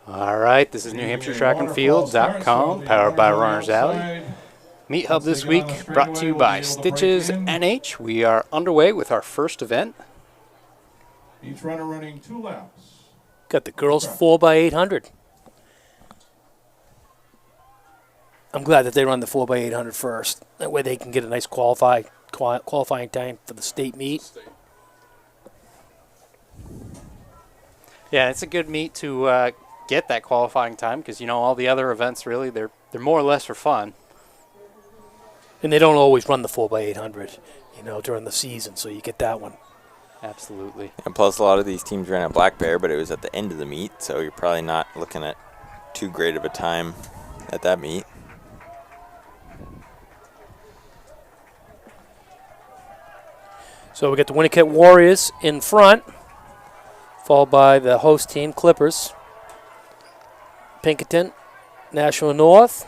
All right, this is NewHampshireTrackandField.com, powered by Runners Alley. Meet Hub this week, brought to you by Stitches NH. We are underway with our first event. Each runner running 2 laps. Got the girls 4x800. I'm glad that they run the 4x800 first. That way they can get a nice qualifying time for the state meet. Yeah, it's a good meet to get that qualifying time because, you know, all the other events really, they're more or less for fun. And they don't always run the 4x800, you know, during the season, so you get that one. Absolutely. And plus, a lot of these teams ran at Black Bear, but it was at the end of the meet, so you're probably not looking at too great of a time at that meet. So we got the Winnicott Warriors in front, followed by the host team, Clippers, Pinkerton, National North.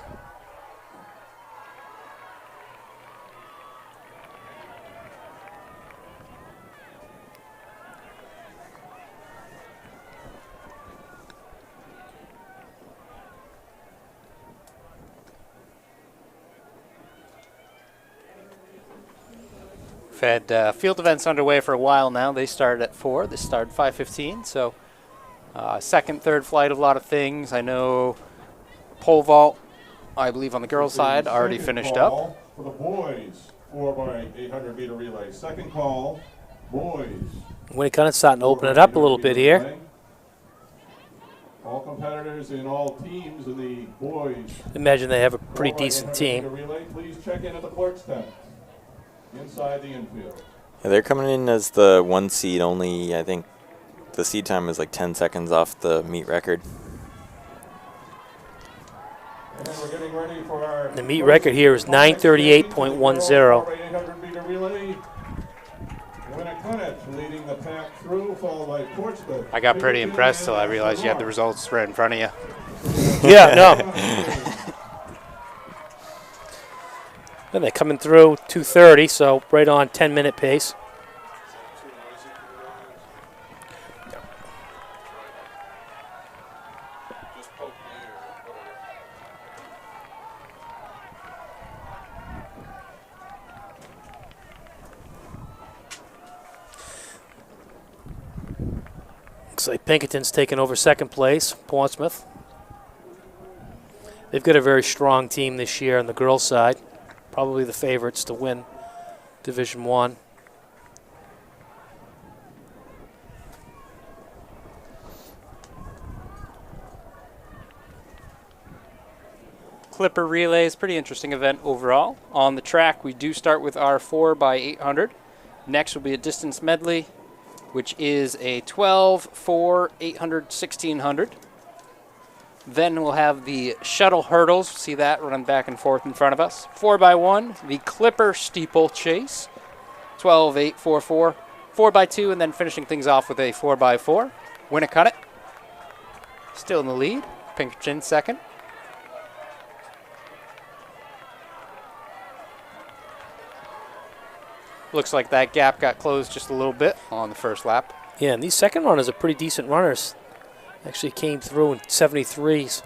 We've had field events underway for a while now. They started at 4. This started 5:15, so second, third flight of a lot of things. I know pole vault, I believe on the girls' side, already finished up. For the boys, 4x800 meter relay. Second call, boys. Winnicott starting to open it up a little bit here. All competitors in all teams in the boys. Imagine they have a pretty decent team. Relay, please check in at the clerk's tent inside the infield. Yeah, they're coming in as the 1 seed only. I think the seed time is like 10 seconds off the meet record. And then we're getting ready for our The meet record here is 9:38.10. 800 meter relay. Winnicott leading the pack through, followed by Portsmouth. I got pretty impressed till I realized you had the results right in front of you. Yeah, no. And they're coming through 2:30, so right on 10-minute pace. Looks like Pinkerton's taking over second place, Portsmouth. They've got a very strong team this year on the girls' side. Probably the favorites to win Division I. Clipper relay is a pretty interesting event overall. On the track, we do start with our 4x800. Next will be a distance medley, which is a 12, 4, 800, 1600. Then we'll have the shuttle hurdles. See that running back and forth in front of us. 4x1, the Clipper Steeplechase, 12, 8, 4, 4, 4x2, and then finishing things off with a 4x4. Winnicott still in the lead. Pinkerton second. Looks like that gap got closed just a little bit on the first lap. Yeah, and these second runners are pretty decent runners. Actually came through in 73s.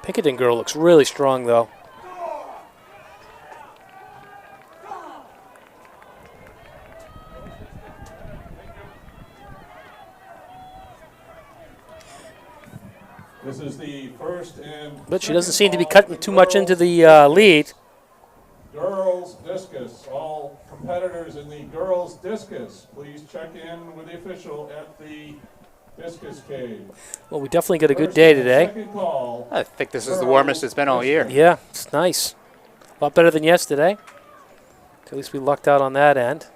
Pinkerton girl looks really strong, though. This is the first and But she doesn't seem to be cutting too much into the lead. girls discus. All competitors in the girls discus, please check in with the official at the discus cage. Well, we definitely got a good day today. Second call. I think this is the warmest it's been all year. Yeah, it's nice. A lot better than yesterday. At least we lucked out on that end.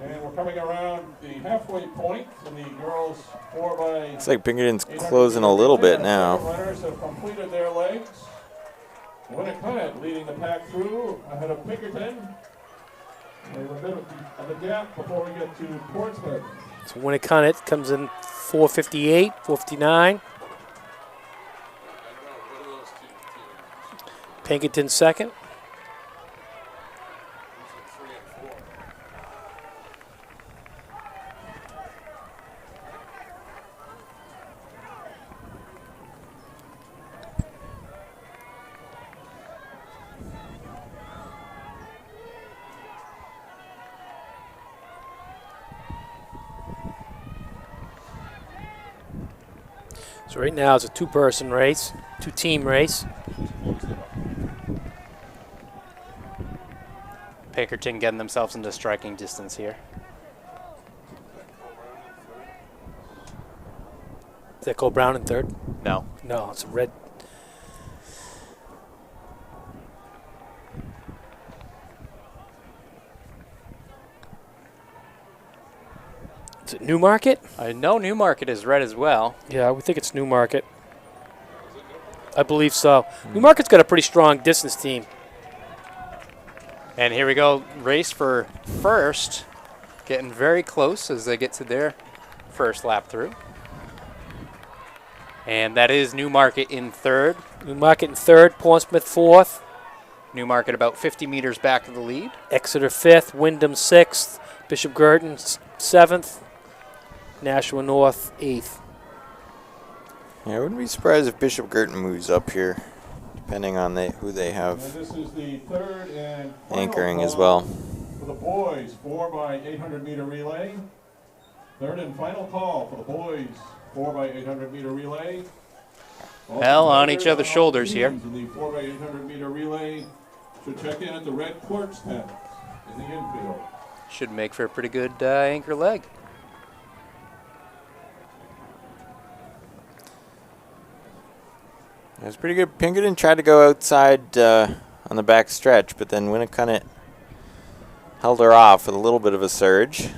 And we're coming around the halfway point in the girls 4x800. Looks like Pinkerton's closing a little bit now. Runners have completed their legs. Winnicott leading the pack through ahead of Pinkerton. And a bit of a gap before we get to Portsmouth. So Winnicott comes in 4:58, 4:59. Pinkerton second. So right now it's a two-person race, two-team race. Pinkerton getting themselves into striking distance here. Is that Cole Brown in third? No. No, it's a red. Is it Newmarket? I know Newmarket is red as well. Yeah, we think it's Newmarket. I believe so. Newmarket's got a pretty strong distance team. And here we go, race for first. Getting very close as they get to their first lap through. And that is Newmarket in third. Newmarket in third, Portsmouth fourth, Newmarket about 50 meters back of the lead. Exeter fifth, Wyndham sixth, Bishop Girton seventh, Nashua North eighth. Yeah, I wouldn't be surprised if Bishop Girton moves up here, depending on who they And have this is the third and final anchoring as call well. For the boys, 4x800 meter relay. Third and final call for the boys, 4x800 meter relay. Well, on each other's shoulders here. In the 4x800 meter relay should check in at the red courts tent in the infield. Should make for a pretty good anchor leg. It was pretty good. Pinkerton tried to go outside on the back stretch, but then Winnicott held her off with a little bit of a surge.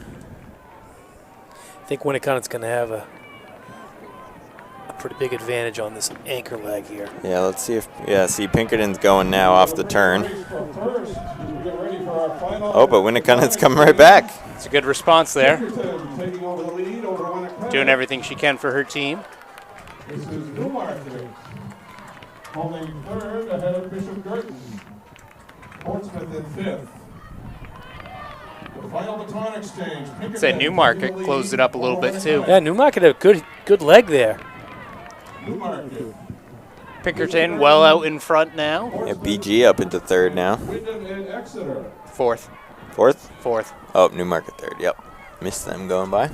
I think Winnicott's going to have a pretty big advantage on this anchor leg here. Yeah, let's see if, see Pinkerton's going now off the turn. Oh, but Winnicott's coming right back. It's a good response there. Taking over the lead over Winnicott. Doing everything she can for her team. This is Newmarket holding third ahead of Bishop Girton. Portsmouth in fifth. The final baton exchange. Say Newmarket closed it up a little bit too. Yeah, Newmarket had a good leg there. Newmarket. Pinkerton well out in front now. Yeah, BG up into third now. Wyndham and Exeter. Fourth. Fourth? Fourth. Oh, Newmarket third, yep. Missed them going by.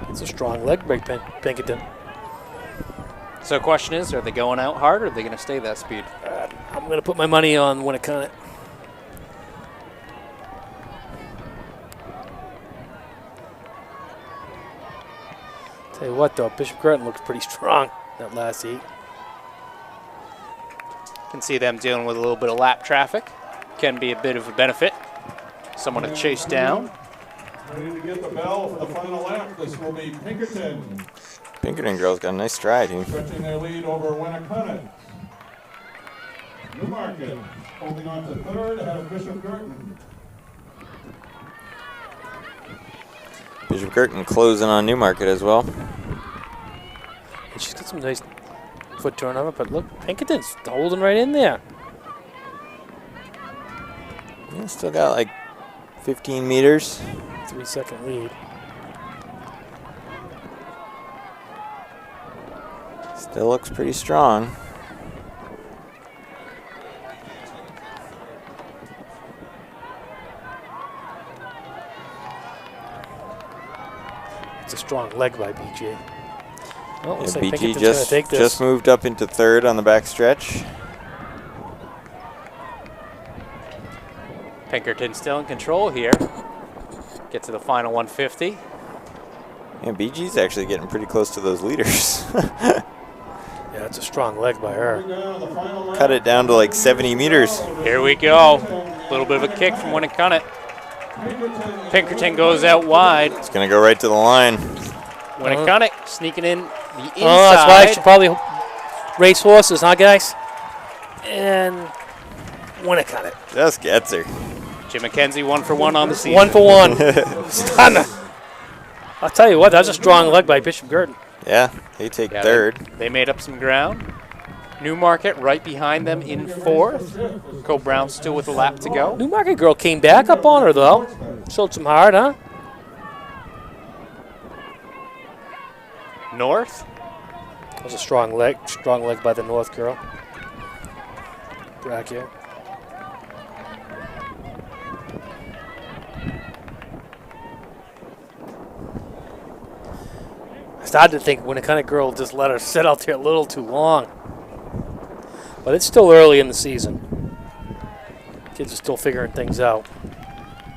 It's a strong leg break, Pinkerton. So question is, are they going out hard or are they going to stay that speed? I'm going to put my money on Winnicott. Tell you what, though, Bishop Girton looks pretty strong that last heat. Can see them dealing with a little bit of lap traffic. Can be a bit of a benefit. Someone to chase down. Ready to get the bell for the final lap. This will be Pinkerton. Pinkerton girls got a nice stride here. Stretching their lead over Winnicott. Newmarket holding on to third ahead of Bishop Girton. Bishop Girton closing on Newmarket as well. And she's got some nice foot turn on it, but look, Pinkerton's holding right in there. Yeah, still got like 15 meters. 3-second lead. Still looks pretty strong. It's a strong leg by BG. Well, Yeah, looks like BG Pinkerton's going to take this. just moved up into third on the back stretch. Pinkerton still in control here. Get to the final 150. Yeah, BG's actually getting pretty close to those leaders. Yeah, it's a strong leg by her. Cut it down to like 70 meters. Here we go. A little bit of a kick from Winnicott. Pinkerton goes out wide. It's going to go right to the line. Winnicott sneaking in the inside. Oh, that's why I should probably race horses, huh, guys? And Winnicott. Just gets her. Jim McKenzie 1 for 1 on the season. 1 for 1. Stunner. I'll tell you what, that was a strong leg by Bishop Girton. Yeah, they take Yeah, third. They made up some ground. Newmarket right behind them in fourth. Cole Brown still with a lap to go. Newmarket girl came back up on her, though. Showed some heart, huh? North. That was a strong leg by the North girl. Braccio. Started to think when a kind of girl just let her sit out there a little too long. But it's still early in the season. Kids are still figuring things out.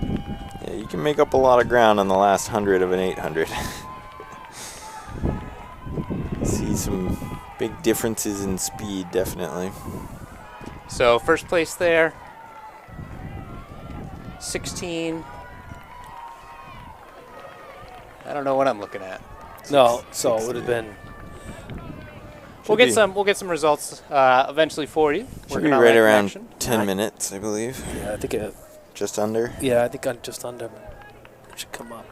Yeah, you can make up a lot of ground on the last 100 of an 800. See some big differences in speed, definitely. So first place there, 16. I don't know what I'm looking at. No, so it would have been. We'll get some results eventually for you. Should Working be on right that around connection. 10 minutes, I believe. Yeah, I think it. Just under. Yeah, I think I'm just under. It should come up.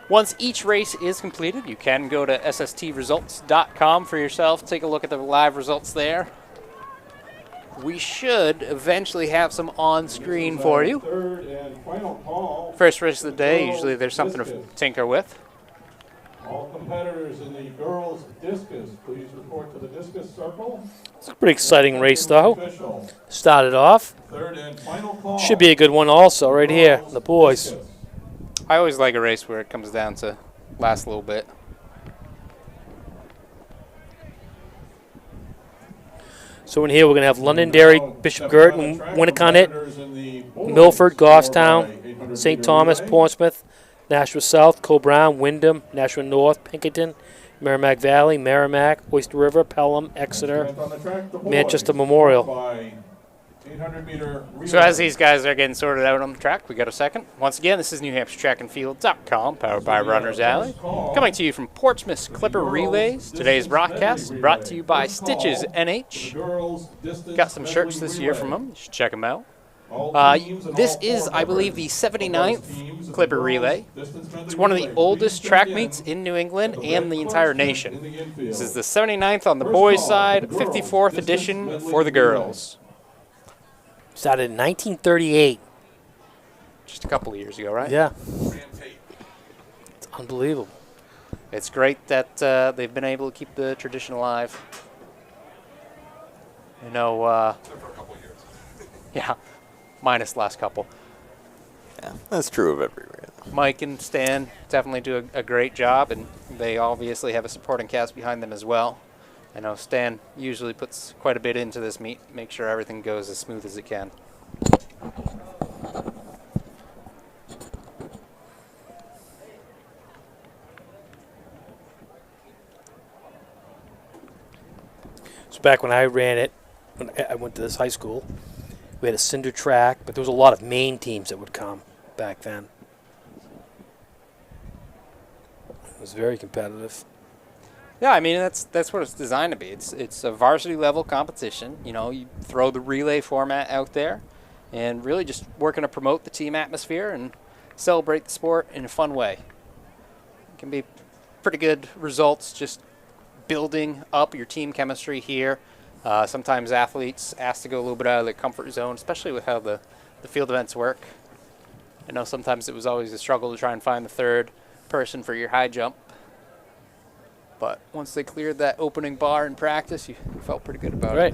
Once each race is completed, you can go to sstresults.com for yourself. Take a look at the live results there. We should eventually have some on screen for you. Third and final call. First race of the day, usually there's something to tinker with. All competitors in the girls' discus, please report to the discus circle. It's a pretty exciting race, though. Official. Started off. Third and final call. Should be a good one, also, right here. Girls' The boys. discus. I always like a race where it comes down to last a little bit. So in here we're going to have Londonderry, Bishop Girton, Winnicott, Milford, Goffstown, St. Thomas, Portsmouth, Nashua South, Coe-Brown, Wyndham, Nashua North, Pinkerton, Merrimack Valley, Merrimack, Oyster River, Pelham, Exeter, Manchester Memorial. 800-meter So as these guys are getting sorted out on the track, we got a second. Once again, this is New Hampshire Track and Field.com, powered by Runners Alley. Coming to you from Portsmouth Clipper Relays. Today's broadcast brought to you by Stitches NH. Got some shirts this year from them. You should check them out. This is, I believe, the 79th Clipper Relay. It's one of the oldest track meets in New England and the entire nation. This is the 79th on the boys' side, 54th edition for the girls. Started in 1938. Just a couple of years ago, right? Yeah. It's unbelievable. It's great that they've been able to keep the tradition alive. You know, yeah, minus the last couple. Yeah, that's true of everywhere. Mike and Stan definitely do a great job, and they obviously have a supporting cast behind them as well. I know Stan usually puts quite a bit into this meet, make sure everything goes as smooth as it can. So back when I ran it, when I went to this high school, we had a cinder track, but there was a lot of main teams that would come back then. It was very competitive. Yeah, I mean that's what it's designed to be. It's a varsity level competition. You know, you throw the relay format out there, and really just working to promote the team atmosphere and celebrate the sport in a fun way. It can be pretty good results just building up your team chemistry here. Sometimes athletes ask to go a little bit out of their comfort zone, especially with how the field events work. I know sometimes it was always a struggle to try and find the third person for your high jump. But once they cleared that opening bar in practice, you felt pretty good about it.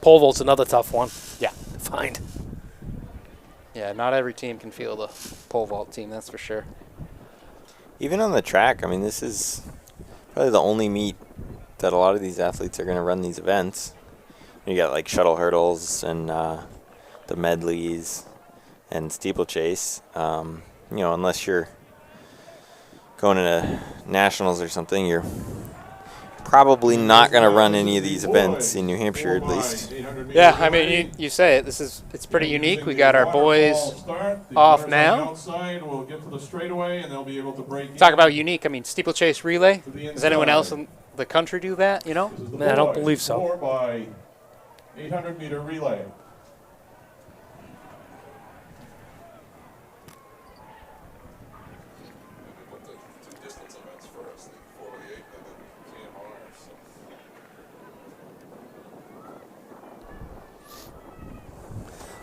Pole vault's another tough one. Yeah. To find. Yeah, not every team can field a pole vault team, that's for sure. Even on the track, I mean, this is probably the only meet that a lot of these athletes are going to run these events. You got like shuttle hurdles and the medleys and steeplechase. You know, unless you're going to nationals or something, you're probably not going to run any of these events in New Hampshire, at least. Yeah, I mean, you say it. It's pretty unique. We got our boys off now. Talk about unique. I mean, steeplechase relay. Does anyone else in the country do that? You know? Man, I don't believe so. 4 by 800-meter relay.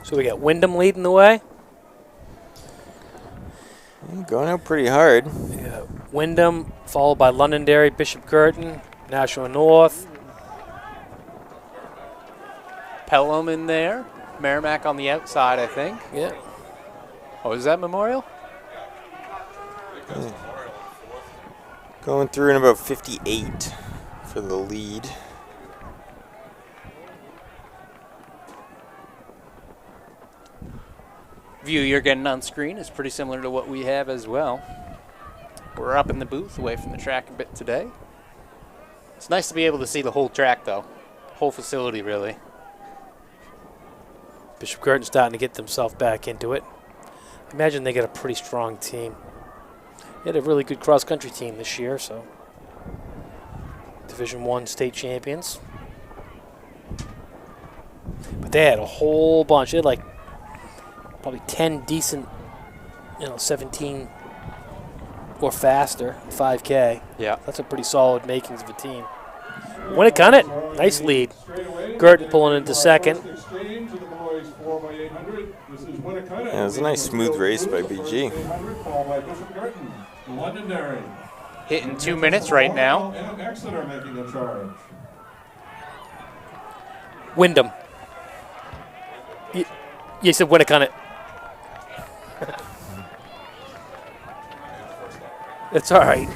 So we got Wyndham leading the way. Going out pretty hard. Yeah. Wyndham, followed by Londonderry, Bishop Girton, Nashua North. Pelham in there. Merrimack on the outside, I think. Yeah. Oh, is that Memorial? Going through in about 58 for the lead. View you're getting on screen is pretty similar to what we have as well. We're up in the booth away from the track a bit today. It's nice to be able to see the whole track though. Whole facility really. Bishop Girton starting to get themselves back into it. I imagine they got a pretty strong team. They had a really good cross-country team this year, so Division I state champions. But they had a whole bunch. They had like probably 10 decent, 17 or faster, 5K. Yeah. That's a pretty solid makings of a team. Winnicott, nice lead. Girton pulling into second. Yeah, it was a nice smooth race by BG. Hitting 2 minutes right now. Wyndham. You said Winnicott. It's all right.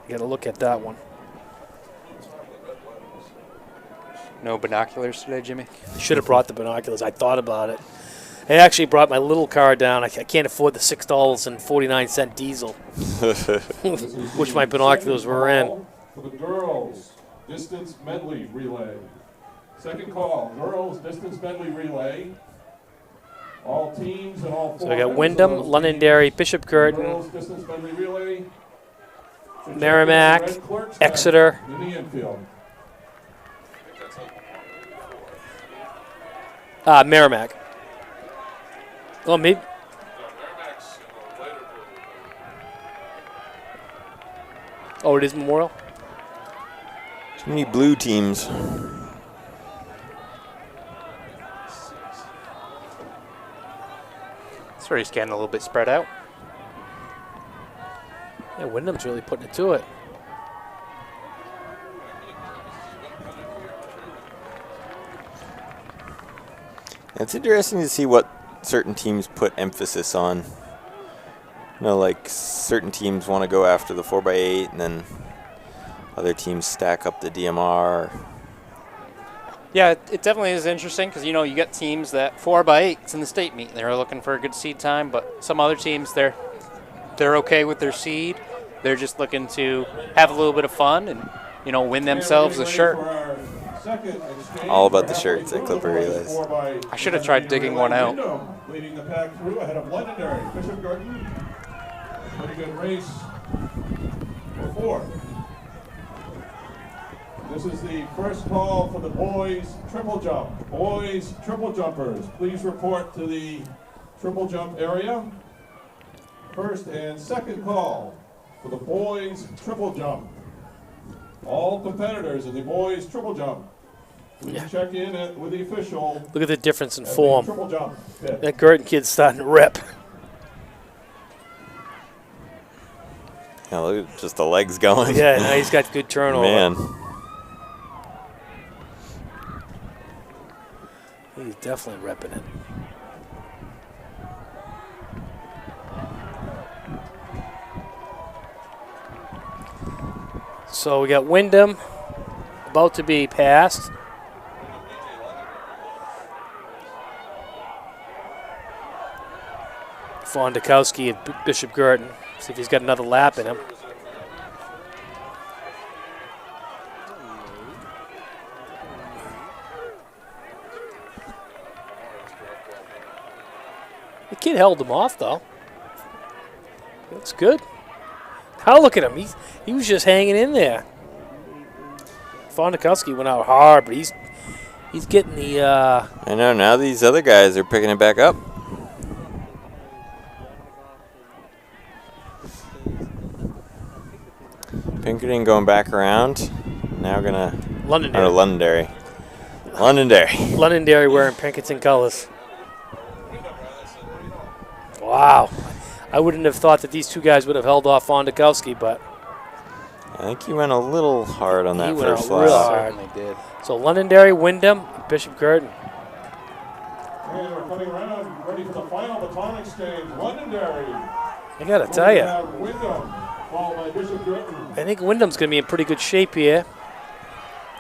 You got to look at that one. No binoculars today, Jimmy? Should have brought the binoculars. I thought about it. I actually brought my little car down. I can't afford the $6.49 diesel, which my binoculars were in. For the girls distance medley relay. Second call, girls distance medley relay. All teams and all four. So we got Wyndham, Londonderry, Bishop Girton, Girls distance medley relay. Merrimack, Exeter. In the infield. Merrimack. Oh, maybe. Oh, it is Memorial? Too many blue teams. This race getting a little bit spread out. Yeah, Wyndham's really putting it to it. It's interesting to see what certain teams put emphasis on. Like certain teams want to go after the 4x8, and then other teams stack up the DMR. Yeah, it definitely is interesting because, you get teams that 4x8s in the state meet. They're looking for a good seed time, but some other teams, they're okay with their seed. They're just looking to have a little bit of fun and, win themselves a shirt. All about the shirts at Clipper Relays. I should have tried digging one out. Leading the pack through ahead of Londonderry. Bishop Girton. Pretty good race for fourth. This is the first call for the boys triple jump. Boys triple jumpers, please report to the triple jump area. First and second call for the boys triple jump. All competitors in the boys triple jump, please check in with the official. Look at the difference in form. Triple jump pit. That Girton kid's starting to rip. Yeah, look at just the legs going. Yeah, now he's got good turnover. Man. He's definitely repping it. So we got Wyndham about to be passed. Fondakowski and Bishop Girton. See if he's got another lap in him. The kid held him off, though. Looks good. How look at him. He was just hanging in there. Fondakowski went out hard, but he's getting the... I know, now these other guys are picking it back up. Pinkerton going back around. Now gonna... Londonderry. Londonderry. Londonderry. Londonderry wearing Pinkerton colors. Wow. I wouldn't have thought that these two guys would have held off Fondakowski, but I think he went a little hard on that he went first out real lap. hard. Certainly did. So Londonderry, Wyndham, Bishop Girton. And we're coming around, ready for the final baton exchange. Londonderry. I got to tell you, Wyndham, followed by Bishop Girton. I think Wyndham's going to be in pretty good shape here.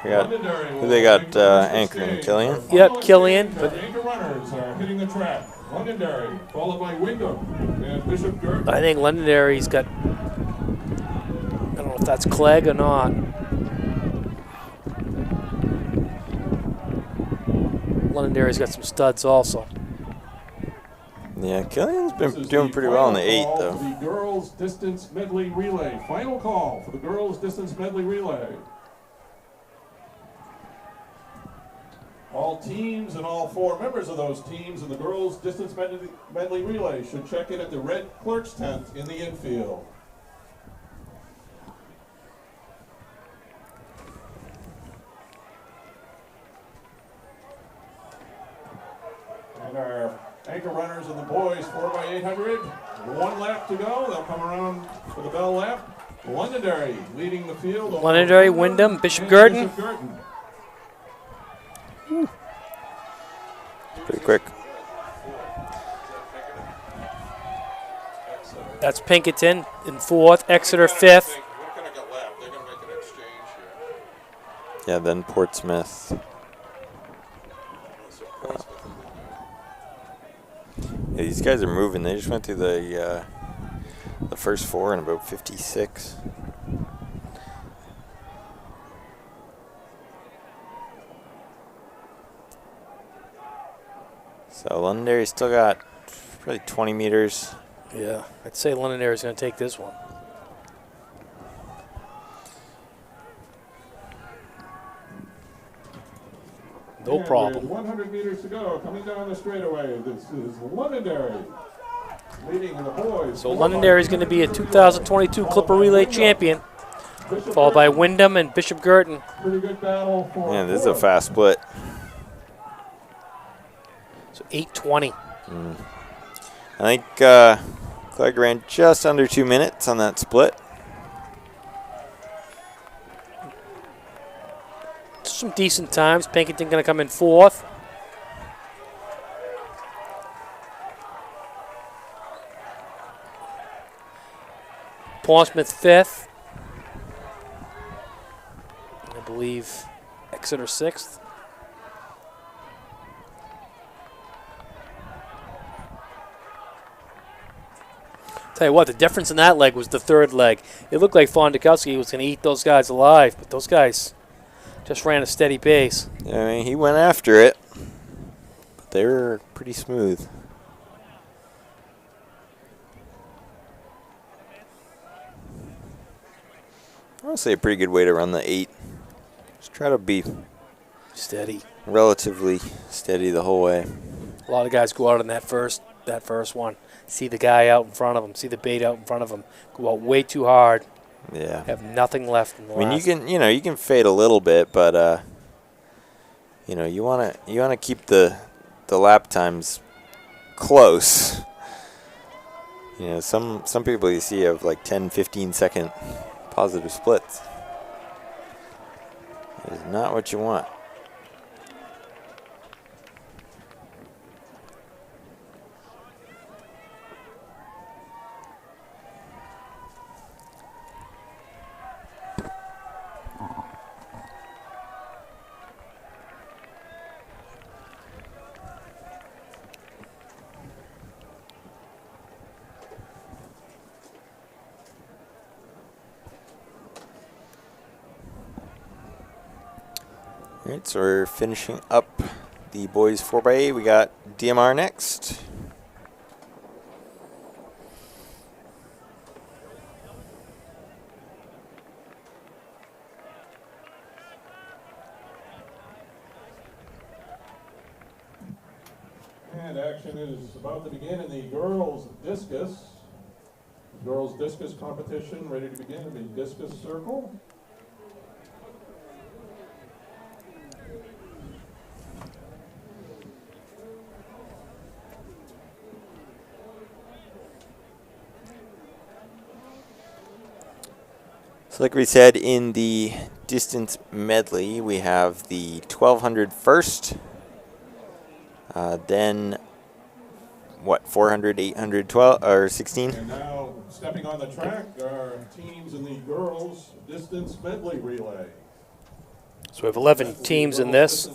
Who they got anchoring? Killian? Yep, Killian. But anchor runners are hitting the track. Londonderry, followed by Wyndham and Bishop Girton. I think Londonderry's got, I don't know if that's Clegg or not. Londonderry's got some studs also. Yeah, Killian's been doing pretty well in the 8, though. The girls' distance medley relay. Final call for the girls' distance medley relay. All teams and all 4 members of those teams in the girls' distance medley relay should check in at the red clerk's tent in the infield. And our anchor runners and the boys 4x800. 1 lap to go. They'll come around for the bell lap. Londonderry leading the field. Londonderry, Wyndham, Bishop Girton. Bishop Girton. Pretty quick. That's Pinkerton in 4th, Exeter 5th. Yeah, then Portsmouth. Yeah, these guys are moving. They just went through the first 4 in about 56. So Londonderry's still got probably 20 meters. Yeah, I'd say Londonderry's going to take this one. No And problem. with 100 meters to go, coming down the straightaway. This is Londonderry leading the boys. So Londonderry's going to be a 2022 Clipper Relay champion, followed by Wyndham and Bishop Girton. Pretty good battle for Man, this is a fast split. So 8:20. I think Clegg ran just under 2 minutes on that split. Some decent times. Pinkerton going to come in 4th. Portsmouth 5th. And I believe Exeter 6th. Tell you what, the difference in that leg was the 3rd leg. It looked like Fondakowski was going to eat those guys alive, but those guys just ran a steady pace. Yeah, I mean, he went after it, but they were pretty smooth. I would say a pretty good way to run the 8. Just try to be Steady. relatively steady the whole way. A lot of guys go out in that first one. See the guy out in front of them. See the bait out in front of them. Go out way too hard. Yeah. Have nothing left in the I mean, last. you can fade a little bit, but you wanna keep the lap times close. You know, some people you see have like 10, 15 second positive splits. It's not what you want. All right, so we're finishing up the boys 4x8. We got DMR next. And action is about to begin in the girls' discus. Girls' discus competition ready to begin in the discus circle. So like we said, in the distance medley, we have the 1200 first, then what, 400, 800, 12, or 16? And now, stepping on the track are teams in the girls' distance medley relay. So we have 11 teams in this.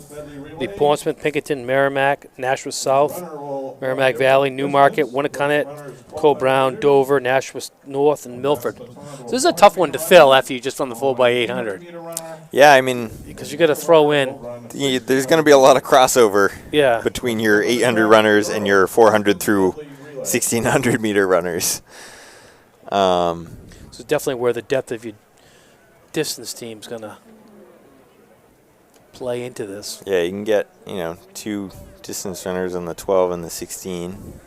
The Portsmouth, Pinkerton, Merrimack, Nashua South, Merrimack Valley, Newmarket, Winnicott, Co-Brown, Dover, Nashua North, and Milford. So this is a tough one to fill after you just run the 4x800. Yeah, I mean, Because you got to throw in. there's going to be a lot of crossover Yeah. between your 800 runners and your 400 through 1600 meter runners. So it's definitely where the depth of your distance team's going to play into this. Yeah, you can get, 2 distance runners on the 12 and the 16.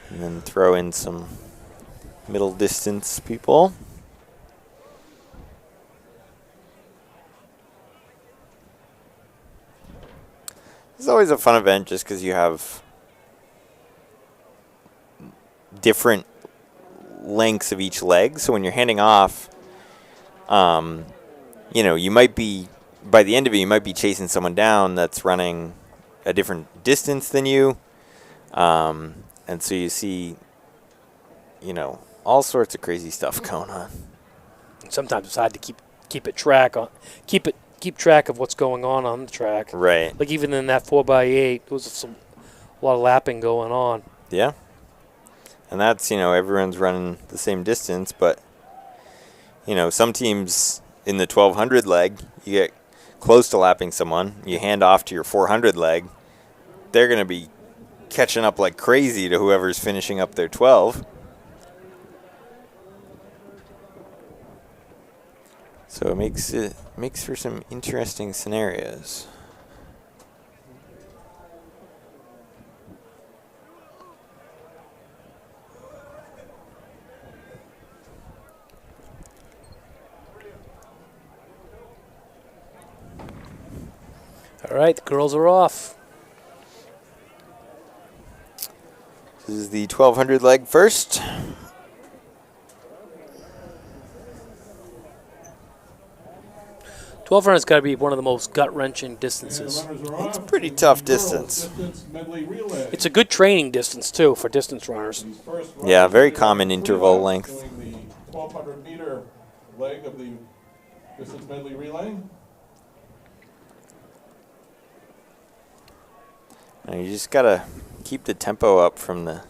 And then throw in some middle distance people. It's always a fun event just because you have different lengths of each leg. So when you're handing off, you might be, by the end of it, you might be chasing someone down that's running a different distance than you. And so you see, all sorts of crazy stuff going on. Sometimes it's hard to keep track of what's going on the track. Right. Like even in that 4x8, there was a lot of lapping going on. Yeah. And that's, everyone's running the same distance, but, some teams in the 1200 leg, you get close to lapping someone, you hand off to your 400 leg, they're going to be catching up like crazy to whoever's finishing up their 12. So it makes for some interesting scenarios. All right, the girls are off. This is the 1200 leg first. 1200's got to be one of the most gut-wrenching distances. It's a pretty tough distance. It's a good training distance, too, for distance runners. Yeah, very common interval length. Doing the 1200 meter leg of the distance medley relay. Now you just got to keep the tempo up from the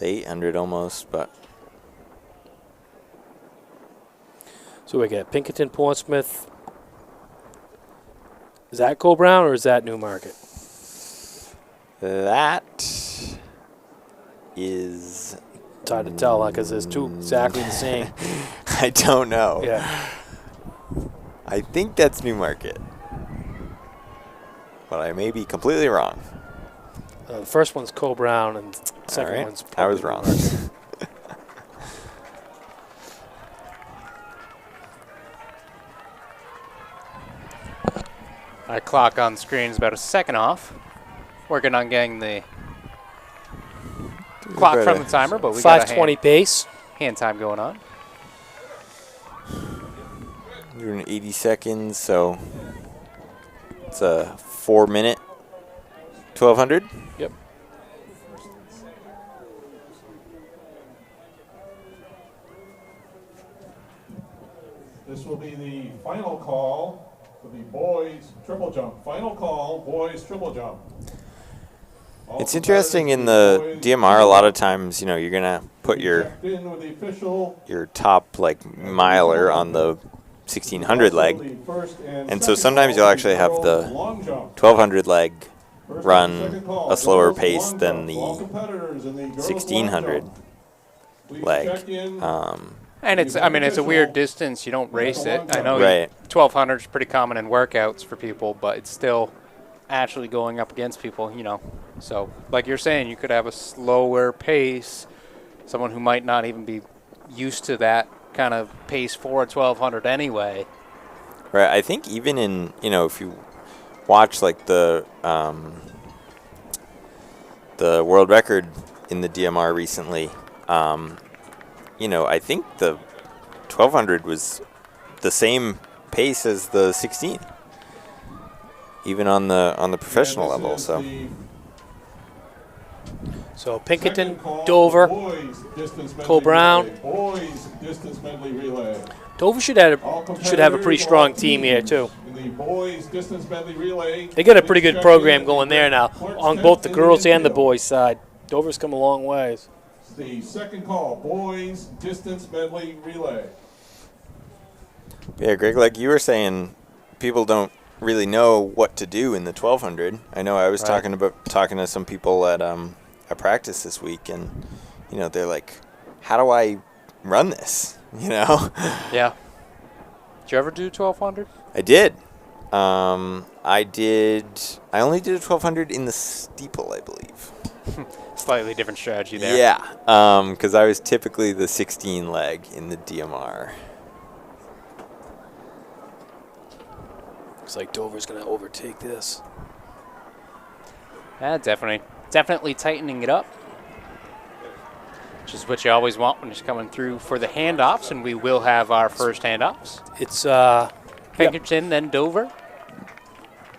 800 almost, but... So we got Pinkerton, Portsmouth. Is that Co-Brown or is that Newmarket? That is... It's hard to tell because there's two exactly the same. I don't know. Yeah. I think that's Newmarket. But I may be completely wrong. The first one's Co-Brown and the second All right. one's I was wrong. Our clock on screen is about a second off. Working on getting the clock from the timer, but we got a 5:20 pace. hand time going on. Doing 80 seconds, so it's a 4-minute 1200. Yep. This will be the final call for the boys triple jump. Final call, boys triple jump. It's interesting in the DMR, a lot of times, you're going to put your top, miler on the 1600 leg. And so sometimes you'll actually have the 1200 leg run a slower pace than the 1600 leg. And it's a weird distance. You don't race it. I know Right. 1200 is pretty common in workouts for people, but it's still actually going up against people, So, like you're saying, you could have a slower pace, someone who might not even be used to that kind of pace for a 1200 anyway. Right. I think even in, if you watch the world record in the DMR recently, I think the 1200 was the same pace as the 16, even on the professional level. So Pinkerton, Dover, Cole Brown. Boys distance medley relay. Dover should have a pretty strong team here too. In the boys distance medley relay. They got a pretty good program going there now on both the girls and the boys side. Dover's come a long ways. The second call, boys distance medley relay. Yeah, Greg, like you were saying, people don't really know what to do in the 1200. I know I was talking to some people at practice this week, and they're like, how do I run this? Yeah. Did you ever do 1200? I did. I only did a 1200 in the steeple, I believe. Slightly different strategy there. Yeah, because I was typically the 16 leg in the DMR. Looks like Dover's going to overtake this. Yeah, definitely tightening it up, which is what you always want when you're coming through for the handoffs, and we will have our first handoffs. It's Pinkerton, then Dover.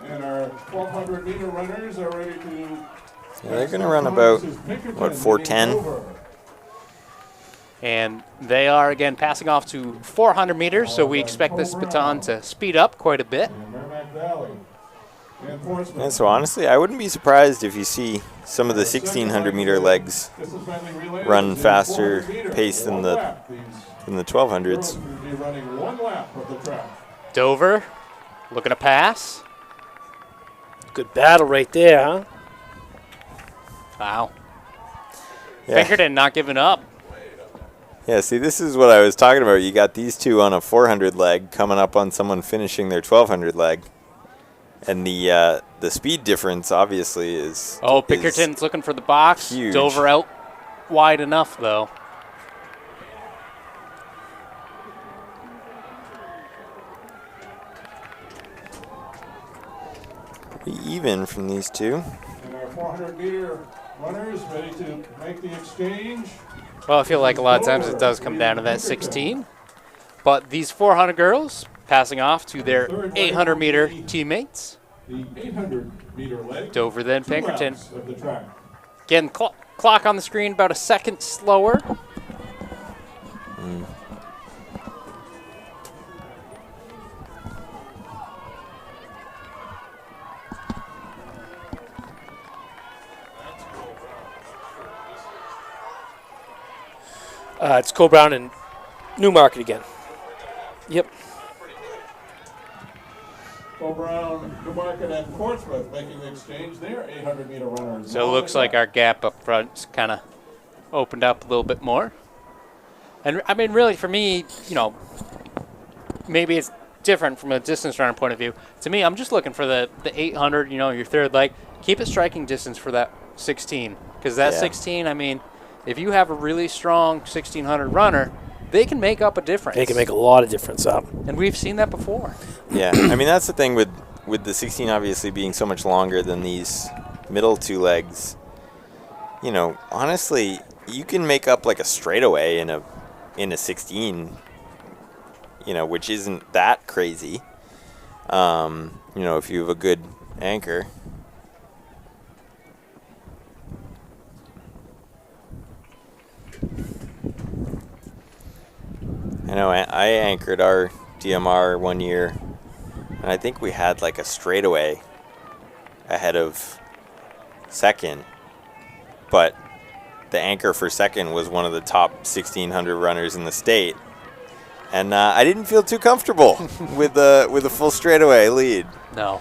And our 1200 meter runners are ready to. Yeah, they're going to run about 410. And they are, again, passing off to 400 meters, so we expect this baton to speed up quite a bit. And so honestly, I wouldn't be surprised if you see some of the 1600 meter legs run faster pace than the 1200s. Dover looking to pass. good battle right there, huh? Wow. Yeah. Pinkerton not giving up. Yeah, see, this is what I was talking about. You got these two on a 400 leg coming up on someone finishing their 1200 leg. And the speed difference, obviously, is Pinkerton's looking for the box. Huge. Dover out wide enough, though. pretty even from these two. And our 400-meter runners ready to make the exchange. Well, I feel like a lot of times it does come down to that 16. But these 400 girls passing off to their 800-meter teammates. The 800-meter leg. Dover then Pinkerton. Of the track. Again, clock on the screen about a second slower. It's Cole Brown and Newmarket again. Yep. Cole Brown, Newmarket, and Portsmouth making the exchange. They're 800-meter runners. So it looks like our gap up front's kind of opened up a little bit more. And, I mean, really, for me, maybe it's different from a distance runner point of view. To me, I'm just looking for the 800, your third leg. Keep it striking distance for that 16. Because that 16, I mean, if you have a really strong 1600 runner, they can make up a difference. They can make a lot of difference up. And we've seen that before. Yeah, I mean, that's the thing with the 16 obviously being so much longer than these middle two legs. Honestly, you can make up like a straightaway in a 16, which isn't that crazy. If you have a good anchor. I know I anchored our DMR one year, and I think we had like a straightaway ahead of second, but the anchor for second was one of the top 1,600 runners in the state, and I didn't feel too comfortable with a full straightaway lead. No.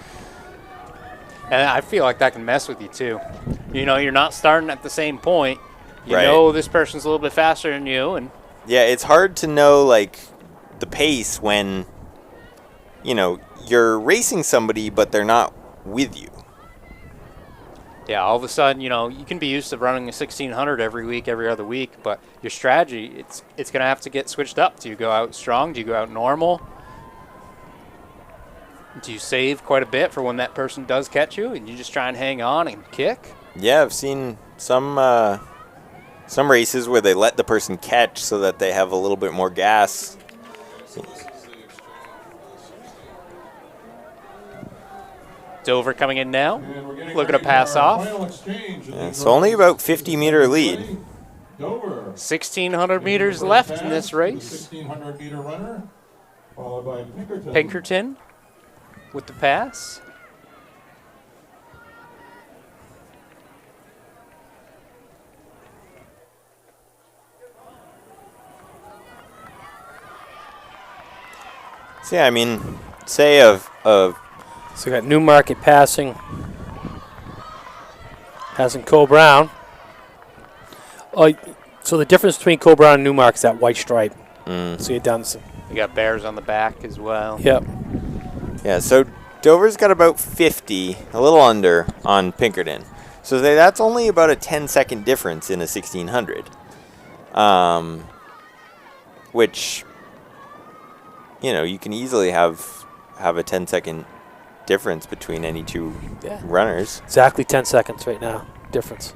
And I feel like that can mess with you, too. You're not starting at the same point. You know this person's a little bit faster than you, and yeah, it's hard to know, like, the pace when, you're racing somebody, but they're not with you. yeah, all of a sudden, you can be used to running a 1600 every week, every other week, but your strategy, it's going to have to get switched up. Do you go out strong? Do you go out normal? Do you save quite a bit for when that person does catch you, and you just try and hang on and kick? Yeah, I've seen some races where they let the person catch so that they have a little bit more gas Dover coming in now, And we're getting looking to ready pass for our off. final exchange of Yeah, the so only about girls' 50-meter lead. Dover. 1,600 meters First left pass in this to the race. 1,600-meter runner, followed by Pinkerton. Pinkerton with the pass. So yeah, I mean, say of So we got Newmarket passing Cole Brown. So the difference between Cole Brown and Newmarket is that white stripe. So you're down to We got bears on the back as well. Yep. yeah, so Dover's got about 50, a little under on Pinkerton. So that's only about a 10-second difference in a 1,600, which, you know, you can easily have a 10-second difference between any two runners. Exactly 10 seconds right now difference.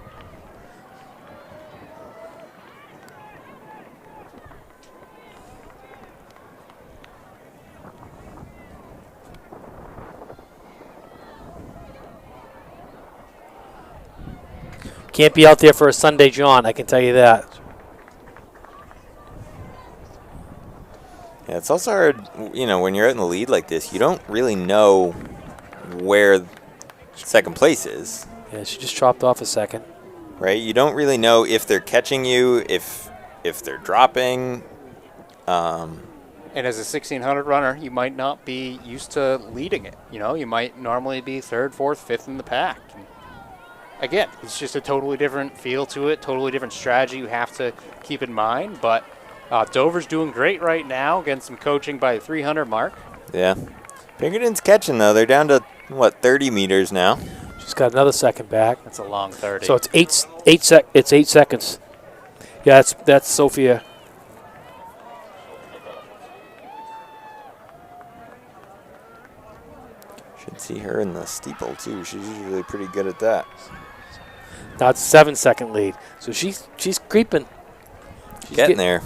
Can't be out there for a Sunday John, I can tell you that. Yeah, it's also hard, you know, when you're out in the lead like this, you don't really know where second place is, Yeah, she just chopped off a second. right? You don't really know if they're catching you, if they're dropping. And as a 1,600 runner, you might not be used to leading it. You know, you might normally be third, fourth, fifth in the pack. And again, it's just a totally different feel to it, totally different strategy you have to keep in mind. But Dover's doing great right now, getting some coaching by the 300 mark. Yeah. Pinkerton's catching, though. They're down to, 30 meters now. She's got another second back. That's a long 30. So it's it's 8 seconds. Yeah, that's Sophia. Should see her in the steeple, too. She's usually pretty good at that. Now it's 7-second lead. So she's creeping. She's Getting there.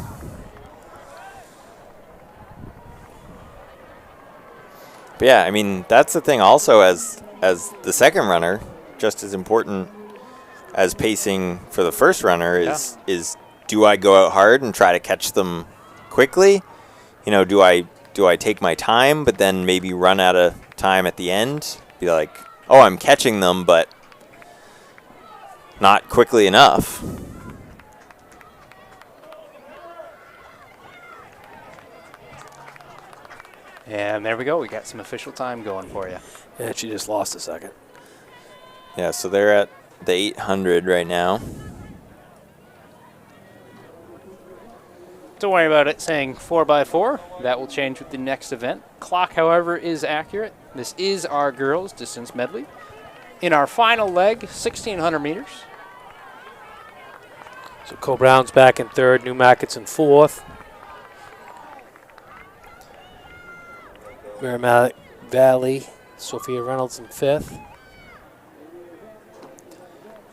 But yeah, I mean, that's the thing also as the second runner, just as important as pacing for the first runner is do I go out hard and try to catch them quickly? You know, do I take my time but then maybe run out of time at the end? Be like, "Oh, I'm catching them, but not quickly enough." And there we go. We got some official time going for you. Yeah, she just lost a second. Yeah, so they're at the 800 right now. Don't worry about it saying 4x4. That will change with the next event. Clock, however, is accurate. This is our girls' distance medley. In our final leg, 1,600 meters. So Cole Brown's back in third, Newmarket's in fourth. Merrimack Valley, Sophia Reynolds in fifth.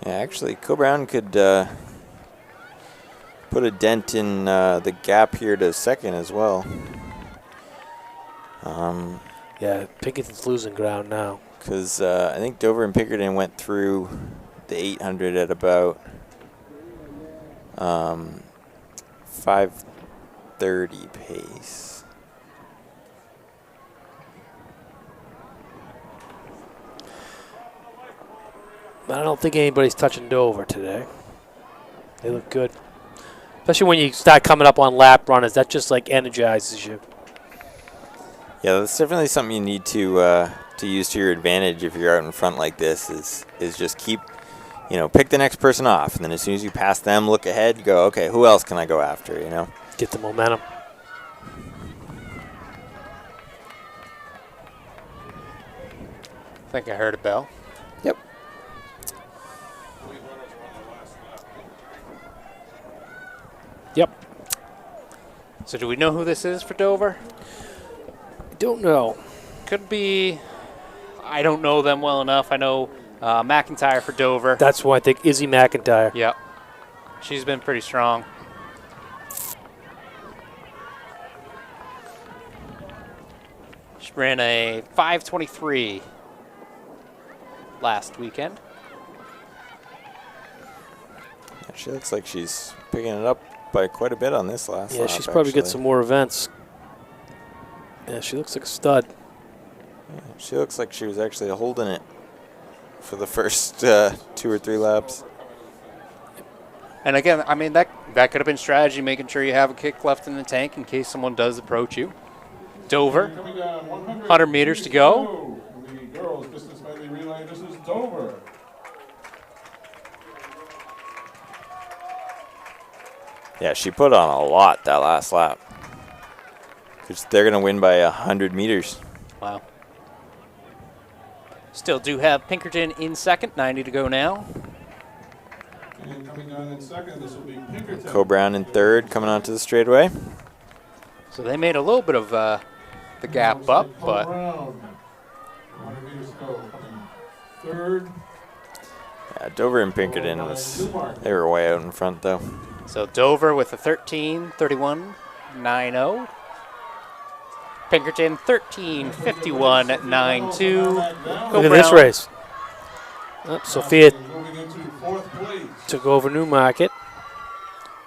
Yeah, actually, Brown could put a dent in the gap here to second as well. Yeah, Pinkerton's losing ground now. Because I think Dover and Pinkerton went through the 800 at about 5:30 pace. But I don't think anybody's touching Dover today. They look good. Especially when you start coming up on lap runners, that just like energizes you. Yeah, that's definitely something you need to use to your advantage if you're out in front like this. Is just keep, pick the next person off, and then as soon as you pass them, look ahead, go, okay, who else can I go after? Get the momentum. I think I heard a bell. Yep. Yep. So do we know who this is for Dover? Don't know. Could be. I don't know them well enough. I know McIntyre for Dover. That's why I think Izzy McIntyre. Yep. She's been pretty strong. She ran a 5:23 last weekend. She looks like she's picking it up by quite a bit on this last lap, she's probably got some more events. Yeah, she looks like a stud. Yeah, she looks like she was actually holding it for the first 2 or 3 laps. And again, I mean, that could have been strategy, making sure you have a kick left in the tank in case someone does approach you. Dover, 100 meters to go. The girls' distance medley relay, this is Dover. Yeah, she put on a lot that last lap. 'Cause they're going to win by 100 meters. Wow. Still do have Pinkerton in second, 90 to go now. And coming on in second, this will be Pinkerton. Cobrown in third, coming onto the straightaway. So they made a little bit of the gap up, but 100 meters to go, coming third. Yeah, Dover and Pinkerton they were way out in front though. so Dover with a 13:31.90. Pinkerton 13:51.92. Look at this race. Sophia Moving into fourth place, took over Newmarket.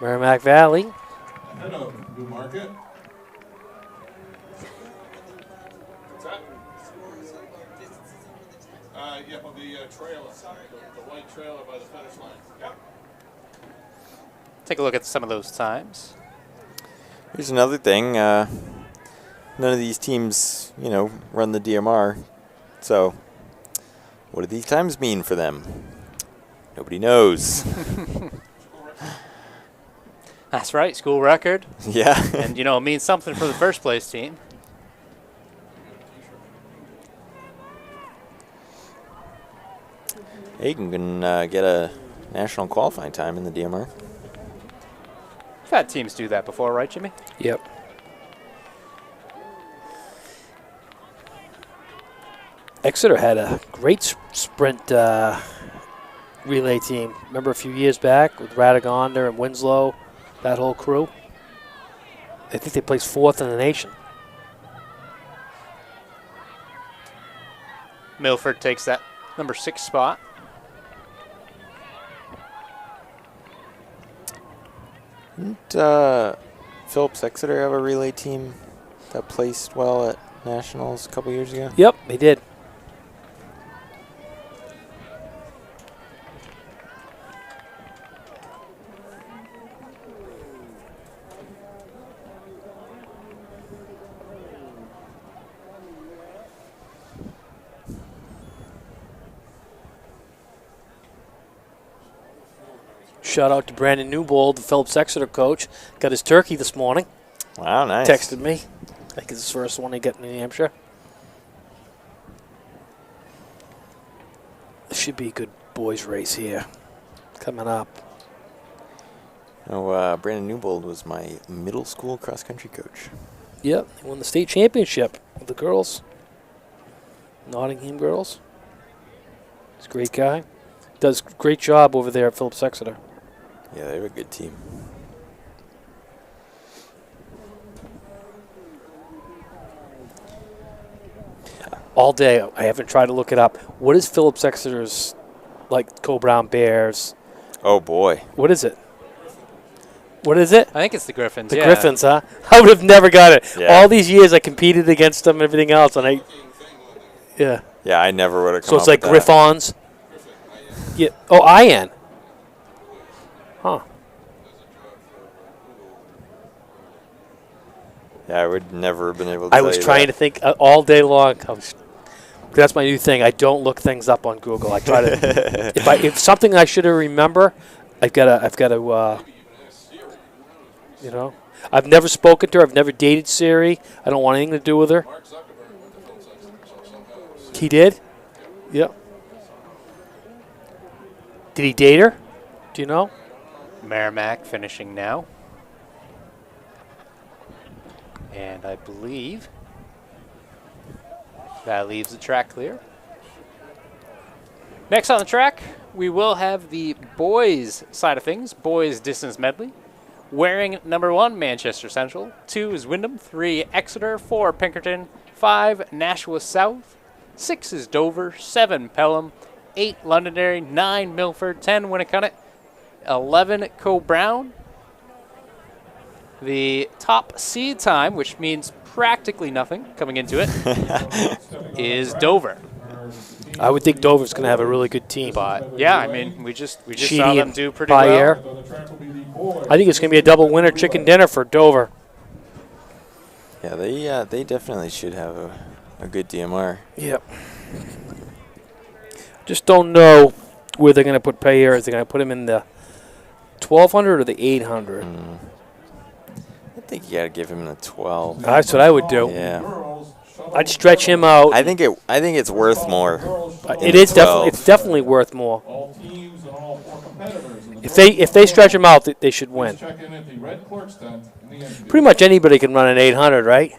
Merrimack Valley. ahead of Newmarket. Yep, on the trailer, the white trailer by the finish line. Yep. Take a look at some of those times. Here's another thing. None of these teams, run the DMR. So, what do these times mean for them? Nobody knows. That's right, school record. Yeah. And, it means something for the first place team. Aiken can get a national qualifying time in the DMR. We've had teams do that before, right, Jimmy? Yep. Exeter had a great sprint relay team. Remember a few years back with Radagonda and Winslow, that whole crew? I think they placed 4th in the nation. Milford takes that number 6 spot. Didn't Phillips Exeter have a relay team that placed well at nationals a couple years ago? Yep, they did. Shout out to Brandon Newbold, the Phillips Exeter coach. Got his turkey this morning. Wow, nice. Texted me. I think it's his first one he got in New Hampshire. This should be a good boys race here coming up. Brandon Newbold was my middle school cross-country coach. Yep, he won the state championship with the girls. Nottingham girls. He's a great guy. Does a great job over there at Phillips Exeter. Yeah, they were a good team. All day, I haven't tried to look it up. What is Phillips Exeter's, Co-Brown Bears? Oh, boy. What is it? What is it? I think it's the Griffins. The Griffins, huh? I would have never got it. Yeah. All these years I competed against them and everything else, and yeah. Yeah, I never would have come So it's up like with that. Griffons? Yeah. Oh, IN. Huh. Yeah, I would never have been able to I was trying to think all day long. That's my new thing. I don't look things up on Google. I try to. if something I should remember, I've got to. I've never spoken to her. I've never dated Siri. I don't want anything to do with her. He did? Yep. Did he date her? Do you know? Merrimack finishing now. And I believe that leaves the track clear. Next on the track, we will have the boys side of things, boys distance medley. Wearing number 1, Manchester Central. 2 is Wyndham. 3, Exeter. 4, Pinkerton. 5, Nashua South. 6 is Dover. 7, Pelham. 8, Londonderry. 9, Milford. 10, Winnicott. 11, Co-Brown. The top seed time, which means practically nothing coming into it, is Dover. I would think Dover's going to have a really good team. But yeah, I mean, we just Sheedy saw them and do pretty Payer. well. I think it's going to be a double winner chicken dinner for Dover. Yeah, they definitely should have a good DMR. Yep. Just don't know where they're going to put Payer. Is they going to put him in the 1200 or the 800? I think you got to give him the 12. That's what I would do. Yeah. I'd stretch him out. I think it's worth more. It is definitely. It's definitely worth more. All teams and all 4 competitors in the If they stretch him out, they should win. check in at the red clerk's tent in the entry. Pretty much anybody can run an 800, right?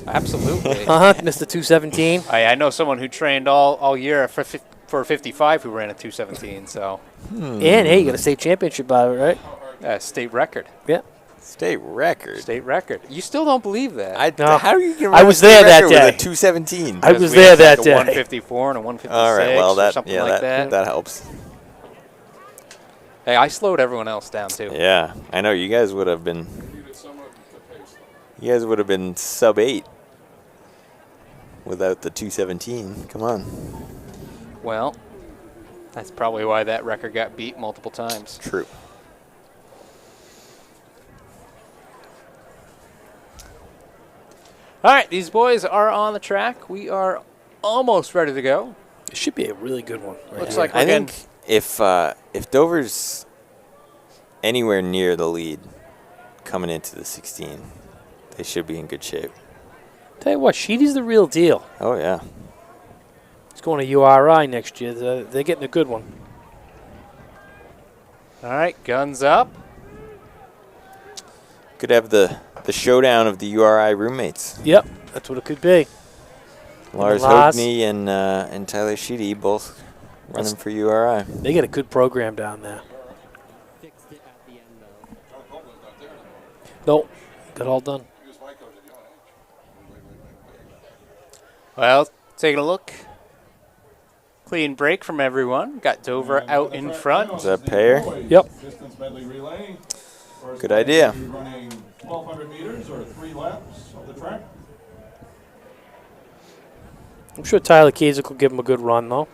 Absolutely. Mr. 217. I know someone who trained all year for 55 who ran a 217, so And hey, you got a state championship out of it, right? state record. Yeah. State record. State record. You still don't believe that? No. How are you going I was there that day. With a 217? I was Because we there had that like day. a 154 and a 156 All right. Well, or something like that. that helps. Hey, I slowed everyone else down too. Yeah, I know. You guys would have been. You guys would have been sub 8 without the 217. Come on. Well, that's probably why that record got beat multiple times. True. All right, these boys are on the track. We are almost ready to go. It should be a really good one. Right Looks here. like I we're think if Dover's anywhere near the lead coming into the 16, they should be in good shape. Tell you what, Sheedy's the real deal. Oh yeah. He's going to URI next year. They're getting a good one. All right, guns up. Could have the showdown of the URI roommates. Yep, that's what it could be. Lars Lars. Hogney and Tyler Sheedy both running for URI. They got a good program down there. Nope, got all done. Well, taking a look. Clean break from everyone. Got Dover out in front. Is that Payer? Yep. Distance medley relay. First Good idea. will be running 1,200 meters or 3 laps of the track. I'm sure Tyler Kaiser could give him a good run, though.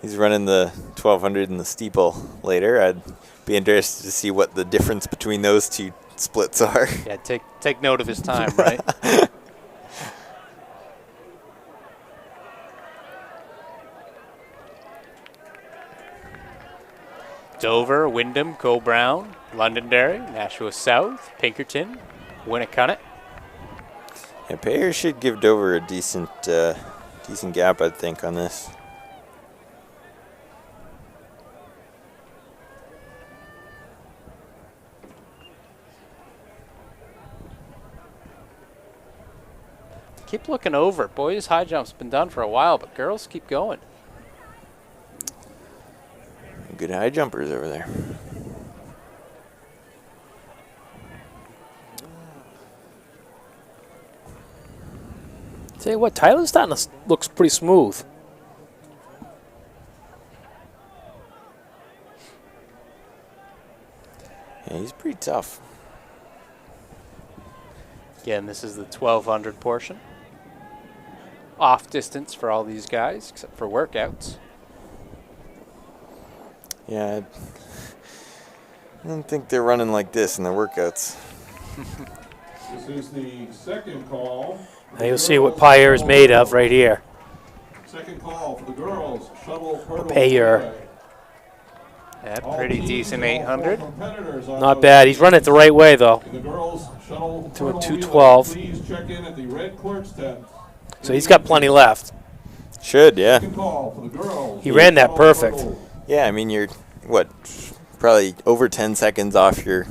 He's running the 1,200 in the steeple later. I'd be interested to see what the difference between those two splits are. Yeah, take note of his time, right? Dover, Wyndham, Co-Brown, Londonderry, Nashua South, Pinkerton, Winnicott. Yeah, Payer should give Dover a decent gap, I think, on this. Keep looking over. Boys high jump's been done for a while, but girls keep going. Good high jumpers over there. Tell you what, Tyler's starting to looks pretty smooth. Yeah, he's pretty tough. Again, this is the 1,200 portion. Off distance for all these guys, except for workouts. Yeah, I don't think they're running like this in their workouts. This is the second call. Now you'll see what Payer is made of right here. Second call for the girls. Shuttle hurdle. Payer. relay. Yeah, All pretty teams decent and all 800. 4 competitors on Not those bad. He's running it the right way, though. in the girls shuttle To a hurdle 212. relay. Please check in at the red clerk's tent. So he's got plenty left. Should, yeah. Second call for the girls. He ran that Shuttle perfect. hurdle. Yeah, I mean, you're, what, probably over 10 seconds off your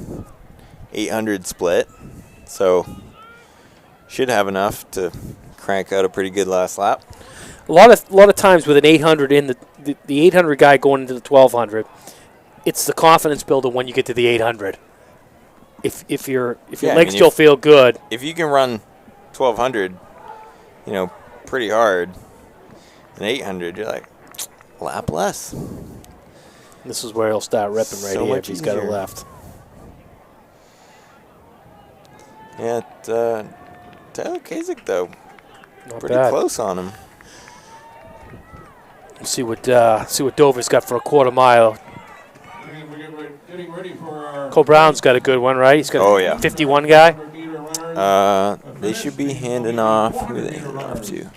800 split. So, should have enough to crank out a pretty good last lap. A lot of times with an 800 in the 800 guy going into the 1200, it's the confidence builder when you get to the 800. If your Yeah, I legs mean, still feel good, If you can run 1,200 pretty hard. An 800, you're like, lap less. This is where he'll start ripping right So here if much he's got it easier. left. Yeah, Tyler Kasich, though, Not pretty bad. close on him. See what Dover's got for a quarter mile. We're getting ready for our Cole Brown's got a good one, right? He's got Oh, a yeah. 51 guy. 100-meter runners. They should be handing off. Who are they handing off to?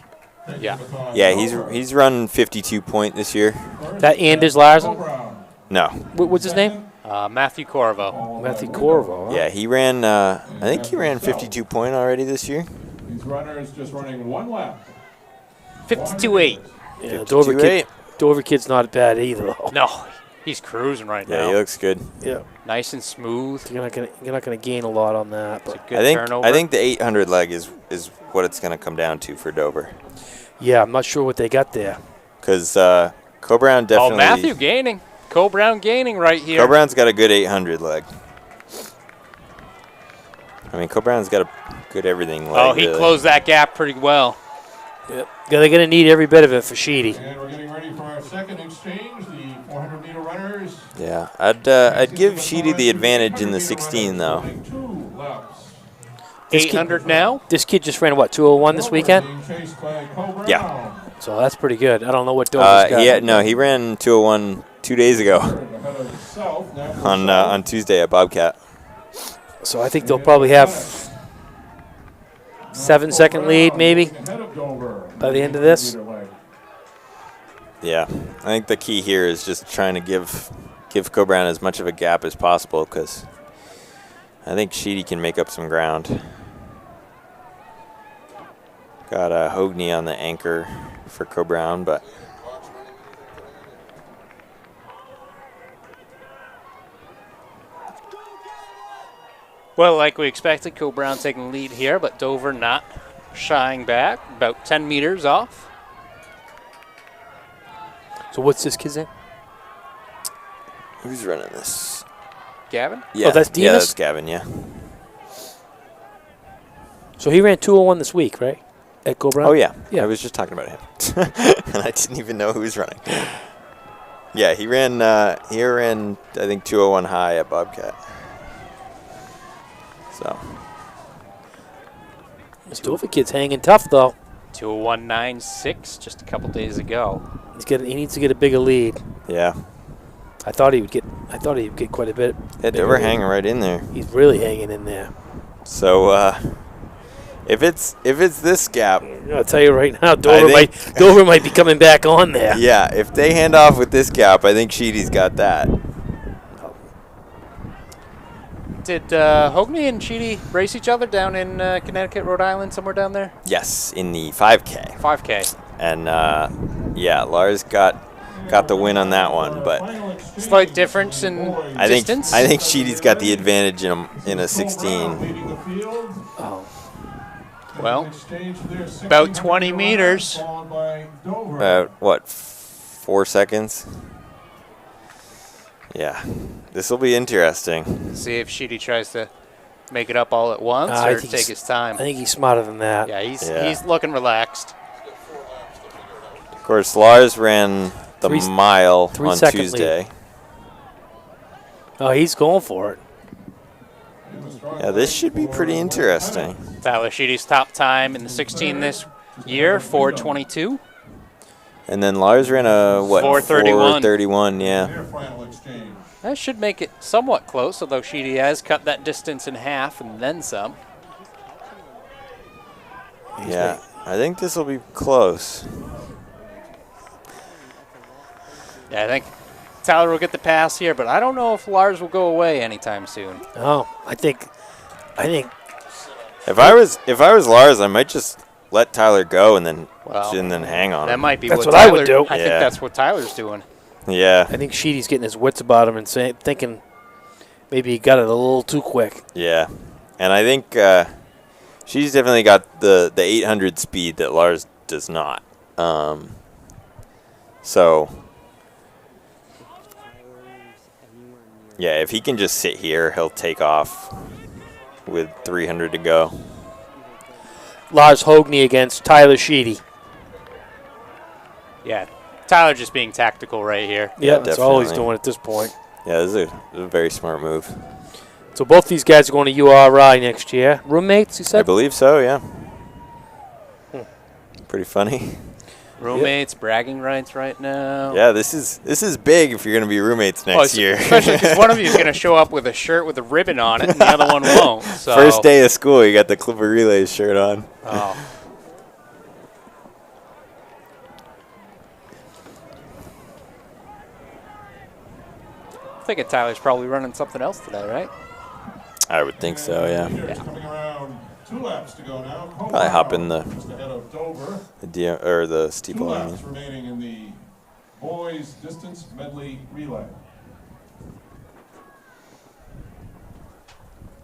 Yeah. Yeah, he's run 52 point this year. That Anders Larson. No. What's his name? Matthew Corvo. Matthew Corvo. Huh? Yeah, he ran. I think he ran 52 point already this year. These runners just running one lap. 52.8. Yeah, Dover 52.8. kid's not bad either. Though. No, he's cruising right Yeah, now. he looks good. Yeah, Nice and smooth. you're not gonna gain a lot on that, but Good I think turnover. I think the 800 leg is what it's going to come down to for Dover, yeah, I'm not sure what they got there. because Cobrown definitely. Oh, Matthew gaining. Cole Brown gaining right here. Cobrown's got a good 800 leg. I mean, Cobrown's got a good everything leg. Oh, he really. closed that gap pretty well. Yep. Yeah, they're gonna need every bit of it for Sheedy. And we're getting ready for our second exchange, the 400-meter runners. Yeah, I'd give Sheedy the advantage in the 16 though. Running 2 laps. 800 now. This kid just ran what 201 this weekend, Being chased by Cole Brown. Yeah. so that's pretty good. I don't know what Dover's got. Yeah, no, he ran 201 2 days ago Ahead of South, Nashville on South. Tuesday at Bobcat. So I think they'll probably have 7-second lead maybe Ahead of Dover. by the end of this. 100-meter leg. Yeah, I think the key here is just trying to give Cobrown as much of a gap as possible, because I think Sheedy can make up some ground. Got Hogney on the anchor for Cobrown, but Well, like we expected, Cole Brown taking the lead here, but Dover not shying back. About 10 meters off. So what's this kid's name? who's running this? Gavin? Yeah, that's yeah, Demas? that's Gavin. Yeah. So he ran 201 this week, right? At Cole Brown? Oh yeah. Yeah. I was just talking about him, and I didn't even know who was running. Yeah, he ran. I think 201 high at Bobcat. So This Dover kid's hanging tough though. 201.96 just a couple days ago. He needs to get a bigger lead. yeah, I thought he would get quite a bit. yeah, they were hanging right in there. He's really hanging in there. So if it's this gap, I'll tell you right now, Dover might be coming back on there. yeah, if they hand off with this gap, I think Sheedy's got that. Did Hogney and Sheedy race each other down in Connecticut, Rhode Island, somewhere down there? Yes, in the 5K, 5K. and yeah, Lars got the win on that one, but Final exchange Slight difference in I distance. think Sheedy's got the advantage in a 16. leading the field. Oh, Well, Exchange for their about 1600 20 runners, meters. followed by Dover. About what, 4 seconds? Yeah, this will be interesting. See if Sheedy tries to make it up all at once I or think take he's- his time. I think he's smarter than that. Yeah, he's Yeah. looking relaxed. Of course, Lars ran the mile three on second Tuesday. Oh, he's going for it. Yeah, this should be pretty interesting. Tyler Sheedy's top time in the 16 this year, 4:22. And then Lars ran a, what, 4:31. 4:31, yeah. Their final exchange. That should make it somewhat close, although Sheedy has cut that distance in half and then some. Yeah, I think this will be close. Yeah, I think Tyler will get the pass here, but I don't know if Lars will go away anytime soon. Oh, I think If I was Lars, I might just let Tyler go and then hang on That him. might be That's what what I Tyler would do. I think Yeah. that's what Tyler's doing. Yeah, Sheedy's getting his wits about him and thinking maybe he got it a little too quick. yeah. And I think she's definitely got the 800 speed that Lars does not. So, yeah, if he can just sit here, he'll take off with 300 to go. Lars Hogney against Tyler Sheedy. Yeah, Tyler just being tactical right here. Yeah, that's all he's definitely. doing at this point. Yeah, this is a very smart move. So both these guys are going to URI next year. Roommates, you I said? believe so, yeah. Pretty funny. Roommates, bragging rights right now. Yeah, this is big if you're going to be roommates next year. Especially because one of you is going to show up with a shirt with a ribbon on it, and the other one won't. So. First day of school, you got the Clipper Relays shirt on. Oh. I think Tyler's probably running something else today, right? I would think so, yeah. Coming around, 2 laps to go now. Probably hop in Just ahead of Dover. the 2 steeple. I laps mean. remaining in the boys distance medley relay.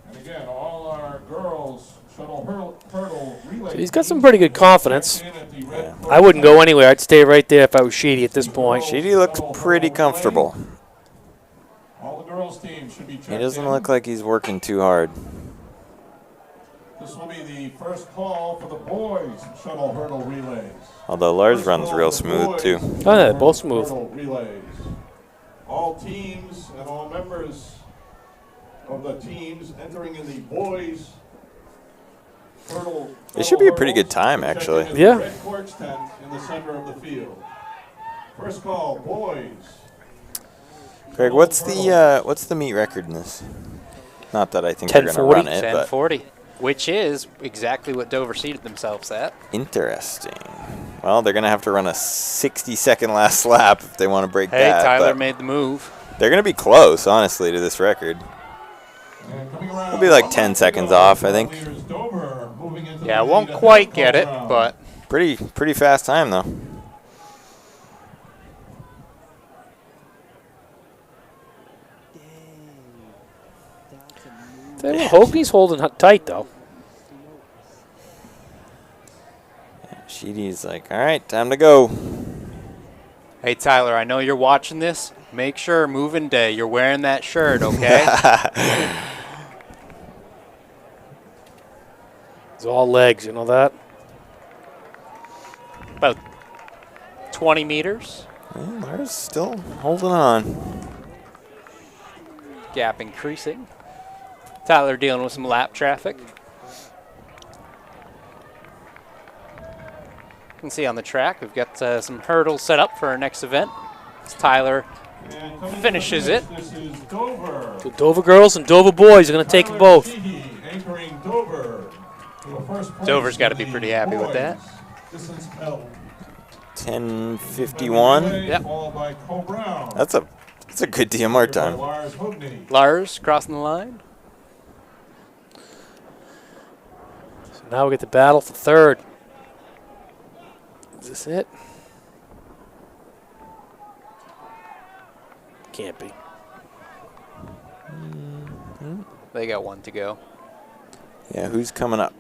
And again, all our girls shuttle hurdle relay. So he's got some pretty good confidence. Yeah. I wouldn't go anywhere. I'd stay right there if I was Sheedy at this point. Sheedy looks pretty comfortable. All the girls' teams should be checked He doesn't in. look like he's working too hard. This will be the first call for the boys shuttle hurdle relays. Although Lars First runs call real for the smooth, boys too. Oh, yeah, both smooth. hurdle relays. All teams and all members of the teams entering in the boys hurdle. It should be a pretty good time, hurdles, actually. checking in Yeah. the red courts tent in the center of the field. First call, boys. Greg, what's the meet record in this? Not that I think they're going to 10:40. run it, but 10:40, which is exactly what Dover seated themselves at. interesting. Well, they're going to have to run a 60-second last lap if they want to break Hey, that. Tyler but made the move. they're going to be close, honestly, to this record. It'll be like 10 seconds off, I think. Yeah, won't quite get it, but Pretty fast time, though. Hogney's holding tight, though. Sheedy's like, all right, time to go. hey, Tyler, I know you're watching this. Make sure moving day you're wearing that shirt, okay? It's all legs, you know that? About 20 meters. Well, Lars still holding on. Gap increasing. Tyler dealing with some lap traffic. You can see on the track we've got some hurdles set up for our next event. As Tyler finishes it. This is Dover. The Dover girls and Dover boys are going to take them both. Anchoring Dover. Dover's got to be pretty happy with that. 10:51. Yep. Followed by Cole Brown. That's a good DMR time. Lars Hogney. Lars crossing the line. So now we get the battle for third. Is this it? Can't be. They got one to go. Yeah, who's coming up?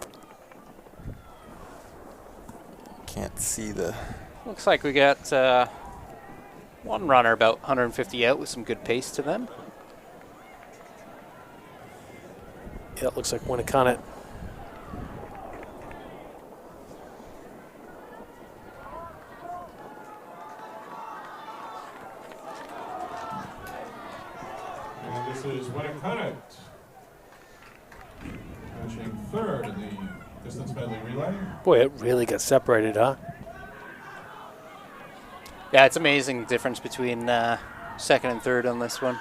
Can't see the. Looks like we got one runner about 150 out with some good pace to them. Yeah, it looks like Winnicott. And this is Winnicott. Finishing third in the distance medley relay. Boy, it really got separated, huh? Yeah, it's amazing the difference between second and third on this one.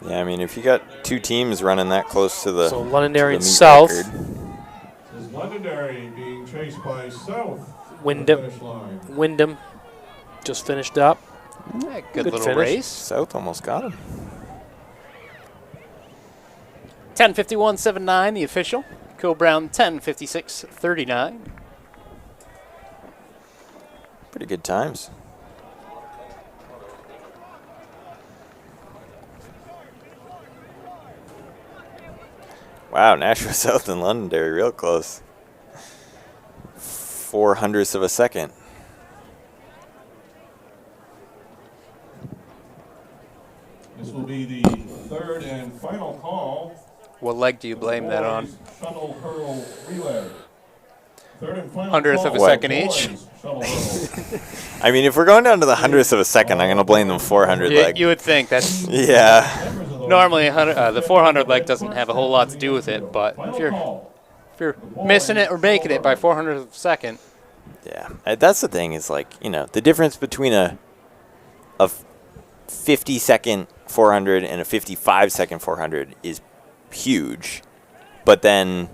Yeah, I mean, if you got two teams running that close to the. So Londonderry to and the meet South. record, This is Londonderry being chased by South. Wyndham. Finish line. Wyndham just finished up. Yeah, good Good little finish. race. South almost got him. 10:51.79, the official. Cole Brown 10:56.39. Pretty good times. Wow, Nashua South and Londonderry real close. 0.04 of a second. This will be the third and final call. What leg do you blame that on? Shuttle hurdle relay. Third and final Hundredth of a call, second boys, each. shuttle hurdle. I mean, if we're going down to the hundredth of a second, I'm going to blame them 400 leg. You would think that's Yeah. normally the 400 leg doesn't have a whole lot to do with it, but if you're missing it or making it by 400th of a second, Yeah. That's the thing is, like, you know, the difference between a 50-second 400 and a 55-second 400 is huge. But then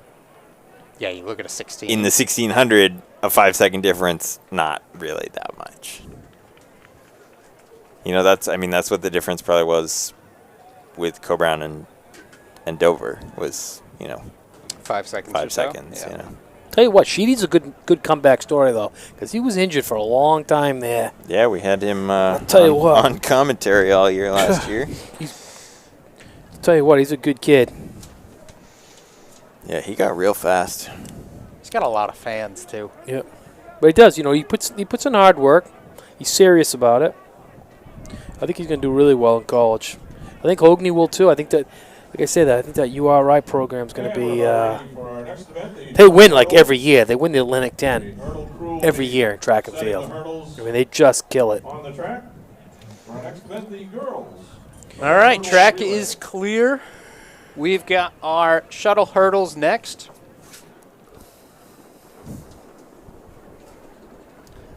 yeah, you look at a 16. in the 1600, a 5-second difference, not really that much. You know, that's what the difference probably was with Co-Brown and Dover was, you know, 5 seconds. 5 or so. seconds, Yeah. you know. Tell you what, Sheedy's a good comeback story though, because he was injured for a long time there. Yeah, we had him tell you what. on commentary all year last year. Tell you what, he's a good kid. Yeah, he got real fast. He's got a lot of fans too. Yep. But he does, you know, he puts in hard work. He's serious about it. I think he's going to do really well in college. I think Hogney will too. I think that, like I said, I think that URI program is going to be. They win like every year. They win the Atlantic 10 every year in track and field. I mean, they just kill it. On the track, our next event, the girls. All right, track is clear. We've got our shuttle hurdles next.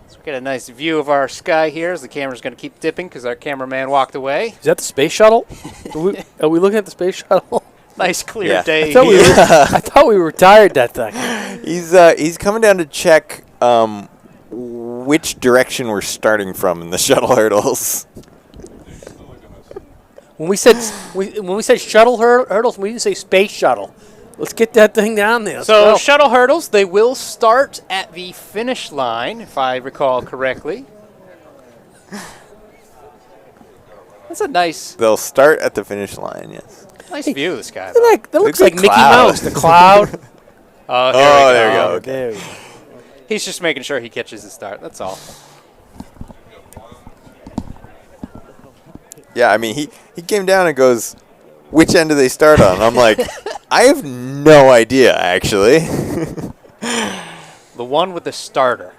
So we get a nice view of our sky here as the camera's going to keep dipping because our cameraman walked away. Is that the space shuttle? Are we looking at the space shuttle? Nice clear Yeah. day. I thought we retired that thing. He's coming down to check which direction we're starting from in the shuttle hurdles. When we said shuttle hurdles, we didn't say space shuttle. Let's get that thing down there. So shuttle hurdles, they will start at the finish line, if I recall correctly. That's a nice They'll start at the finish line, yes. view of the sky. that looks like Mickey cloud. Mouse, the cloud. Oh, There we go. Okay. There we go. He's just making sure he catches the start. That's all. Yeah, I mean, he came down and goes, which end do they start on? I'm like, I have no idea, actually. The one with the starter.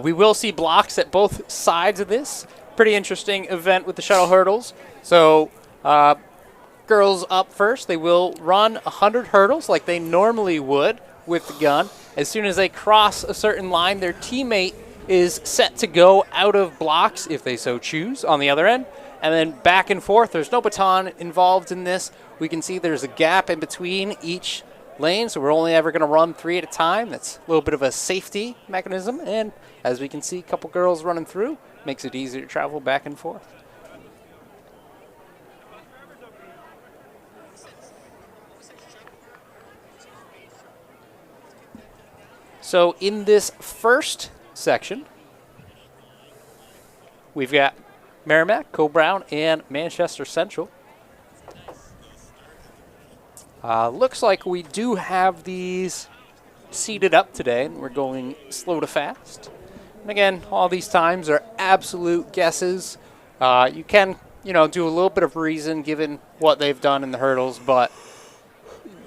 We will see blocks at both sides of this. Pretty interesting event with the shuttle hurdles. So girls up first. They will run 100 hurdles like they normally would with the gun. As soon as they cross a certain line, their teammate is set to go out of blocks if they so choose on the other end. And then back and forth. There's no baton involved in this. We can see there's a gap in between each lane, so we're only ever going to run 3 at a time. That's a little bit of a safety mechanism. And as we can see, a couple girls running through makes it easier to travel back and forth. So in this first section, we've got Merrimack, Co-Brown, and Manchester Central. Looks like we do have these seated up today, and we're going slow to fast. And again, all these times are absolute guesses. You can, do a little bit of reason given what they've done in the hurdles, but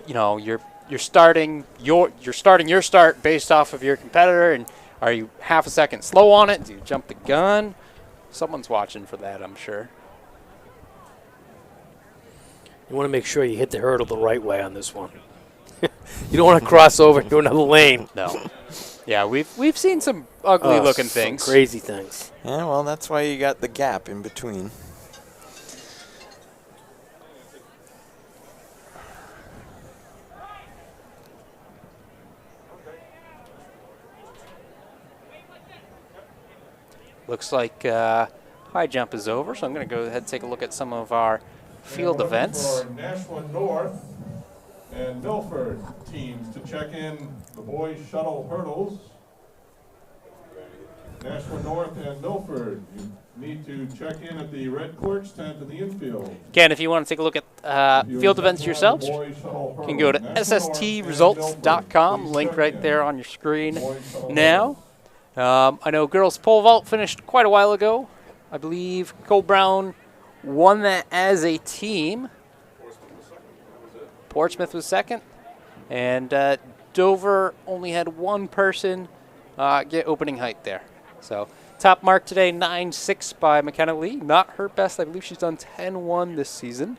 you're starting your start based off of your competitor, and are you half a second slow on it? Do you jump the gun? Someone's watching for that, I'm sure. You want to make sure you hit the hurdle the right way on this one. You don't want to cross over into another lane. No. Yeah, we've seen some ugly looking things. Some crazy things. Yeah, well, that's why you got the gap in between. Looks like high jump is over, so I'm going to go ahead and take a look at some of our field events. For Nashua North and Milford teams to check in the boys shuttle hurdles. Nashua North and Milford, you need to check in at the red courts tent in the infield. Again, if you want to take a look at field events yourselves, you can go to sstresults.com, link right there on your screen now. I know girls pole vault finished quite a while ago. I believe Co-Brown won that as a team. Portsmouth was second. And Dover only had one person get opening height there. So top mark today, 9.6 by McKenna Lee. Not her best. I believe she's done 10.1 this season.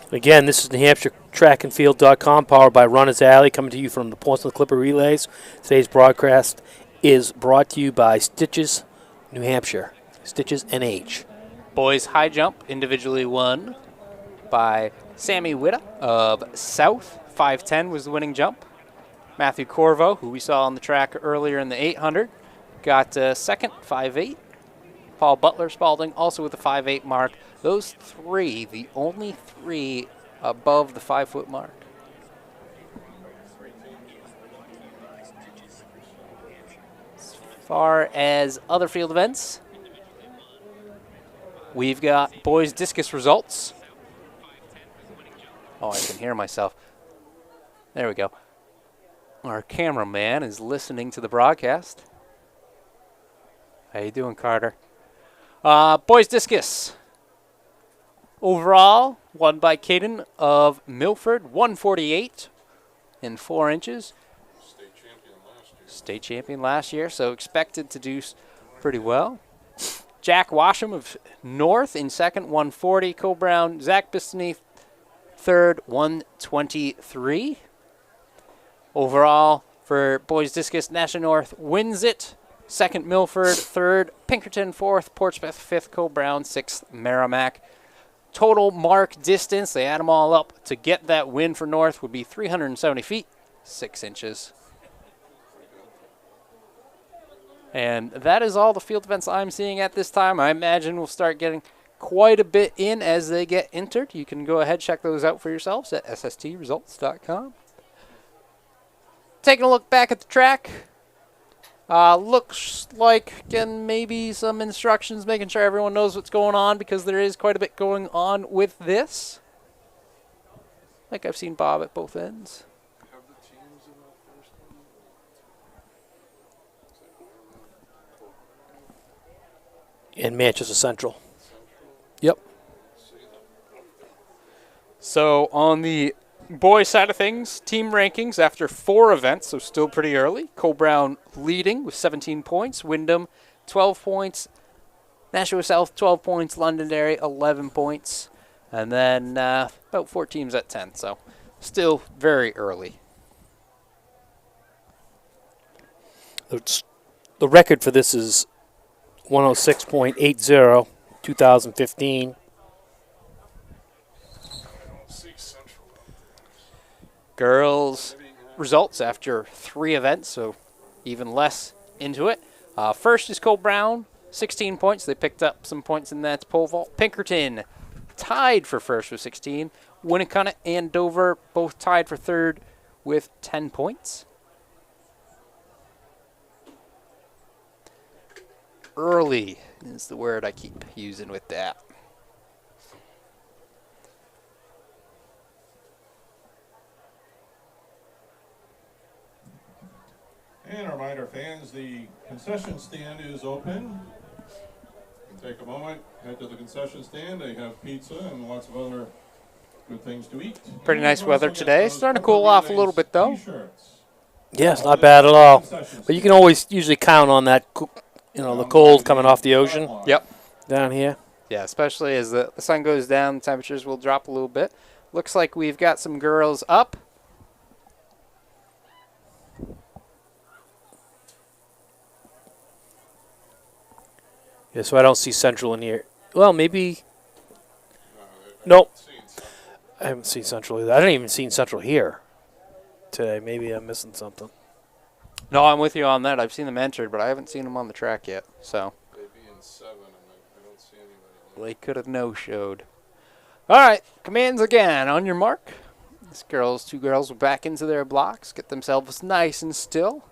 Again, this is New Hampshire trackandfield.com, powered by Runners Alley, coming to you from the Portsmouth Clipper Relays. Today's broadcast is brought to you by Stitches, New Hampshire. Stitches NH. Boys high jump, individually won by Sammy Witta of South. 5'10 was the winning jump. Matthew Corvo, who we saw on the track earlier in the 800, got second, 5'8. Paul Butler Spalding also with the 5'8 mark. Those three, the only three above the 5 foot mark. As far as other field events, we've got boys discus results. Oh, I can hear myself. There we go. Our cameraman is listening to the broadcast. How you doing, Carter? Boys discus. Overall, won by Caden of Milford, 148 and 4 inches. State champion last year, so expected to do pretty well. Jack Washam of North in second, 140. Cole Brown, Zach Bistany, third, 123. Overall, for boys discus, National North wins it. Second, Milford. Third, Pinkerton. Fourth, Portsmouth. Fifth, Cole Brown. Sixth, Merrimack. Total mark distance, they add them all up to get that win for North, would be 370 feet, 6 inches. And that is all the field events I'm seeing at this time. I imagine we'll start getting quite a bit in as they get entered. You can go ahead, check those out for yourselves at sstresults.com. Taking a look back at the track. Looks like, again, maybe some instructions, making sure everyone knows what's going on, because there is quite a bit going on with this. Like I've seen Bob at both ends. Have the teams in the first one? And Manchester Central. Yep. So on the boys side of things, team rankings after 4 events, so still pretty early. Cole Brown leading with 17 points. Wyndham, 12 points. Nashua South, 12 points. Londonderry, 11 points. And then about 4 teams at 10, so still very early. The record for this is 106.80, 2015. Girls results after 3 events, so even less into it. First is Cole Brown, 16 points. They picked up some points in that pole vault. Pinkerton tied for first with 16. Winnicott and Dover both tied for third with 10 points. Early is the word I keep using with that. And a reminder, fans, the concession stand is open. You can take a moment, head to the concession stand. They have pizza and lots of other good things to eat. Pretty nice weather today. Starting to cool off a little bit, though. Yes, not bad at all. But you can always usually count on that, the cold coming off the ocean. Yep. Down here. Yeah, especially as the sun goes down, the temperatures will drop a little bit. Looks like we've got some girls up. Yeah, so I don't see Central in here. Well, maybe. Nope. I haven't seen Central either. I haven't even seen Central here today. Maybe I'm missing something. No, I'm with you on that. I've seen them entered, but I haven't seen them on the track yet. So They'd be in 7, and I don't see anybody. they could have no-showed. All right, commands again. On your mark. Two girls will back into their blocks, get themselves nice and still.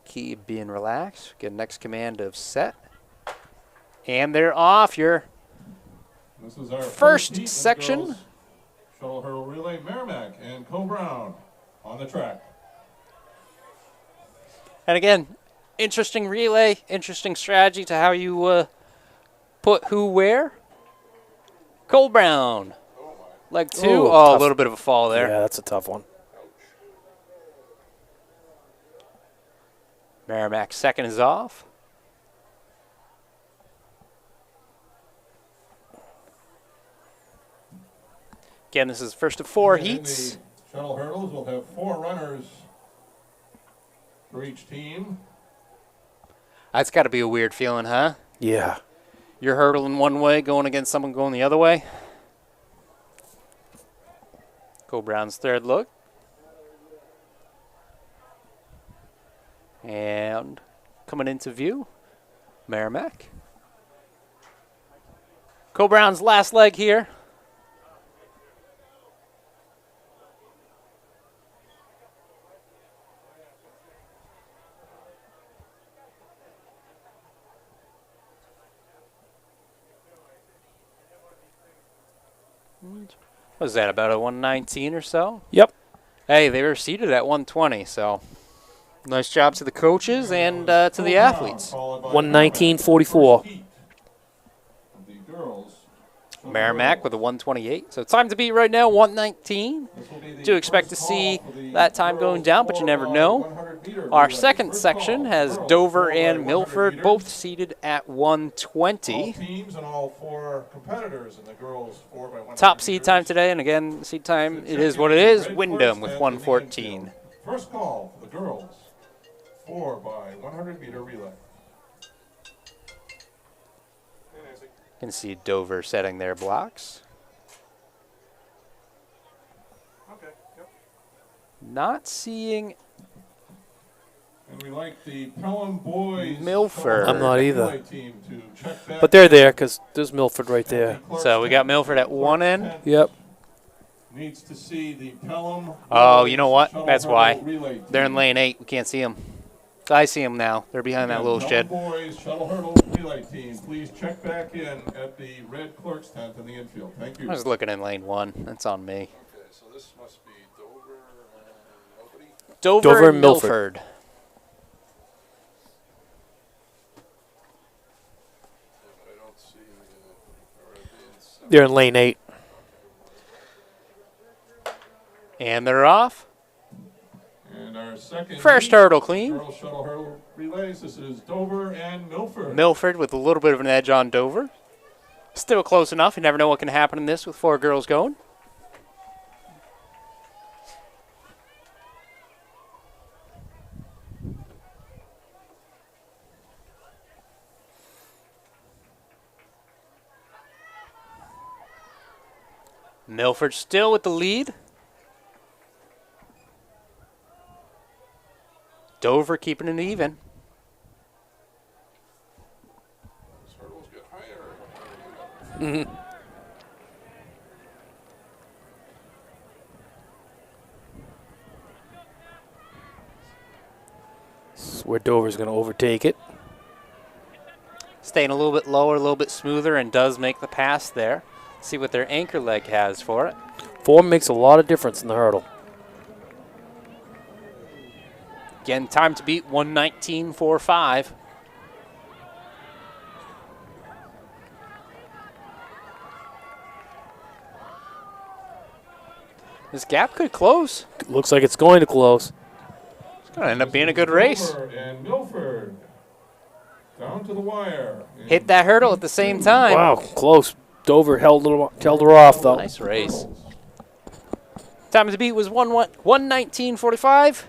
Key being relaxed. Get next command of set. And they're off. Your This is our first heat in the section. girls' Shuttle hurdle relay. Merrimack and Cole Brown on the track. And again, Interesting relay, interesting strategy to how you put who where. Cole Brown, leg 2. Ooh, Oh, a tough. little bit of a fall there. Yeah, that's a tough one. Merrimack's second is off. Again, this is first of 4 And in heats. the shuttle hurdles, we'll have 4 runners for each team. That's got to be a weird feeling, huh? Yeah. You're hurdling one way, going against someone going the other way. Cole Brown's third look. And coming into view, Merrimack. Cole Brown's last leg here. What was that, about a 119 or so? Yep. Hey, they were seated at 120, so nice job to the coaches and to the athletes. 119.44. The girls. Merrimack with a 128. So time to beat right now, 119. Do expect to see that time going down, but you never know. Our second section has Dover and Milford both seated at 120. Teams and all 4 competitors in the girls 4x100 Top seed meters. time today, and again, seed time, it is what it is. Wyndham with 114. First call for the girls, 4x100 meter relay. You can see Dover setting their blocks. Okay, yep. Not seeing And we like the Pelham boys. Milford. I'm not either. relay team to check back But they're there because there's Milford right there. So we got Milford at one end. Yep. Needs to see the Pelham. Oh, you know what? shuttle That's hurdle why. relay They're in team. lane 8. We can't see them. I see them now. They're behind that little Pelham shed. boys shuttle hurdle relay team, please check back in at the red clerk's tent in the infield. Thank you. I was looking in lane 1. That's on me. Okay, so this must be Dover and nobody? Dover and and Milford. Milford. Yeah, but I don't see the, or the They're in lane 8. And they're off. And our second First heat, hurdle clean. girls shuttle hurdle relays. This is Dover and Milford. Milford with a little bit of an edge on Dover. Still close enough. You never know what can happen in this with 4 girls going. Milford still with the lead. Dover keeping it even. These hurdles get higher. This is where Dover's going to overtake it. Staying a little bit lower, a little bit smoother, and does make the pass there. See what their anchor leg has for it. Form makes a lot of difference in the hurdle. Again, time to beat 119.45. This gap could close. Looks like it's going to close. It's going to end up being a good race. Dover and Milford down to the wire. Hit that hurdle at the same time. Wow, close. Dover held her off, though. Nice race. Time to beat was 119.45,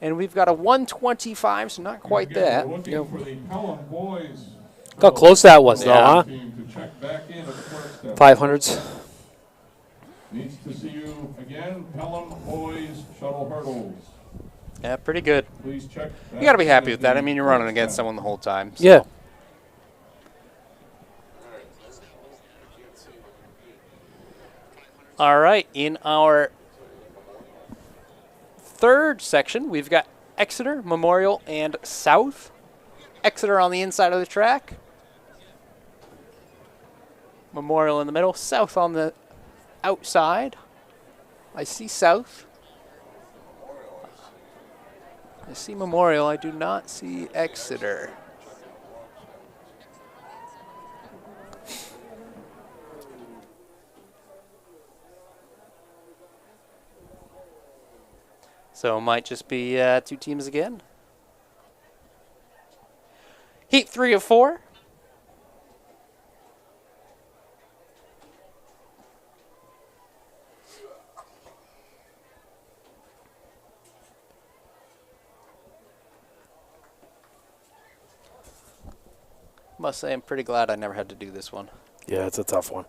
and we've got a 125, so not quite Again, that. we're looking for the Pelham boys. Look how close that was, though, Yeah. huh? Team to check back in at the clerk's tent. 500s. Needs to see you again, Pelham boys shuttle hurdles. Yeah, pretty good. Please check. You got to be happy with that. I mean, you're running against someone the whole time. So. Yeah. All right, in our third section, we've got Exeter, Memorial, and South. Exeter on the inside of the track. Memorial in the middle. South on the outside. I see South. I see Memorial. I do not see Exeter. So it might just be 2 teams again. Heat 3 of 4. Must say I'm pretty glad I never had to do this one. Yeah, it's a tough one.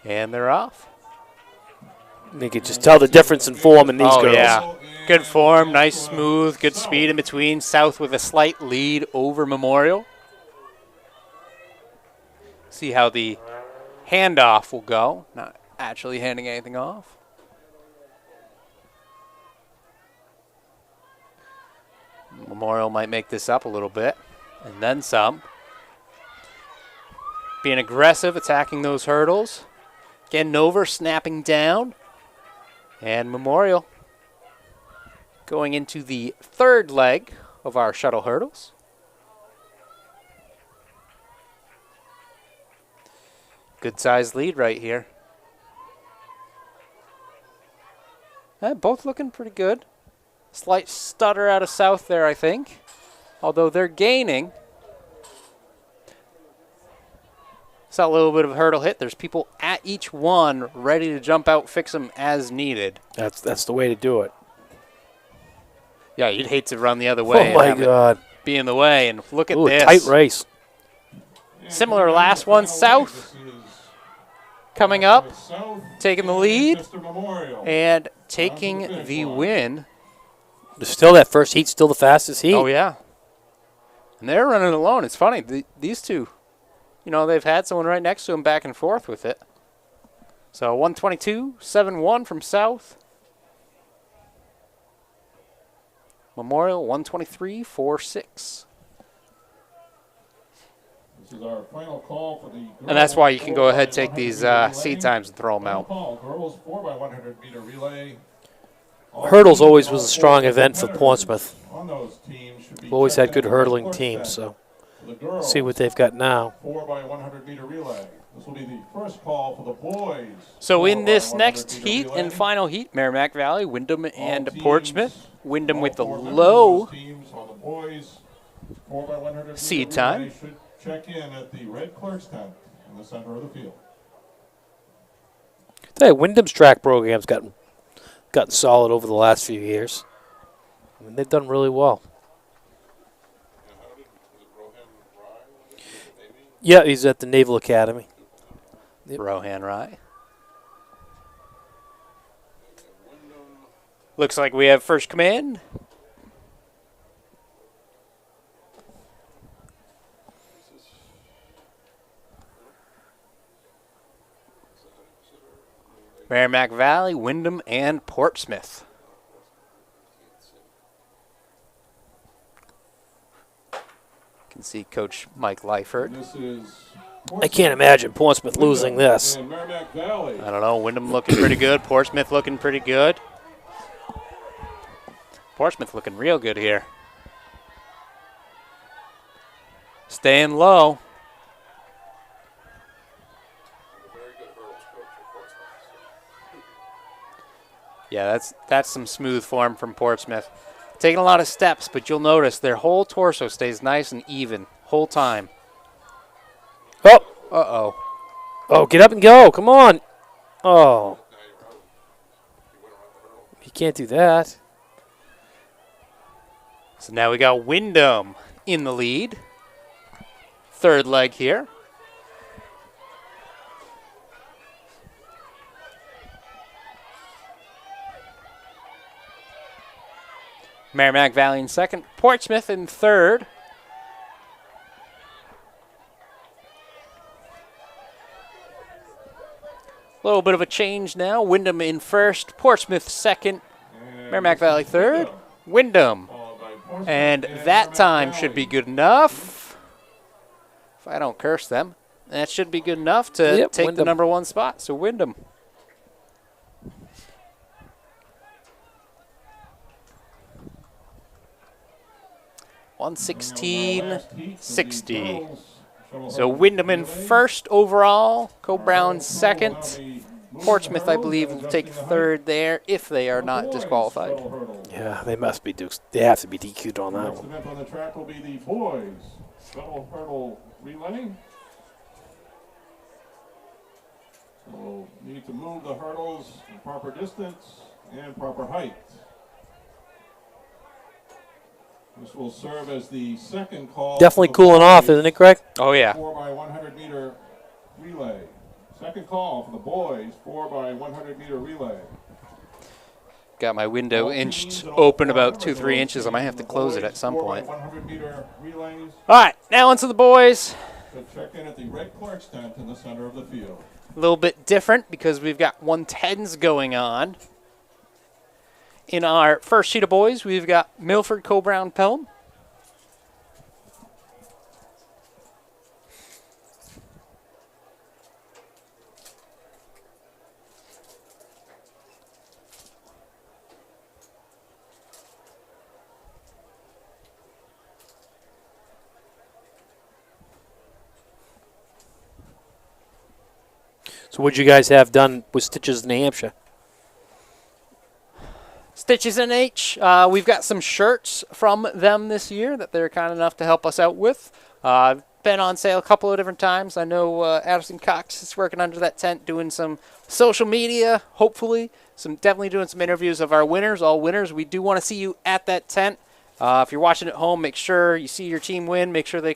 And they're off. You could just tell the difference in form in these girls. Yeah. Good form, nice smooth, good speed in between. South with a slight lead over Memorial. See how the handoff will go. Not actually handing anything off. Memorial might make this up a little bit, and then some. Being aggressive, attacking those hurdles. Getting over, snapping down. And Memorial going into the 3rd leg of our shuttle hurdles. Good sized lead right here. Both looking pretty good. Slight stutter out of South there, I think. Although they're gaining. Saw a little bit of a hurdle hit. There's people at each one ready to jump out, fix them as needed. That's the way to do it. Yeah, you'd hate to run the other way. Oh, my God. Be in the way, and look at Ooh, this. a tight race. Similar last one, South coming up, taking the lead, and taking the win. Still, that first heat, still the fastest heat. Oh, yeah. And they're running alone. It's funny. These two, you know, they've had someone right next to them back and forth with it. So 122.71 from South. Memorial 123.46. This is our final call for the girls. And that's why you can go ahead and take these seed times and throw them out. Girls 4x100 meter relay. Hurdles always was a strong event for Portsmouth. On those teams should be We've always had good checked in for hurdling push teams, test. so For the girls, see what they've got now. 4x100 meter relay. This will be the first call for the boys. So in this 4x100 next meter heat relay. and final heat, Merrimack Valley, Wyndham, and All teams, Portsmouth. Wyndham all with the 4 low teams on the boys, 4x100 meter seed relay time. should check in at the red clerk's tent in the center of the field. Tell you, Wyndham's track program's gotten solid over the last few years. I mean, they've done really well. Yeah, he's at the Naval Academy. Yep. Rohan Rai. Looks like we have first command. Merrimack Valley, Wyndham, and Portsmouth. You can see Coach Mike Lyford. This is I can't imagine Portsmouth losing this. and Merrimack Valley. I don't know. Wyndham looking pretty good. Portsmouth looking pretty good. Portsmouth looking real good here. Staying low. Yeah, that's some smooth form from Portsmouth. Taking a lot of steps, but you'll notice their whole torso stays nice and even whole time. Oh, Uh-oh. oh, get up and go. Come on. Oh. You can't do that. So now we got Wyndham in the lead. Third leg here. Merrimack Valley in second. Portsmouth in third. A little bit of a change now. Wyndham in first. Portsmouth second. Merrimack Valley third. Wyndham. And that time should be good enough. If I don't curse them. That should be good enough to Yep, take the Wyndham. number 1 spot. So Wyndham. 116.60. So Wyndham in first overall, Co-Brown second. Portsmouth, I believe, will take third there if they are not disqualified. Yeah, they must be Dukes. They have to be DQ'd on that Next one. event on the track will be the boys shuttle hurdle relay. So we'll need to move the hurdles in proper distance and proper height. This will serve as the second call. Definitely cooling off, isn't it, Greg? Oh, yeah. 4 by 100 meter relay. Second call for the boys 4 by 100 meter relay. Got my window inched open about 2-3 inches. I might have to close it at some point. 100 meter relays. All right, now onto the boys. So check in at the Red Clark's tent in the center of the field. A little bit different because we've got 110s going on. In our first sheet of boys, we've got Milford, Co-Brown, Pelham. So what'd you guys have done with Stitches in New Hampshire? Stitches NH, we've got some shirts from them this year that they're kind enough to help us out with. Been on sale a couple of different times. I know Addison Cox is working under that tent doing some social media, hopefully. Definitely doing some interviews of our winners, all winners. We do want to see you at that tent. If you're watching at home, make sure you see your team win. Make sure they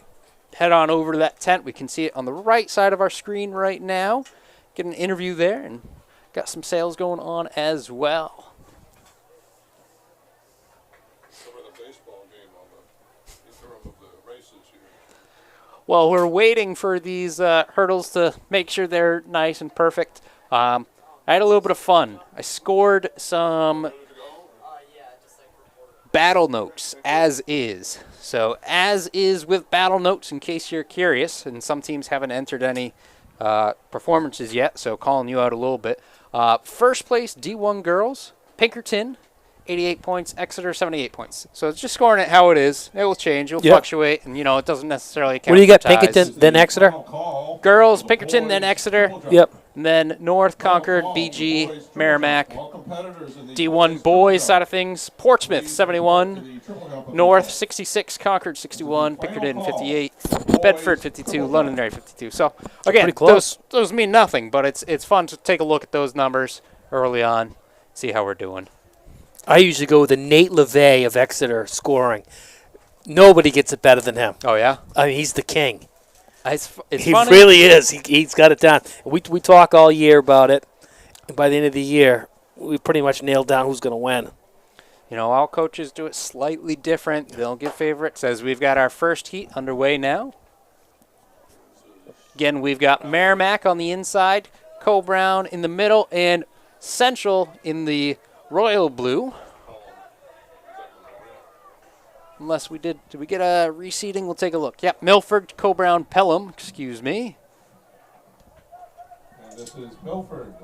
head on over to that tent. We can see it on the right side of our screen right now. Get an interview there, and got some sales going on as well. Well, we're waiting for these hurdles to make sure they're nice and perfect. I had a little bit of fun. I scored some battle notes as is. So as is with battle notes, in case you're curious, and some teams haven't entered any performances yet, so calling you out a little bit. First place, D1 girls, Pinkerton, 88 points, Exeter, 78 points. So it's just scoring it how it is. It will change. It will fluctuate, and, it doesn't necessarily count. What do you got, for ties. Pinkerton, then Exeter? Girls, Pinkerton, then Exeter. Yep. And then North, Concord, BG, Merrimack. D1 boys side of things, Portsmouth, 71. North, 66. Concord, 61. Pinkerton, 58. Bedford, 52. Londonderry, 52. So, again, pretty close. those mean nothing, but it's fun to take a look at those numbers early on, see how we're doing. I usually go with the Nate LeVay of Exeter scoring. Nobody gets it better than him. Oh, yeah? I mean, he's the king. It's He funny. really is. He's got it down. We talk all year about it, and by the end of the year, we pretty much nailed down who's going to win. All coaches do it slightly different. They'll give favorites as we've got our first heat underway now. Again, we've got Merrimack on the inside, Co-Brown in the middle, and Central in the royal blue. Unless we did we get a reseeding? We'll take a look. Yep, Milford, Co-Brown, Pelham, excuse me. And this is Milford,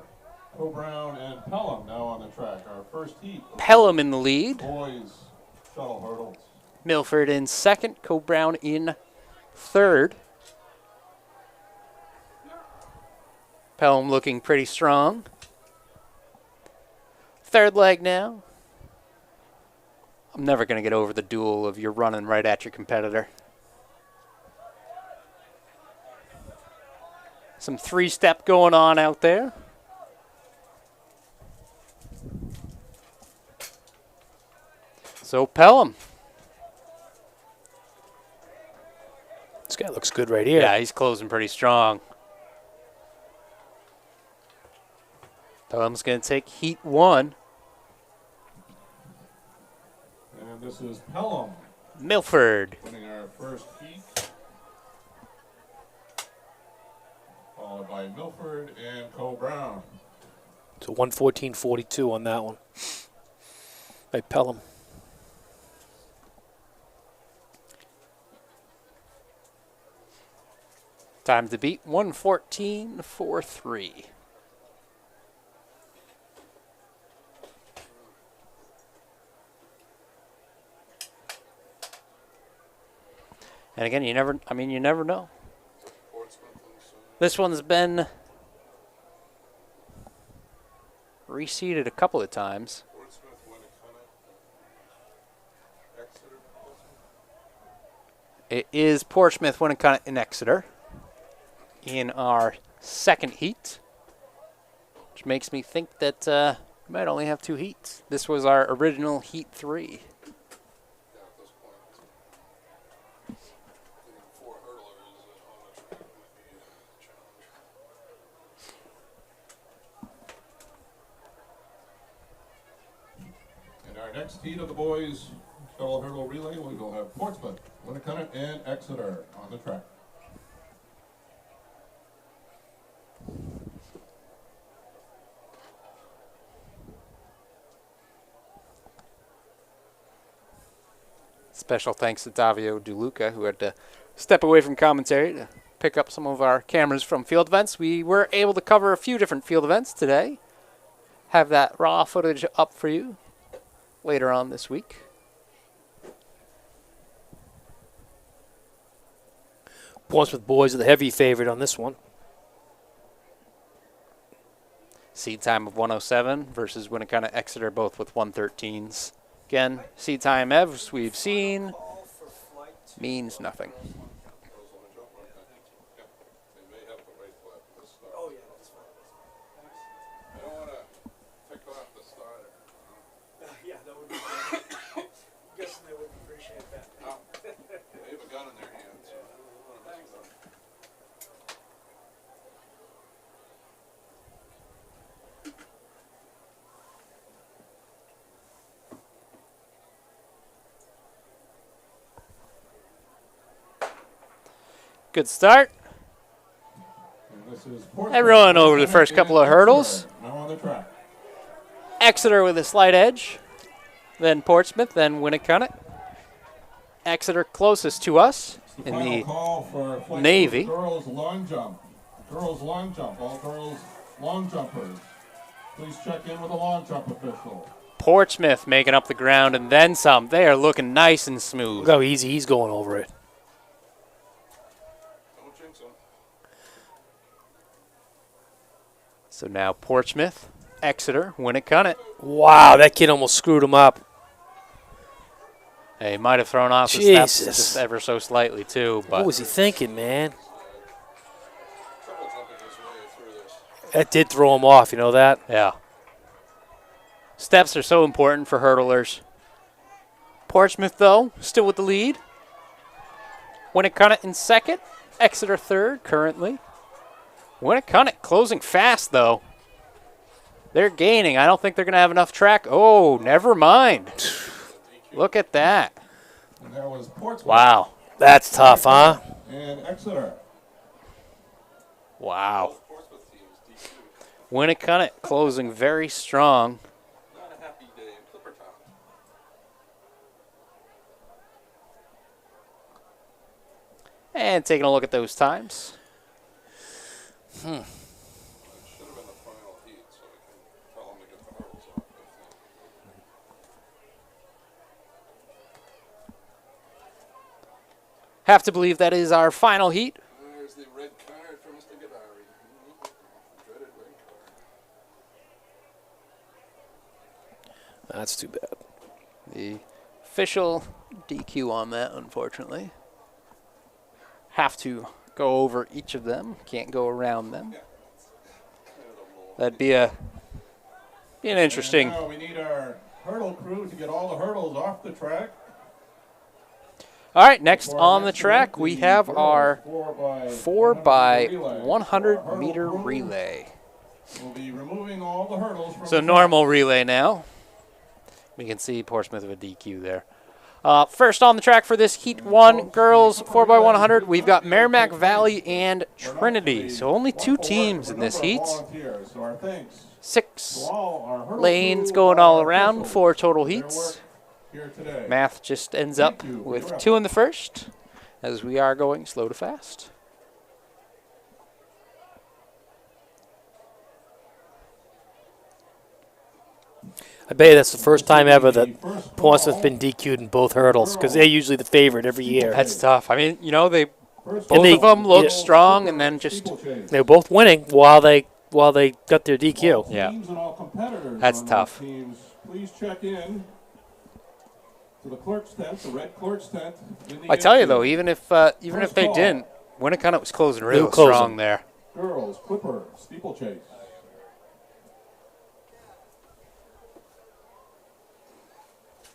Co-Brown, and Pelham now on the track. Our first heat. Pelham in the lead. Boys shuttle hurdles. Milford in second, Co-Brown in third. Pelham looking pretty strong. Third leg now. I'm never going to get over the duel of you're running right at your competitor. Some three-step going on out there. So Pelham. This guy looks good right here. Yeah, he's closing pretty strong. Pelham's going to take heat one. And this is Pelham Milford. winning our first heat. Followed by Milford and Co-Brown. So 114.42 on that one. By Pelham. Time to beat 114.43. And again, you never know. Portsmouth and so This one's been reseeded a couple of times. Portsmouth, Winnicott, Exeter, Portsmouth. It is Portsmouth, Winnicott, and Exeter in our second heat, which makes me think that we might only have 2 heats. This was our original Heat 3. Yeah, at this point. Getting 4 hurdlers on the track might be a challenge. In our next heat of the boys shuttle hurdle relay, we will have Portsmouth, Winnicott, and Exeter on the track. Special thanks to Davio DeLuca, who had to step away from commentary to pick up some of our cameras from field events. We were able to cover a few different field events today. Have that raw footage up for you later on this week. Portsmouth boys are the heavy favorite on this one. Seed time of 107 versus Winnicott, Exeter, both with 113s. Again, seed time, as we've seen, means nothing. Girls want to jump on that. Yeah. They may have the right flap at the start. Oh, yeah, that's fine. I don't want to pick off the starter. Yeah, that would be great. I'm guessing they would appreciate that. They have a gun in their hands. So I don't want to mess with them. Good start. And this is Portsmouth, Everyone over the Winnicott, first couple of and hurdles. Exeter now on the track. Exeter with a slight edge. Then Portsmouth, then Winnicott. Exeter closest to us It's the in final the call for flight Navy. Girls long jump. Girls long jump. All girls long jumpers. Please check in with a long jump official. Portsmouth making up the ground and then some. They are looking nice and smooth. Look how easy he's going over it. Don't jinx them. So now Portsmouth, Exeter, Winnicott. Wow, that kid almost screwed him up. He might have thrown off the steps Jesus. just ever so slightly too, What but was he thinking, man? Triple jumping his way through this. That did throw him off, you know that? yeah. Steps are so important for hurdlers. Portsmouth, though, still with the lead. Winnicott in second. Exeter third currently. Winnicott closing fast, though. They're gaining. I don't think they're going to have enough track. Oh, never mind. Look at that. And that was Portsmouth Wow. That's tough, huh? and Exeter. Wow. Portsmouth teams, DQ. Winnicott closing very strong. Not a happy day in Clippertown. And taking a look at those times. It should have been the final heat, so I can tell them to get the hurdles off. Have to believe that is our final heat. There's the red card for Mr. Gadari. Dreaded red card. That's too bad. The official DQ on that, unfortunately. Have to go over each of them. Can't go around them. That'd be an interesting. And now we need our hurdle crew to get all the hurdles off the track. All right, next For our on the next track, event, we the have girls our 4 by 100 Hurdle meter crew relay. We'll be removing all the hurdles from So the track. normal relay now. We can see Portsmouth with a DQ there. First on the track for this Heat 1 girls 4x100, we've got Merrimack Valley and Trinity. So only 2 teams in this heat. So our thanks 6 to all our hurdle lanes crew, going all our around, officials 4 total for their heats. work here today. Math just ends up Thank you. with 2 in the first, as we are going slow to fast. I bet you that's the first time ever that The first Portsmouth's call been DQ'd in both hurdles because they're usually the favorite every year. That's tough. I mean, you know, they First both they- of them look yeah. strong, and then just Steeplechase. They were both winning while they got their DQ. All Yeah. teams and all competitors That's on those tough. Teams, please check in to the clerk's tent, the red clerk's tent. In the I tell you entry. though, even if they call. didn't, Winnicott was closing were real closing. strong there. Girls, Clipper, Steeplechase.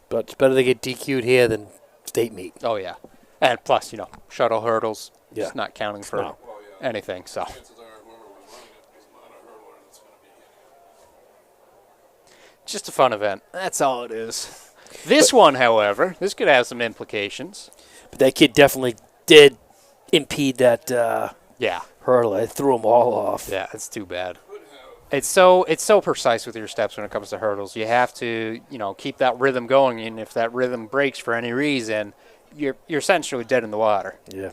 But it's better they get DQ'd here than state meet. Oh yeah, and plus, you know, shuttle hurdles, Yeah. just not counting for No. Well, yeah. anything. So Chances are whoever was running it was not a hurdler, and it's going to be. just a fun event. That's all it is. This one, however, this could have some implications. But that kid definitely did impede that Yeah, hurdle. It threw them all off. yeah, it's too bad. It's so precise with your steps when it comes to hurdles. You have to, you know, keep that rhythm going, and if that rhythm breaks for any reason, you're essentially dead in the water. Yeah. They have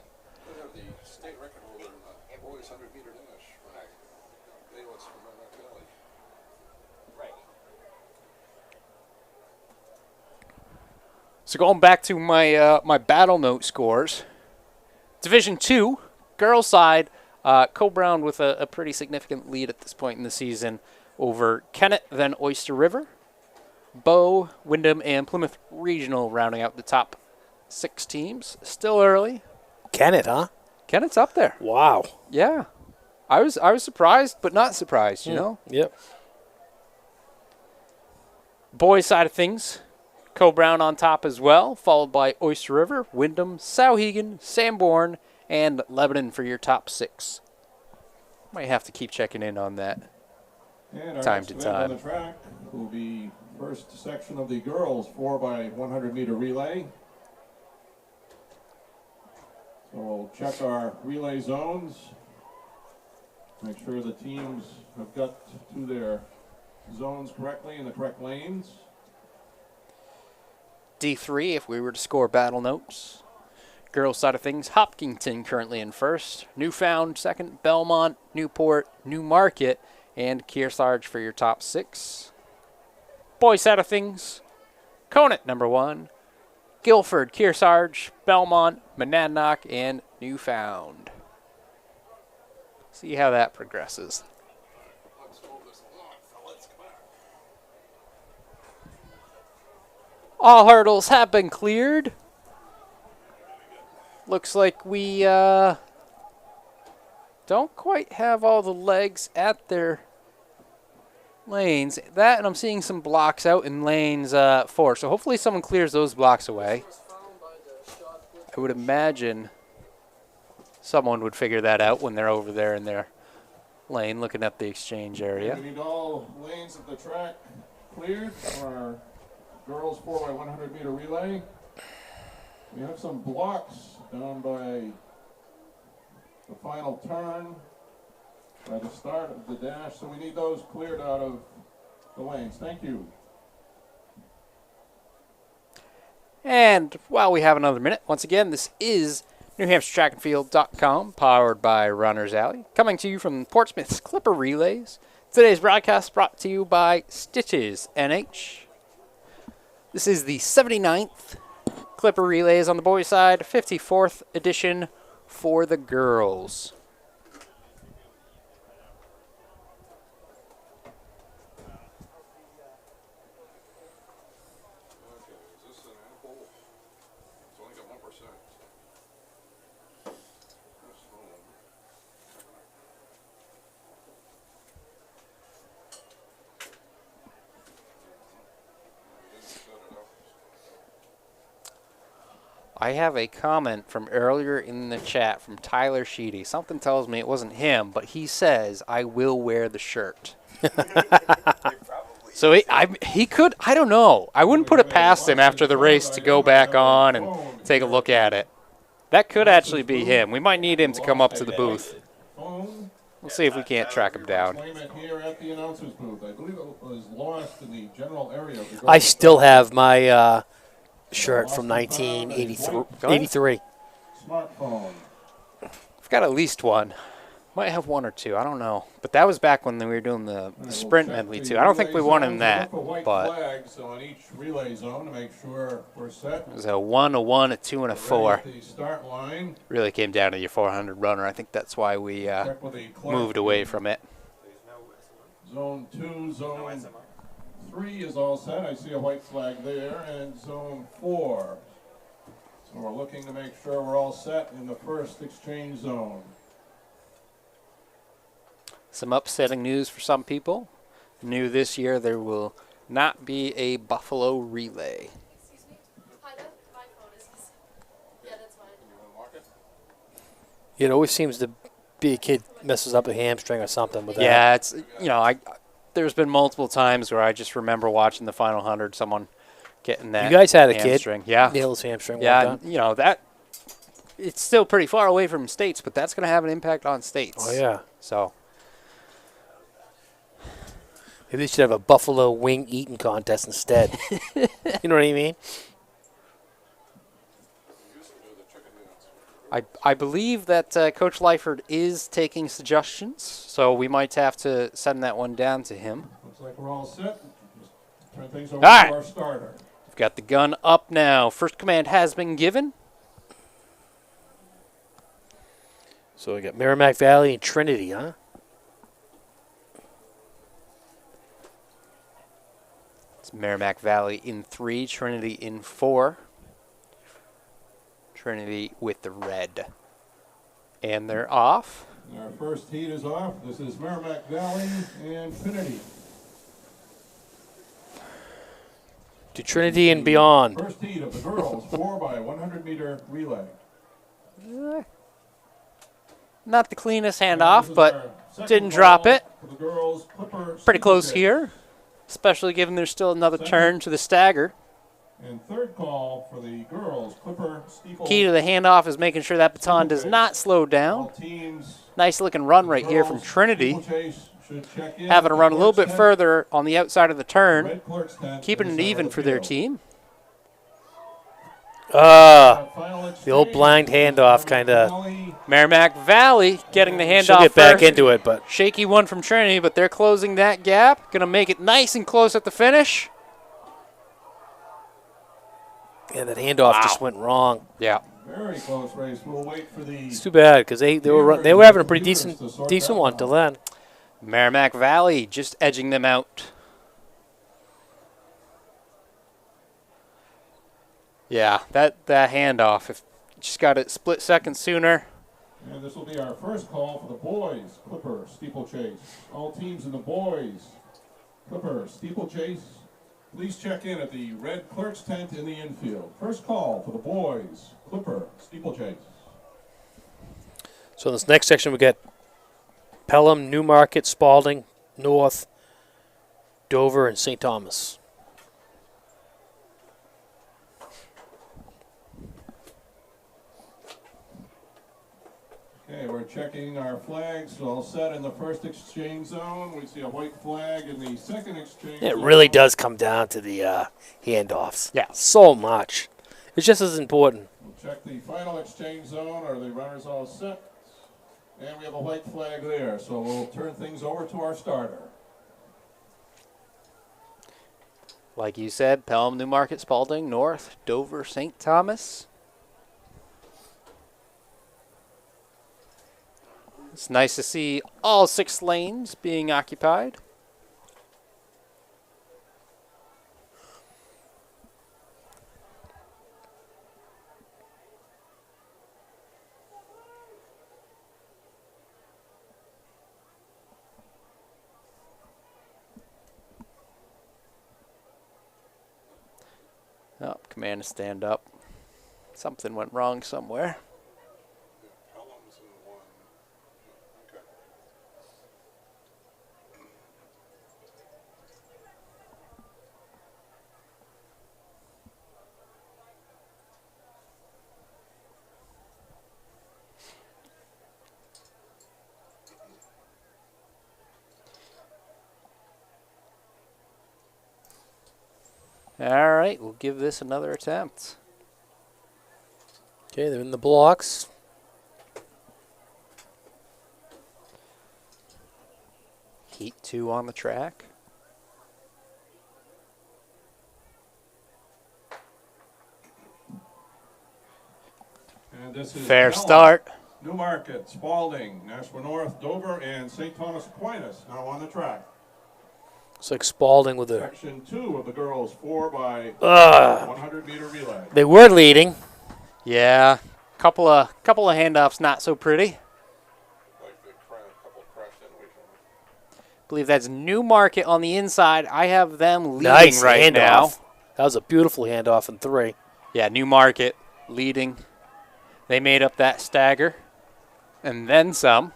the state record holder in the boys 100-meter dash for Bayless from Red Valley. So going back to my my battle note scores, Division 2, girls side, Co-Brown with a pretty significant lead at this point in the season over Kennett, then Oyster River, Bow, Wyndham, and Plymouth Regional rounding out the top 6 teams. Still early. Can it, huh? Kennett's up there. Wow. Yeah. I was surprised, but not surprised, you know? Yep. Boys side of things, Co-Brown on top as well, followed by Oyster River, Wyndham, Souhegan, Sanborn, and Lebanon for your top 6. Might have to keep checking in on that. And our Time next to event on time. the track will be first section of the girls 4x100-meter relay. So we'll check our relay zones, make sure the teams have got to their zones correctly in the correct lanes. D3, if we were to score battle notes. Girls side of things, Hopkinton currently in first, Newfound second, Belmont, Newport, Newmarket, and Kearsarge for your top 6. Boys side of things, Conant number 1, Guilford, Kearsarge, Belmont, Monadnock, and Newfound. See how that progresses. Let's move this along, fellas. Come on. All hurdles have been cleared. Looks like we don't quite have all the legs at their lanes. That, and I'm seeing some blocks out in lanes 4. So hopefully someone clears those blocks away. I would imagine someone would figure that out when they're over there in their lane looking at the exchange area. We need all lanes of the track cleared for our girls 4x100-meter relay. We have some blocks down by the final turn, by the start of the dash, so we need those cleared out of the lanes. Thank you. And while we have another minute, once again, this is NewHampshireTrackandField.com, powered by Runner's Alley, coming to you from Portsmouth's Clipper Relays. Today's broadcast brought to you by Stitches NH. This is the 79th Clipper Relays on the boys' side, 54th edition for the girls. Okay, is this an ample? It's only got 1%. That's slow. We didn't set it up. I have a comment from earlier in the chat from Tyler Sheedy. Something tells me it wasn't him, but he says, I will wear the shirt. So he could, I don't know. I wouldn't put it past him after the race to go back on and take a look at it. That could actually be him. We might need him to come up to the booth. Phone. We'll see if we can't track him down. Claim it here at the announcer's booth. I believe it was lost in the general area. of the I girls' still have my shirt from 1983. smartphone. I've got at least one. Might have one or two. I don't know. But that was back when we were doing the We'll sprint check medley, the too. I don't think we relay won in zones. that. Look for white But flags on each relay zone to make sure we're set. it was a 1, a 1, a 2, and a Ready 4. at the start line. Really came down to your 400 runner. I think that's why we Check with the clerk. moved away from it. Zone 2, zone 3 is all set. I see a white flag there. And zone 4. So we're looking to make sure we're all set in the first exchange zone. Some upsetting news for some people. New this year, there will not be a Buffalo relay. Excuse me? Hi, my phone is. Yeah, that's fine. It always seems to be a kid messes up a hamstring or something with that. Yeah, it's, you know, there's been multiple times where I just remember watching the final 100, someone getting that You guys had a hamstring. kid. Yeah. Nail his hamstring. Yeah, one and, time. you know, that it's still pretty far away from states, but that's going to have an impact on states. Oh, yeah. So, Maybe they should have a buffalo wing eating contest instead. You know what I mean? I believe that Coach Lyford is taking suggestions, so we might have to send that one down to him. Looks like we're all set. Just turn things over All right. to our starter. We've got the gun up now. First command has been given. So we got Merrimack Valley and Trinity, huh? It's Merrimack Valley in 3, Trinity in 4. Trinity with the red. And they're off. And our first heat is off. This is Merrimack Valley and Trinity. To Trinity and beyond. First heat of the girls 4 by 100 meter relay. Not the cleanest And handoff, this is but our second didn't drop call it. for the girls, Clipper Pretty close Steeplechase. here, especially given there's still another Second. turn to the stagger. And third call for the girls, Clipper Steeple. Key to the handoff is making sure that baton does not slow All down. teams. Nice looking run right here from Girls Trinity. Steeplechase should check in Having to at the run a little clerk's bit tent. further on the outside of the turn, Red clerk's tent keeping in it the center even of the for their field. team. Final The old exchange blind is handoff Merrimack kinda- Valley. Merrimack Valley getting the handoff She'll get back first. into it, but Shaky one from Trinity, but they're closing that gap. Going to make it nice and close at the finish. yeah, that handoff Wow. just went wrong. Yeah. Very close race. We'll wait for the It's too bad because they were having a pretty decent one till then. Merrimack Valley just edging them out. Yeah, that handoff, if just got it split second sooner. And this will be our first call for the boys, Clipper Steeplechase. All teams in the boys, Clipper Steeplechase, please check in at the red clerk's tent in the infield. First call for the boys, Clipper Steeplechase. So in this next section we got Pelham, Newmarket, Spalding, North, Dover, and St. Thomas. Okay, we're checking our flags. All set in the first exchange zone. We see a white flag in the second exchange It zone. really does come down to the handoffs. Yeah. So much. It's just as important. We'll check the final exchange zone. Are the runners all set? And we have a white flag there, so we'll turn things over to our starter. Like you said, Pelham, Newmarket, Spalding, North, Dover, St. Thomas. It's nice to see all 6 lanes being occupied. Oh, command to stand up. Something went wrong somewhere. Pelham's in 1. Okay. All right, we'll give this another attempt. Okay, they're in the blocks. Heat 2 on the track. And this is Fair Pella, start. Newmarket, Spalding, Nashua North, Dover, and St. Thomas Aquinas now on the track. It's like Spalding with a. Section 2 of the girls 4 by Ugh. 100 meter relay. They were leading. Yeah, couple of handoffs not so pretty. Like they couple crashed in recently. Believe that's Newmarket on the inside. I have them leading Nice right now. handoff. That was a beautiful handoff in 3. Yeah, Newmarket leading. They made up that stagger, and then some.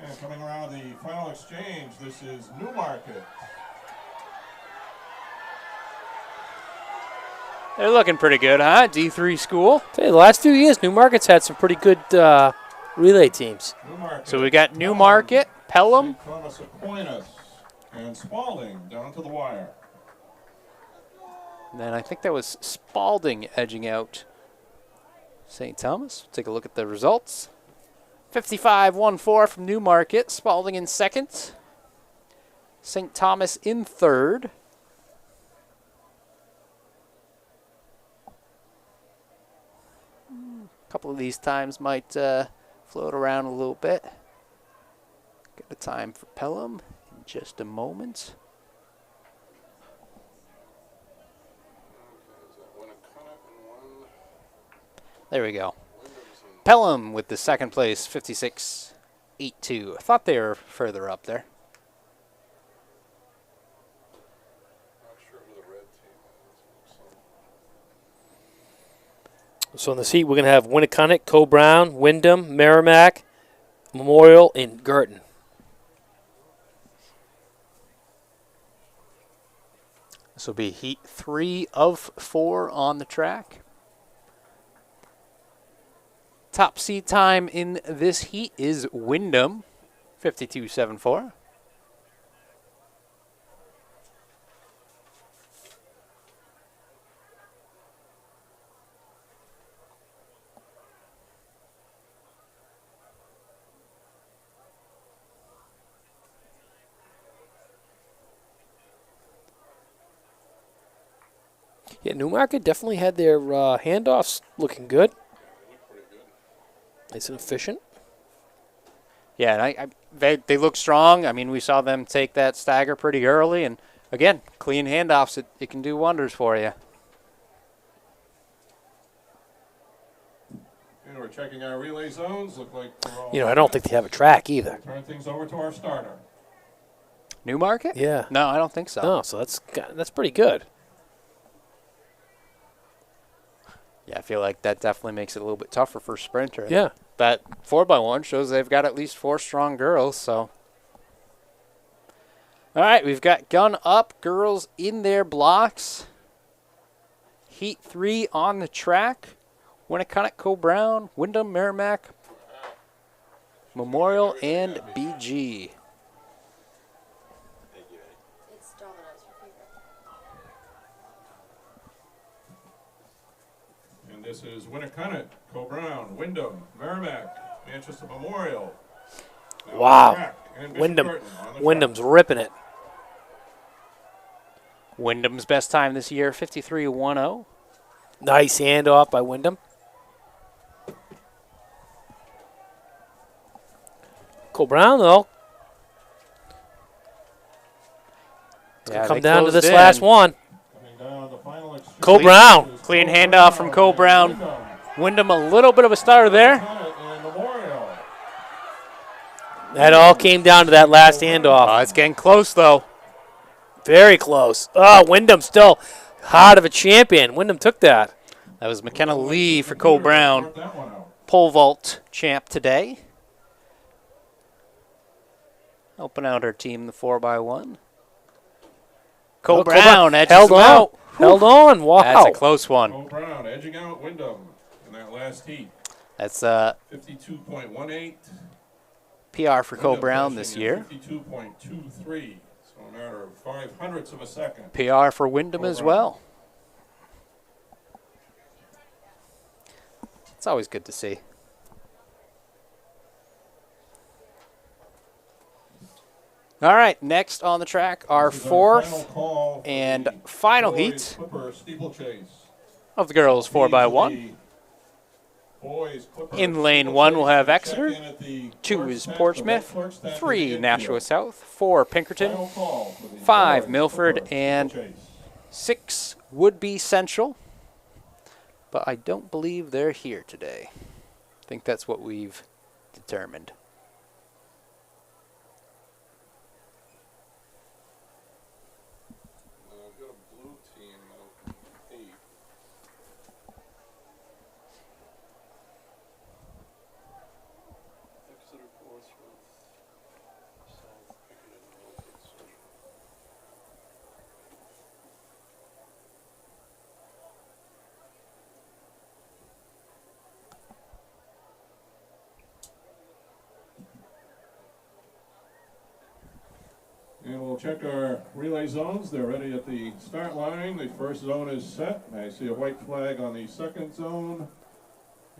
And coming around the final exchange, this is Newmarket. They're looking pretty good, huh? D3 school. Hey, the last few years, Newmarket's had some pretty good relay teams. Newmarket. So we got Newmarket, Pelham. St. Thomas Aquinas, and Spalding down to the wire. And then I think that was Spalding edging out St. Thomas. Take a look at the results. 55-14 from Newmarket. Spalding in second. St. Thomas in third. A couple of these times might float around a little bit. Get a time for Pelham in just a moment. There we go. Pelham with the second place, 56-82. I thought they were further up there. Not sure who the red team is. So in the seat, we're going to have Winnicott, Co-Brown, Wyndham, Merrimack, Memorial, and Girton. This will be heat 3 of 4 on the track. Top seed time in this heat is Wyndham, 52.74. Yeah, Newmarket definitely had their handoffs looking good. Nice and efficient. Yeah, and they look strong. I mean, we saw them take that stagger pretty early, and again, clean handoffs, it can do wonders for you. And we're checking our relay zones. Look like we're all I don't think they have a track either. turn things over to our starter. Newmarket? Yeah. No, I don't think so. No, so that's pretty good. Yeah, I feel like that definitely makes it a little bit tougher for a sprinter. Yeah. That 4x1 shows they've got at least 4 strong girls, so. All right, we've got gun up, girls in their blocks. Heat 3 on the track. Winnicott, Co-Brown, Wyndham, Merrimack, Memorial, and BG. It's Domino's, your favorite. And this is Winnicott, Co-Brown, Wyndham, Merrimack, Manchester Memorial. Now on the Wow. track, and Bishop Wyndham. Burton on the Wyndham's track. ripping it. Wyndham's best time this year, 53.10. Nice handoff by Wyndham. Co-Brown, though, Yeah, come they down to closed this in. last one. Coming down the final exchange Co-Brown. is Clean handoff from Co-Brown. Wyndham, Wyndham a little bit of a starter there. Winnicott, and Memorial. That all came down to that last handoff. Oh, it's getting close, though. Very close. Oh, Wyndham still heart of a champion. Wyndham took that. That was McKenna Lee for Co-Brown. Sort that one out. Pole vault champ today. Helping out her team, the 4x1. Co-Brown edges held them on. out. Held on. Wow. That's a close one. Co-Brown edging out Wyndham in that last heat. That's 52.18. PR for Wyndham Co-Brown this finishing year. at 52.23. So a matter of 0.05 of a second. PR for Wyndham as Co-Brown. well. It's always good to see. All right, next on the track, our This is fourth final call for and the final boys heat Clipper Steeplechase. of the girls 4x1. The boys Clipper In lane 1, we'll have Steeplechase. Exeter. Check in at the 2 clerk's is tent, the Portsmouth. red clerk's tent in 3, the Nashua infield. South. 4, Pinkerton. Final call for the 5, boys Milford. Clipper And Steeplechase. 6 would be Central. But I don't believe they're here today. I think that's what we've determined. I've got a blue team of 8. Exeter, Portsmouth, South, Pinkerton, Milford, Central. And we'll check our relay zones. They're ready at the start line. The first zone is set. I see a white flag on the second zone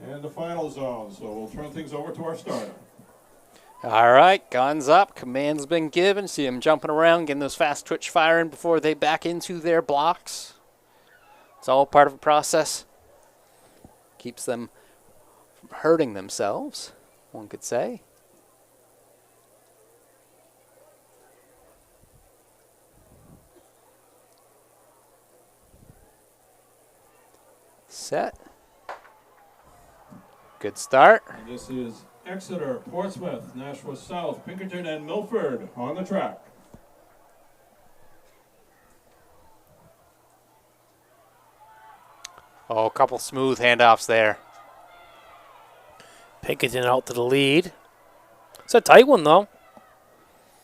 and the final zone. So we'll turn things over to our starter. All right, guns up. Command's been given. See them jumping around, getting those fast twitch firing before they back into their blocks. It's all part of a process. Keeps them from hurting themselves, one could say. Set. Good start. And this is Exeter, Portsmouth, Nashua South, Pinkerton, and Milford on the track. Oh, a couple smooth handoffs there. Pinkerton out to the lead. It's a tight one, though.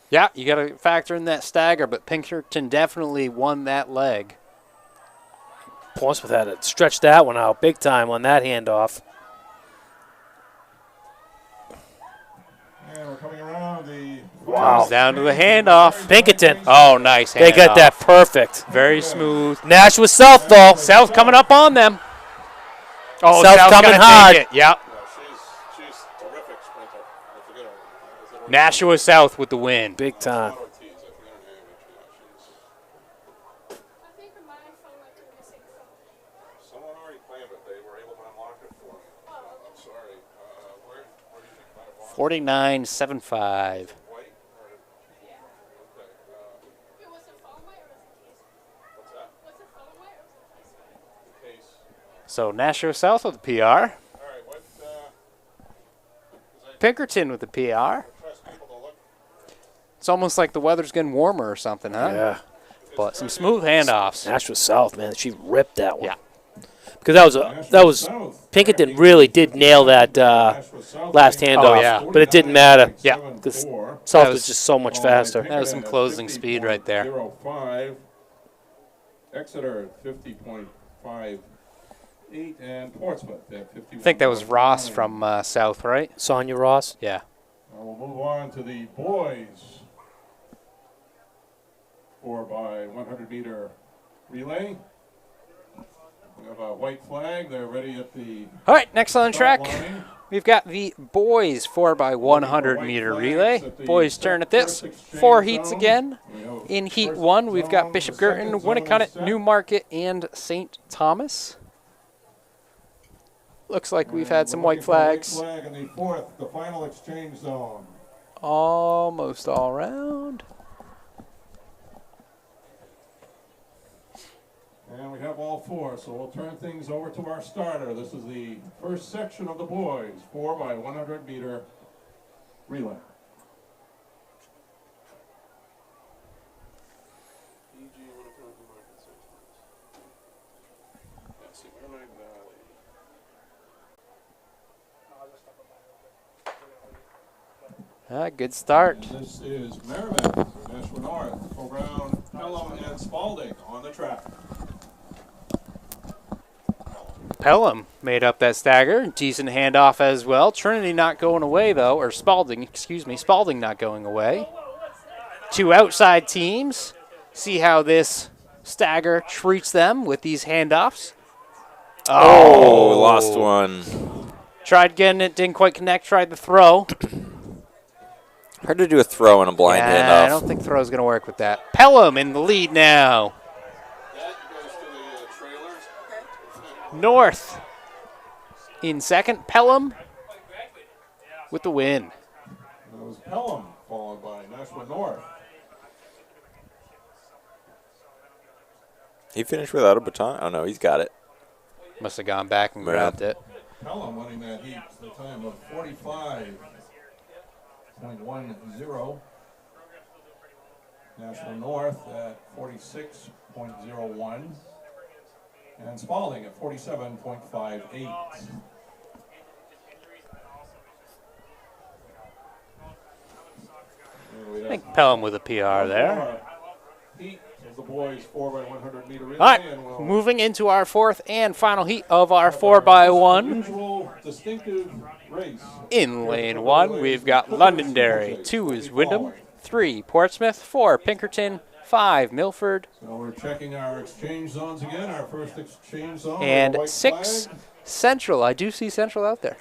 Yeah, you got to factor in that stagger, but Pinkerton definitely won that leg. Portsmouth had to stretch that one out big time on that handoff. And we're coming around the Wow. Down to the handoff. Pinkerton. Oh, nice handoff. They got that perfect. Very smooth. Nashua South, though. South coming up on them. Oh, South South's coming gonna hard. take it. Yep. She's terrific sprinter. I forget her. Is it Ortiz? Nashua South with the win. Big time. Not Ortiz. I forget her name. She's I think on my phone might be missing something. someone already claimed it. They were able to unlock it for me. I'm sorry. Where do you think it might have gone? 49.75. White or okay. It was a phone way or was it case? What's that? Was it phone way or was it case way? Case. So Nashua South with the PR. All right. What? 'Cause I Pinkerton with the PR. trust people to look. It's almost like the weather's getting warmer or something, huh? Yeah. But some smooth handoffs. Nashua South, man, she ripped that one. Yeah. Because that was Pinkerton really did nail that last handoff. Oh, yeah. But it didn't matter. Yeah. Because That South was- was just so much faster. That was some closing speed right there. 50.05. Exeter at 50.58 and Portsmouth at 51. I think that was Ross from South, right? Sonia Ross. Yeah. We'll move on to the boys 4x100 meter relay. We have a white flag. They're ready at the All right, next on the start track, line. we've got the boys 4x100 meter relay. Boys turn at this. First 4 exchange heats zone. again. We have In heat first 1, we've zone, got Bishop the Girton, second zone Winnicott, set. Newmarket, and St. Thomas. Looks like we've had some We're white looking for a flags White flag in the fourth, the final exchange zone. almost all around. And we have all 4, so we'll turn things over to our starter. This is the first section of the boys 4x100 meter relay. EG Winnipeg Market Systems. Let's see. Mermaid Valley. Good start. This is Merrimack, Nashua North, Brown, Pelham, and Spalding on the track. Pelham made up that stagger. Decent handoff as well. Trinity not going away, though. Or Spalding, excuse me. Spalding not going away. 2 outside teams. See how this stagger treats them with these handoffs. Oh, lost one. Tried getting it, didn't quite connect. Tried the throw. Hard to do a throw and a blind yeah, handoff. I don't think throw's going to work with that. Pelham in the lead now. That goes to the trailers. North in second. Pelham with the win. That was Pelham, followed by Nashua North. He finished without a baton? Oh, no, he's got it. Must have gone back and Yeah. grabbed it. Pelham winning that heat at a time of 45.10. Nashua North at 46.01. And Spalding at 47.58. I think Pelham with a PR there. Heat of the boys 4x100 meter relay. All right, And we'll moving into our fourth and final heat of our 4x1. usual distinctive race. In lane one, we've got Londonderry. 2 is Wyndham. 3, Portsmouth. 4, Pinkerton. 5, Milford. So we're checking our exchange zones again. Our first exchange zone. And white 6, flag. Central. I do see Central out there.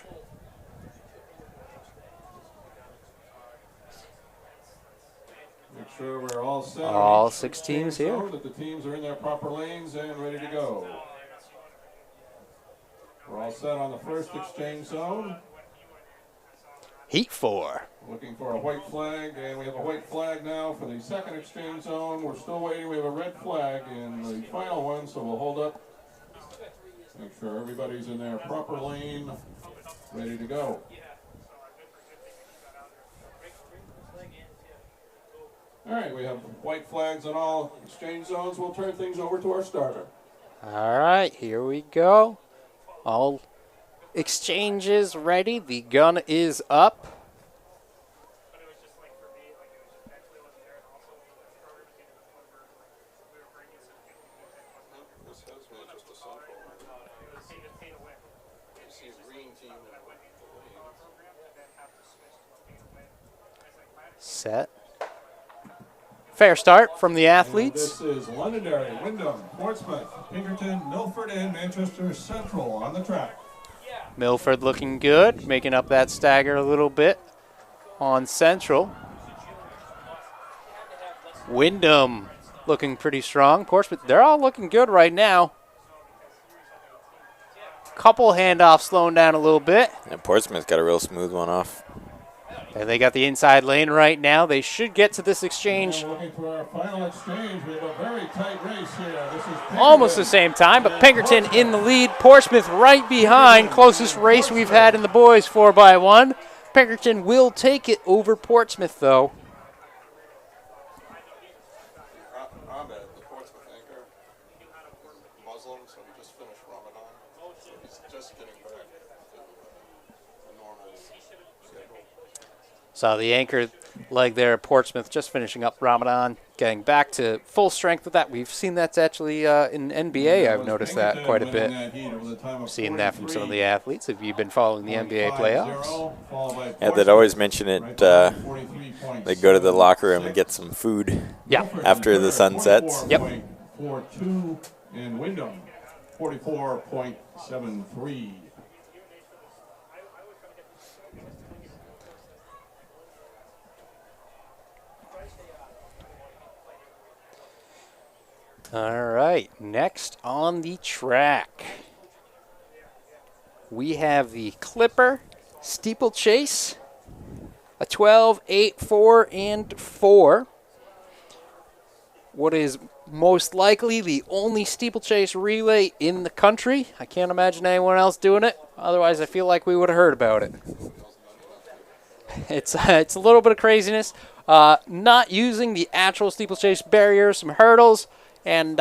Make sure we're all set. on All each 6 exchange teams here. zone, that the teams are in their proper lanes and ready to go. We're all set on the first exchange zone. Heat 4. Looking for a white flag, and we have a white flag now for the second exchange zone. We're still waiting. We have a red flag in the final one, so we'll hold up. Make sure everybody's in their proper lane, ready to go. All right, we have white flags on all exchange zones. We'll turn things over to our starter. All right, here we go. All exchanges ready. The gun is up. This has me just a central. You see green team in the lead. Set. Fair start from the And athletes. this is Londonderry, Wyndham, Portsmouth, Pinkerton, Milford, and Manchester Central on the track. Milford looking good, making up that stagger a little bit on Central. Wyndham looking pretty strong. Portsmouth, they're all looking good right now. Couple handoffs slowing down a little bit. And Portsmouth got a real smooth one off. And they got the inside lane right now. They should get to this exchange And we're looking for our final exchange. We have a very tight race here. This is almost the Pinkerton same time, but and Pinkerton Portsmouth. in the lead. Portsmouth right behind. Closest race we've had in the boys 4x1. Pinkerton will take it over Portsmouth, though. Ahmed, the Portsmouth anchor, Muslim, so he just finished Ramadan. So he's just getting back to the normal schedule. So the anchor leg there at Portsmouth just finishing up Ramadan, getting back to full strength with that. We've seen that's actually in NBA. I've noticed that quite a bit. Seen that from some of the athletes. Have you been following the NBA playoffs? Yeah, they'd always mention it. They go to the locker room and get some food Yeah. after the sun sets. Yep. 4.42 in Wyndham, 44.73. All right, next on the track, we have the Clipper Steeplechase, a 12, 8, 4, and 4. What is most likely the only steeplechase relay in the country. I can't imagine anyone else doing it. Otherwise, I feel like we would have heard about it. It's a little bit of craziness. Not using the actual steeplechase barrier, some hurdles, and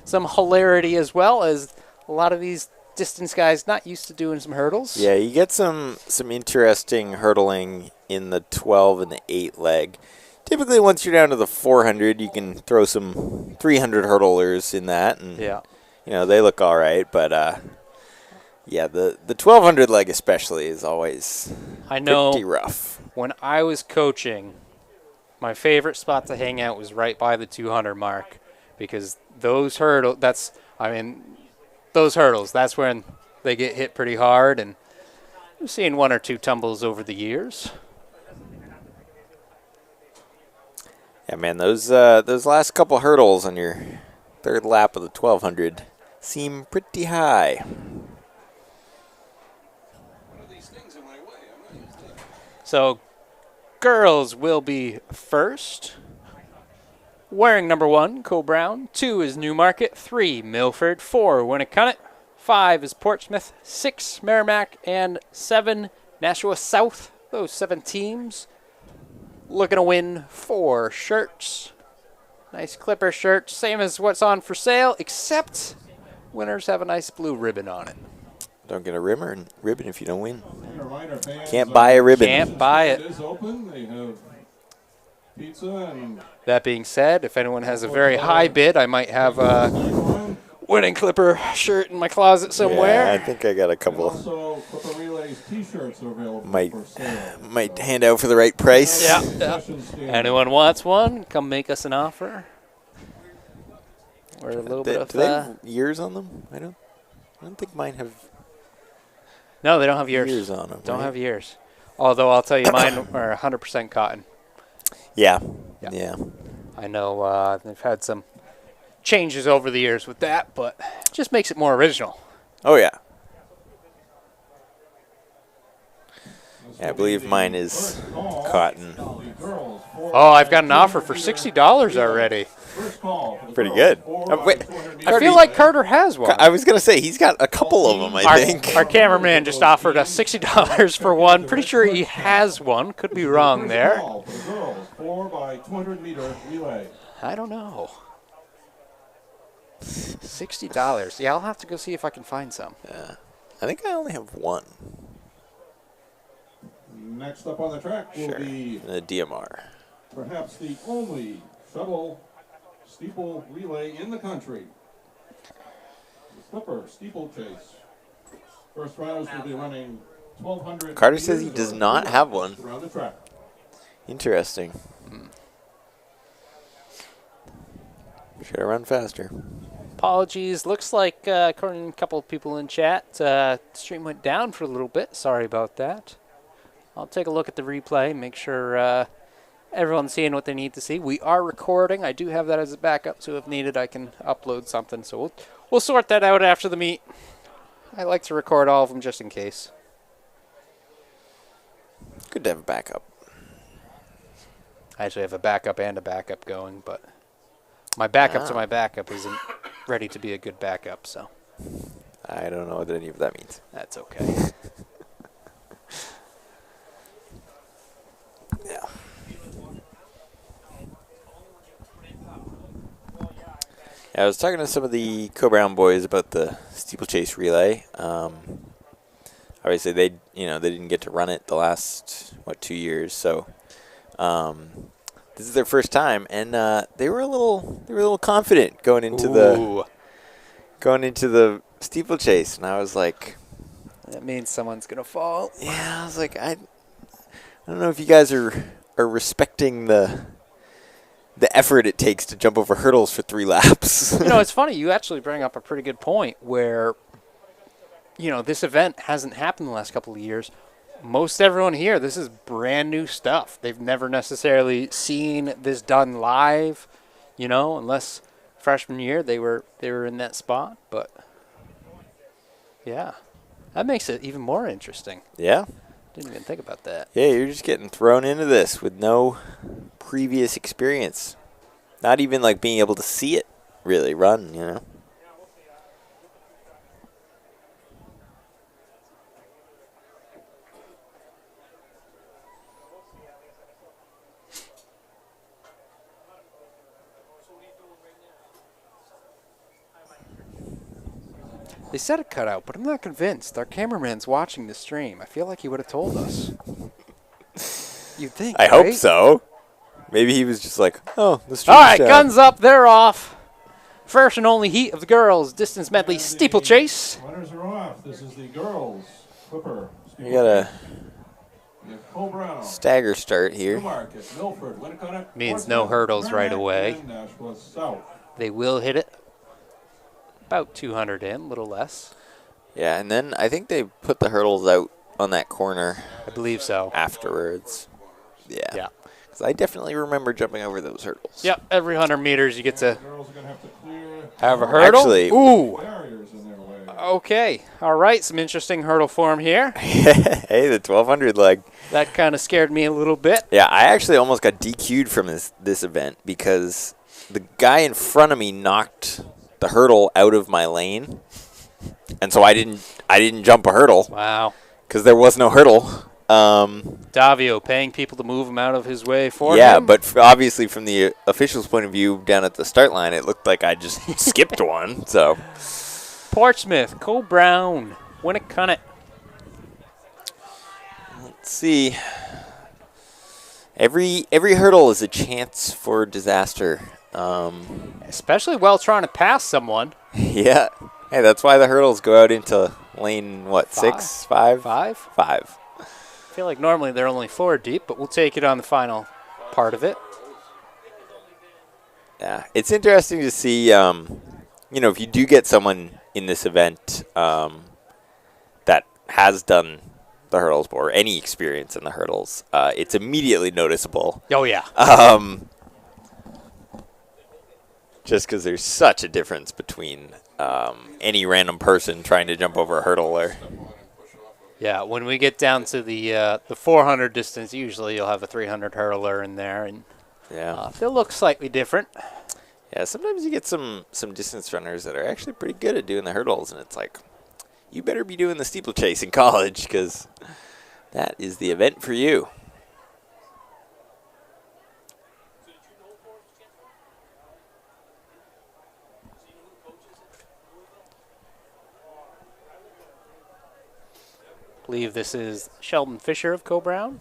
some hilarity as well, as a lot of these distance guys not used to doing some hurdles. Yeah, you get some interesting hurdling in the 12 and the 8 leg. Typically, once you're down to the 400, you can throw some 300 hurdlers in that, and Yeah. you know they look all right. But yeah, the 1200 leg especially is always I know pretty rough. when I was coaching, my favorite spot to hang out was right by the 200 mark, because those hurdles, that's when they get hit pretty hard, and I've seen one or two tumbles over the years. Yeah, man, those last couple hurdles on your third lap of the 1200 seem pretty high. So, girls will be first. Wearing number 1, Co Brown. 2 is Newmarket. 3, Milford. 4, Winnicott. 5 is Portsmouth. 6, Merrimack. And 7, Nashua South. Those 7 teams looking to win 4 shirts. Nice Clipper shirt. Same as what's on for sale, except winners have a nice blue ribbon on it. Don't get a ribbon if you don't win. And a reminder, fans, Can't buy a ribbon. Can't buy it. It is open. They have pizza and That being said, if anyone has a very high bid, I might have a winning Clipper shirt in my closet somewhere. Yeah, I think I got a couple. also Clipper Relays t-shirts are available Might for sale. might hand out for the right price. Yeah. Concession stand. Anyone wants one, come make us an offer. Or a little bit of Do they have years on them? I don't think mine have No, they don't have years. years on them. Don't right? have years. Although I'll tell you, mine are 100% cotton. Yeah. Yeah. Yeah. I know they've had some changes over the years with that, but it just makes it more original. Oh yeah. This Yeah, I will be believe the mine is first call. cotton. The girls, 4 Oh, I've got an by offer for 200 $60 meter already. First call for the Pretty girls, good. 4 by Wait, 200 I meter feel like Carter has one. I was gonna say he's got a couple of them. I think. Our cameraman just offered us $60 for one. Pretty sure he has one. Could be wrong First there. call for the girls, 4 by 200 meter relay. I don't know. $60. Yeah, I'll have to go see if I can find some. I think I only have one. Next up on the track will Sure. be The DMR. perhaps the only shuttle steeple relay in the country. The Clipper Steeplechase. First runners will be running 1,200. Carter says he meters does or not 2 have laps one. around the track. Interesting. Should have run faster. Apologies. Looks like, according to a couple of people in chat, the stream went down for a little bit. Sorry about that. I'll take a look at the replay, make sure everyone's seeing what they need to see. We are recording. I do have that as a backup, so if needed, I can upload something. So we'll sort that out after the meet. I like to record all of them just in case. Good to have a backup. I actually have a backup and a backup going, but my backup to my backup isn't ready to be a good backup, so I don't know what any of that means. that's okay. Yeah. Yeah, I was talking to some of the Co-Brown boys about the steeplechase relay. Obviously, they didn't get to run it the last 2 years, so this is their first time, and they were a little confident going into Ooh. the steeplechase, and I was like, That means someone's going to fall. yeah, I was like, I don't know if you guys are respecting the effort it takes to jump over hurdles for 3 laps. You know, it's funny. You actually bring up a pretty good point where, you know, this event hasn't happened the last couple of years. Most everyone here, this is brand new stuff. They've never necessarily seen this done live, you know, unless freshman year they were in that spot. But, yeah, that makes it even more interesting. Yeah. Didn't even think about that. Yeah, you're just getting thrown into this with no previous experience. Not even like being able to see it really run, you know. They said it cut out, but I'm not convinced. Our cameraman's watching the stream. I feel like he would have told us. You'd think, I hope right? so. Maybe he was just like, oh, the stream's All right, down. guns up. They're off. First and only heat of the girls' distance medley And the steeplechase. Runners are off. This is the girls. Clipper. We got a We have Cole Brown, stagger start here. Newmarket, Milford, Winnicott, Means no Portsmouth, hurdles right Merrimack, away. and Nashua South. They will hit it. About 200 in, a little less. Yeah, and then I think they put the hurdles out on that corner I believe so. afterwards. Yeah. Yeah. Because I definitely remember jumping over those hurdles. Yep, every 100 meters you get to Girls are going to have to clear have a hurdle. Actually- Ooh. barriers in their way. Okay. All right. Some interesting hurdle form here. Hey, the 1200 leg. That kind of scared me a little bit. Yeah, I actually almost got DQ'd from this event because the guy in front of me knocked the hurdle out of my lane, and so I didn't jump a hurdle Wow. because there was no hurdle. Davio paying people to move him out of his way for Yeah, him. but obviously from the official's point of view, down at the start line, it looked like I just skipped one. So Portsmouth, Cole Brown, Winnicott. let's see. Every hurdle is a chance for disaster. Especially while trying to pass someone. Yeah. Hey, that's why the hurdles go out into lane, what, Five. 6, 5? 5? 5. I feel like normally they're only 4 deep, but we'll take it on the final part of it. Yeah, it's interesting to see, if you do get someone in this event that has done the hurdles or any experience in the hurdles, it's immediately noticeable. Oh, yeah. Just because there's such a difference between any random person trying to jump over a hurdle or Yeah, when we get down to the 400 distance, usually you'll have a 300 hurdler in there, and yeah. they'll look slightly different. Yeah, sometimes you get some distance runners that are actually pretty good at doing the hurdles, and it's like, you better be doing the steeplechase in college because that is the event for you. I believe this is Sheldon Fisher of Co Brown.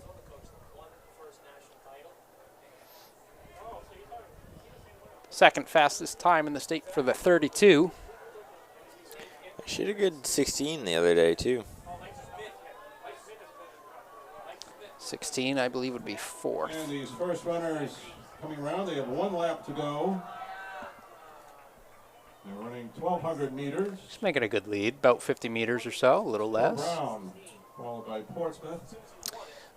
Second fastest time in the state for the 32. She had a good 16 the other day, too. 16, I believe, would be fourth. And these first runners coming around, they have 1 lap to go. They're running 1,200 meters. Just making a good lead, about 50 meters or so, a little less. Brown, followed by Portsmouth.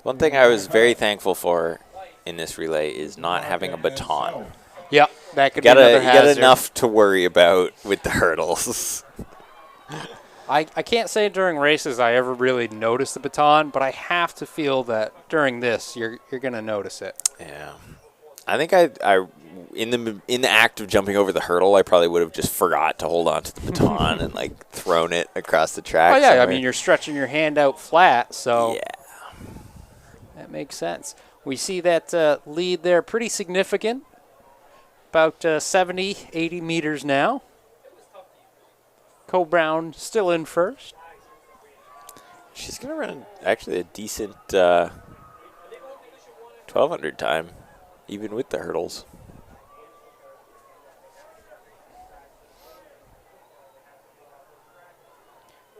One thing I was very thankful for in this relay is not having a baton. Yeah, that You could be another got hazard. enough to worry about with the hurdles. I can't say during races I ever really noticed the baton, but I have to feel that during this you're going to notice it. Yeah, I think I in the act of jumping over the hurdle, I probably would have just forgot to hold on to the baton and like thrown it across the track. Oh yeah, somewhere. I mean you're stretching your hand out flat, so Yeah. that makes sense. We see that lead there pretty significant, about 70, 80 meters now. Cole Brown still in first. She's gonna run actually a decent 1200 time, even with the hurdles.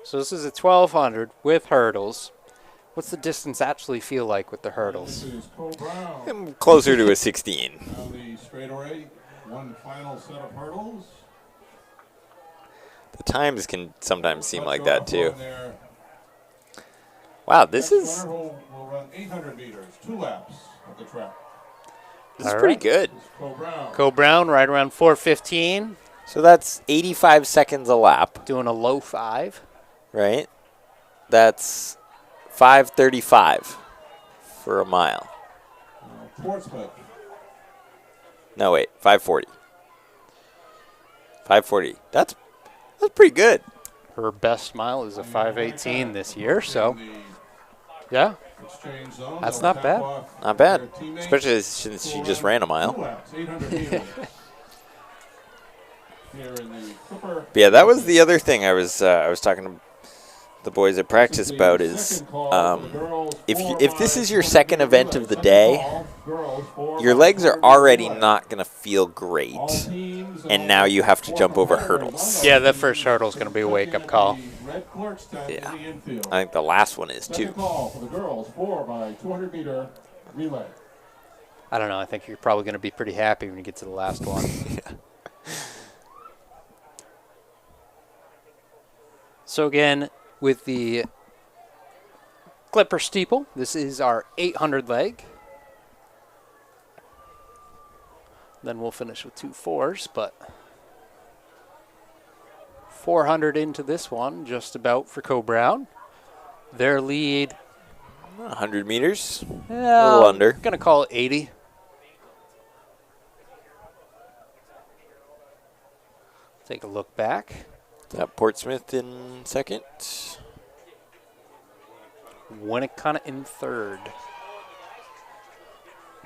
So this is a 1200 with hurdles. What's the distance actually feel like with the hurdles? This is Cole Brown. I'm closer to a 16. Now the straightaway, 1 final set of hurdles. The times can sometimes seem like Touch that off too. on their Wow, this next is runner will run 800 meters, 2 laps of the track. pretty good. This is Cole Brown. Cole Brown right around 4:15, So that's 85 seconds a lap, doing a low 5. right? That's 5:35 for a mile. Portsmouth. No, wait, 5:40. 5:40. That's pretty good. Her best mile is a 5:18 this year, so In the yeah. exchange zone, That's they'll not tap bad. off Not bad, their teammates especially since she who just run ran a 2 mile. laps, 800 meters. Here in the Cooper. But yeah, that was the other thing I was talking to the boys at practice about is if this is your second event of the day, your legs are already not going to feel great, and now you have to jump over hurdles. Yeah, that first hurdle is going to be a wake-up call. Yeah. I think the last one is too. Second call for the girls, 4 by 200 meter relay. I don't know. I think you're probably going to be pretty happy when you get to the last one. So again, with the Clipper steeple, this is our 800 leg. Then we'll finish with 2 4s, but 400 into this one, just about for Co Brown. Their lead, 100 meters. A yeah, little under. Gonna call it 80. Take a look back. Got Portsmouth in second. Winnicott in third.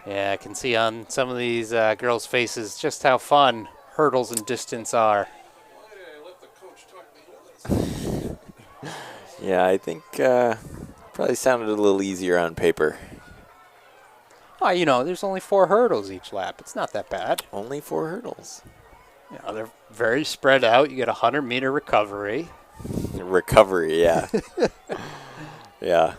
Yeah, I can see on some of these girls' faces just how fun hurdles and distance are. Yeah, I think probably sounded a little easier on paper. Oh, you know, there's only 4 hurdles each lap. It's not that bad. Only 4 hurdles. You know, they're very spread out. You get a 100-meter recovery. Recovery, yeah. Yeah.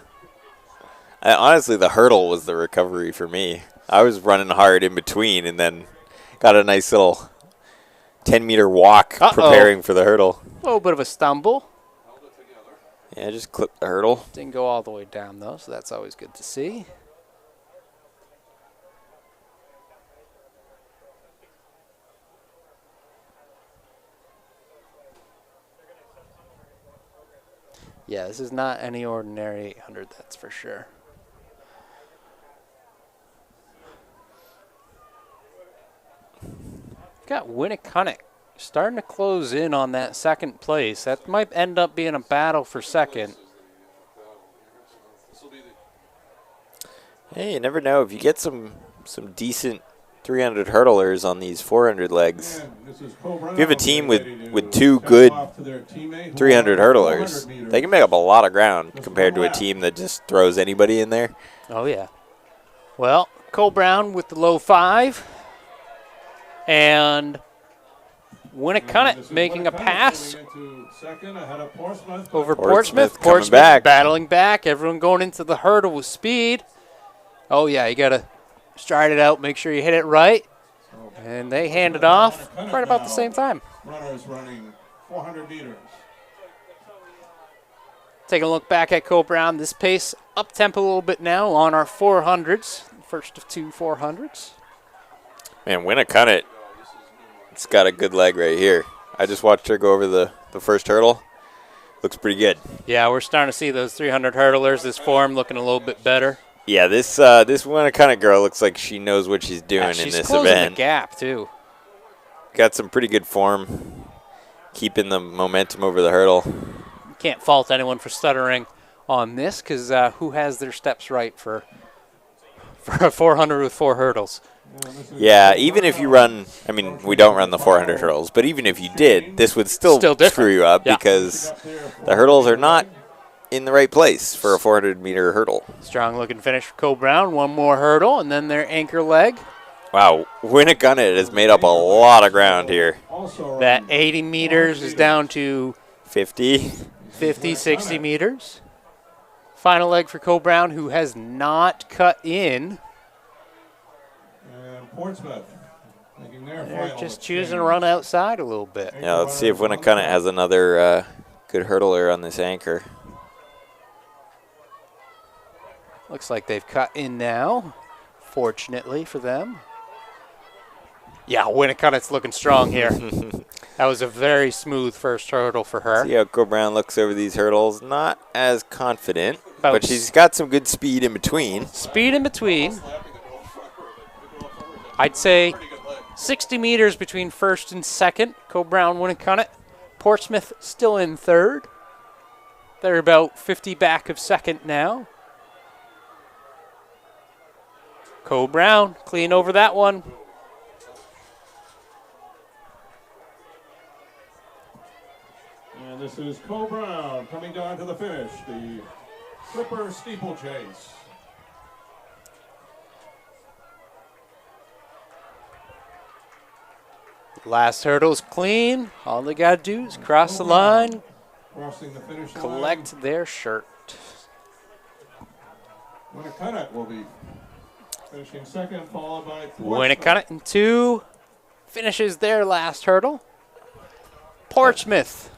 Honestly, the hurdle was the recovery for me. I was running hard in between and then got a nice little 10-meter walk preparing for the hurdle. A little bit of a stumble. Yeah, just clipped the hurdle. Didn't go all the way down, though, so that's always good to see. Yeah, this is not any ordinary 800, that's for sure. Got Winnicott starting to close in on that second place. That might end up being a battle for second. Hey, you never know. If you get some decent 300 hurdlers on these 400 legs, if you have a team with 2 good 300 hurdlers, they can make up a lot of ground compared to a team that just throws anybody in there. Oh, yeah. Well, Cole Brown with the low 5. And Winnicott making a pass over Portsmouth. Coming back. Battling back. Everyone going into the hurdle with speed. Oh, yeah, you got to stride it out, make sure you hit it right. And they hand it off right about the same time. Runners running 400 meters. Taking a look back at Cole Brown. This pace up-tempo a little bit now on our 400s. First of 2 400s. Man, Winnicott, it's got a good leg right here. I just watched her go over the first hurdle. Looks pretty good. Yeah, we're starting to see those 300 hurdlers, this form looking a little bit better. Yeah, this Winnicott girl looks like she knows what she's doing in this event. She's closing the gap, too. Got some pretty good form, keeping the momentum over the hurdle. You can't fault anyone for stuttering on this because who has their steps right for a 400 with 4 hurdles? Yeah, even if you run, I mean, we don't run the 400 hurdles, but even if you did, this would still screw you up because the hurdles are not in the right place for a 400-meter hurdle. Strong-looking finish for Cole Brown. One more hurdle, and then their anchor leg. Wow, Winnicott has made up a lot of ground here. That 80 meters is down to 50, 60 meters. Final leg for Cole Brown, who has not cut in. And Portsmouth making their They're final just exchange. choosing to run outside a little bit. Yeah, let's see if Winnicott has another good hurdler on this anchor. Looks like they've cut in now, fortunately for them. Yeah, Winnicott's looking strong here. That was a very smooth first hurdle for her. See how Cole Brown looks over these hurdles. Not as confident, but she's got some good speed in between. Speed in between. I'd say 60 meters between first and second. Cole Brown, Winnicott. Portsmouth still in third. They're about 50 back of second now. Cole Brown, clean over that one. And this is Cole Brown coming down to the finish, the Clipper Steeplechase. Last hurdle's clean. All they got to do is cross the line, Crossing the finish line. collect their shirt. Winnicott will be finishing second, followed by Winnicott in 2 finishes their last hurdle. Portsmouth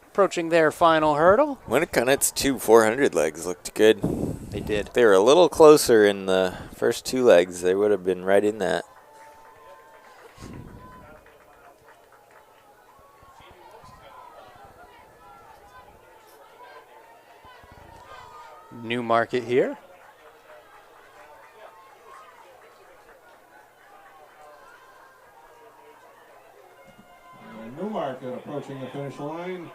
approaching their final hurdle. Winnicott's 2 400 legs looked good. They did. If they were a little closer in the first 2 legs, they would have been right in that. Newmarket here. Newmarket approaching the finish line.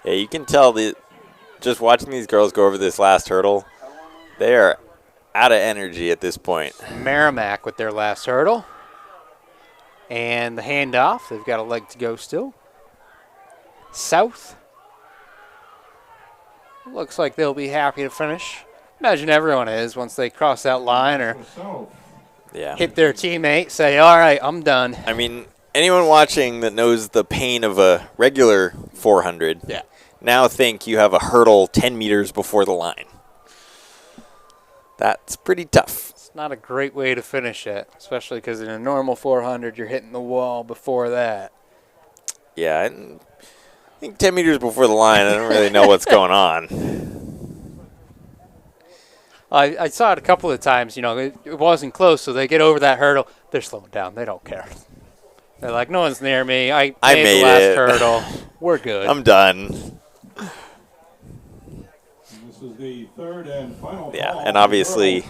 Yeah, you can tell just watching these girls go over this last hurdle, they are out of energy at this point. Merrimack with their last hurdle. And the handoff. They've got a leg to go still. South. Looks like they'll be happy to finish. Imagine everyone is once they cross that line or Yeah. hit their teammate, say, all right, I'm done. I mean, anyone watching that knows the pain of a regular 400, Yeah. now think you have a hurdle 10 meters before the line. That's pretty tough. It's not a great way to finish it, especially because in a normal 400, you're hitting the wall before that. Yeah, I think 10 meters before the line, I don't really know what's going on. I saw it a couple of times. You know, it wasn't close, so they get over that hurdle. They're slowing down. They don't care. They're like, no one's near me. I made the last hurdle. We're good. I'm done. This is the third and final Yeah, call. and obviously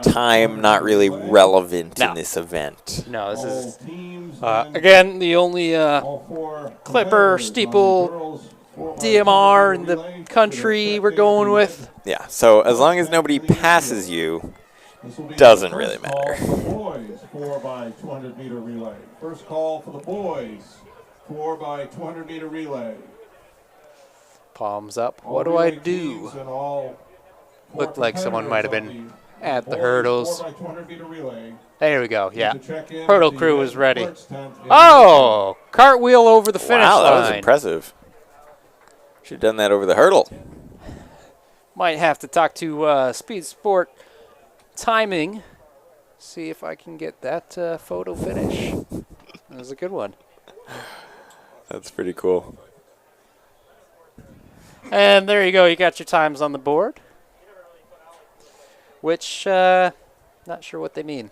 time not really relevant No. in this event. No, this is, teams again, the only all four Clipper, competitors steeple, on the girls 4x100 DMR in the relay country to we're going with. Yeah, so as long as nobody passes you, This will be doesn't the really first call matter. for the boys 4x200 meter relay. First call for the boys 4x200 meter relay. Palms up. All What do I relay do? teams and all four Looked like someone might have competitors been on the at the boys hurdles. 4x200 meter relay. There we go. Yeah. To check in Hurdle at the crew is ready. clerk's tent in Oh, cartwheel over the finish wow, that was line. impressive. Should have done that over the hurdle. Might have to talk to Speed Sport Timing. See if I can get that photo finish. That was a good one. That's pretty cool. And there you go. You got your times on the board. Which, not sure what they mean.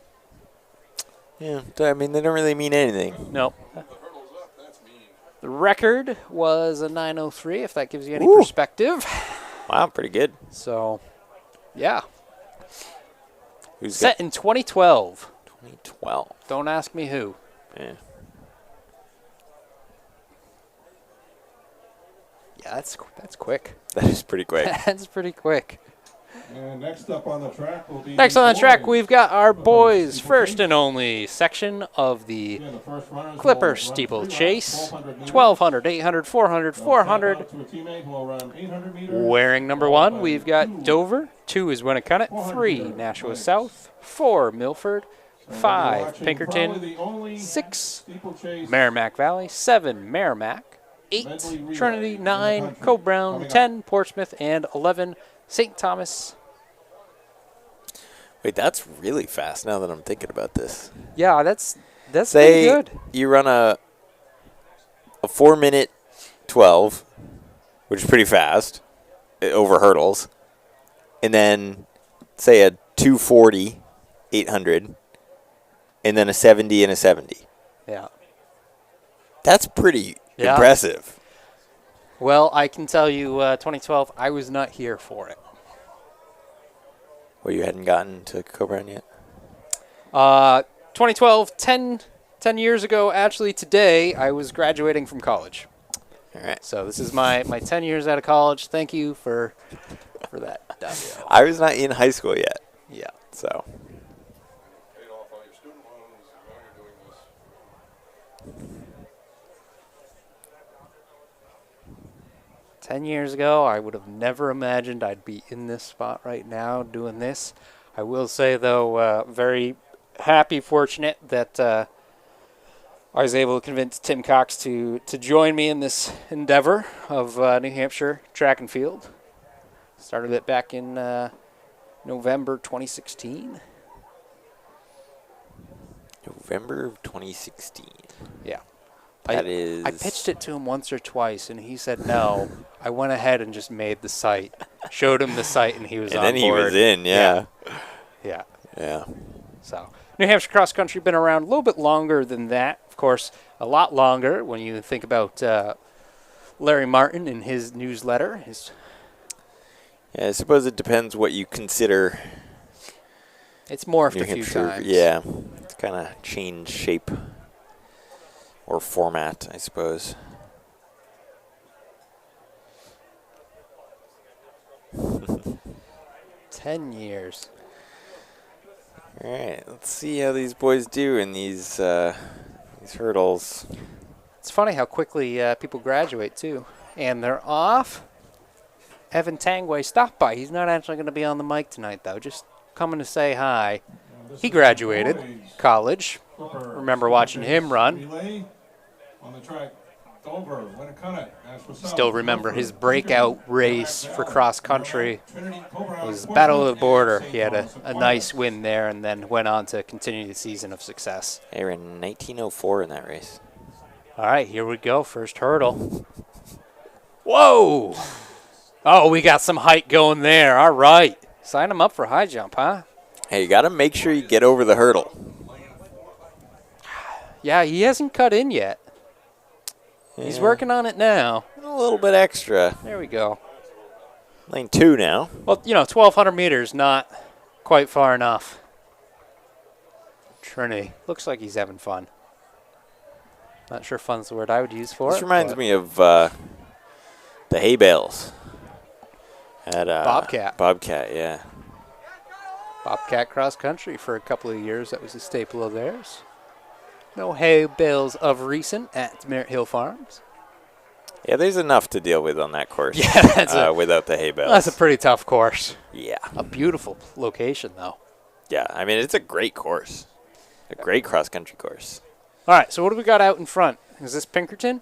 Yeah, I mean, they don't really mean anything. Nope. The hurdle's up, that's mean. The record was a 9:03, if that gives you any Ooh. perspective. Wow, pretty good. So, yeah. Who's Set in 2012. 2012? Don't ask me who. Yeah. Yeah, that's quick. That is pretty quick. That's pretty quick. And next up on the track will be Next on the track, boys. we've got our boys' first and only section of the Again, the first runners will Clipper run Steeplechase. 3 laps, 1200, 800, 400, They'll 400. step out to a teammate who will run 800 meters. Wearing number followed one, by we've got 2 Dover. 2 is Winnicott. 3, 400 Nashua points. South. 4, Milford. And you're 5, watching Pinkerton. probably the only 6, steeplechase Merrimack Valley. 7, Merrimack. 8, medley relay Trinity. in the 9, country. Co-Brown. Coming up. 10, Portsmouth. And 11, St. Thomas. Wait, that's really fast now that I'm thinking about this. Yeah, that's pretty Say good. you run a 4-minute 12, which is pretty fast, over hurdles, and then say a 240, 800, and then a 70 and a 70. Yeah. That's pretty Yeah. impressive. Well, I can tell you 2012, I was not here for it. Well, you hadn't gotten to Cobran yet? 2012, 10 years ago, actually today, I was graduating from college. All right. So this is my 10 years out of college. Thank you for that. I was not in high school yet, Yeah. so. Paid off all your student loans, and now you're doing this. 10 years ago, I would have never imagined I'd be in this spot right now doing this. I will say, though, very happy, fortunate that I was able to convince Tim Cox to join me in this endeavor of New Hampshire track and field. Started it back in November 2016. November of 2016. Yeah. That is. I pitched it to him once or twice, and he said no. I went ahead and just made the site, showed him the site, and he was And on then he board. was in, yeah. Yeah. Yeah. So New Hampshire cross country been around a little bit longer than that. Of course, a lot longer when you think about Larry Martin and his newsletter. Yeah, I suppose it depends what you consider. It's morphed New a few Hampshire. times. Yeah, it's kind of changed shape or format, I suppose. Ten years. All right, let's see how these boys do in these hurdles. It's funny how quickly people graduate, too. And they're off. Evan Tangway stopped by. He's not actually going to be on the mic tonight, though. Just coming to say hi. He graduated college. Remember watching him run. Relay on the track. Dover, Winnicott, Still remember his breakout race for cross country. It was Battle of the Border. He had a nice win there and then went on to continue the season of success. They ran 19:04 in that race. All right, here we go. First hurdle. Whoa! Oh, we got some height going there. All right. Sign him up for high jump, huh? Hey, you got to make sure you get over the hurdle. Yeah, he hasn't cut in yet. He's working on it now. A little bit extra. There we go. Lane 2 now. Well, 1,200 meters, not quite far enough. Trinity. Looks like he's having fun. Not sure fun's the word I would use for it. This reminds me of the hay bales. At Bobcat. Bobcat, yeah. Bobcat cross country for a couple of years. That was a staple of theirs. No hay bales of recent at Merritt Hill Farms. Yeah, there's enough to deal with on that course. Yeah, that's without the hay bales. That's a pretty tough course. Yeah. A beautiful location, though. Yeah, I mean, it's a great course. A great cross-country course. All right, so what do we got out in front? Is this Pinkerton?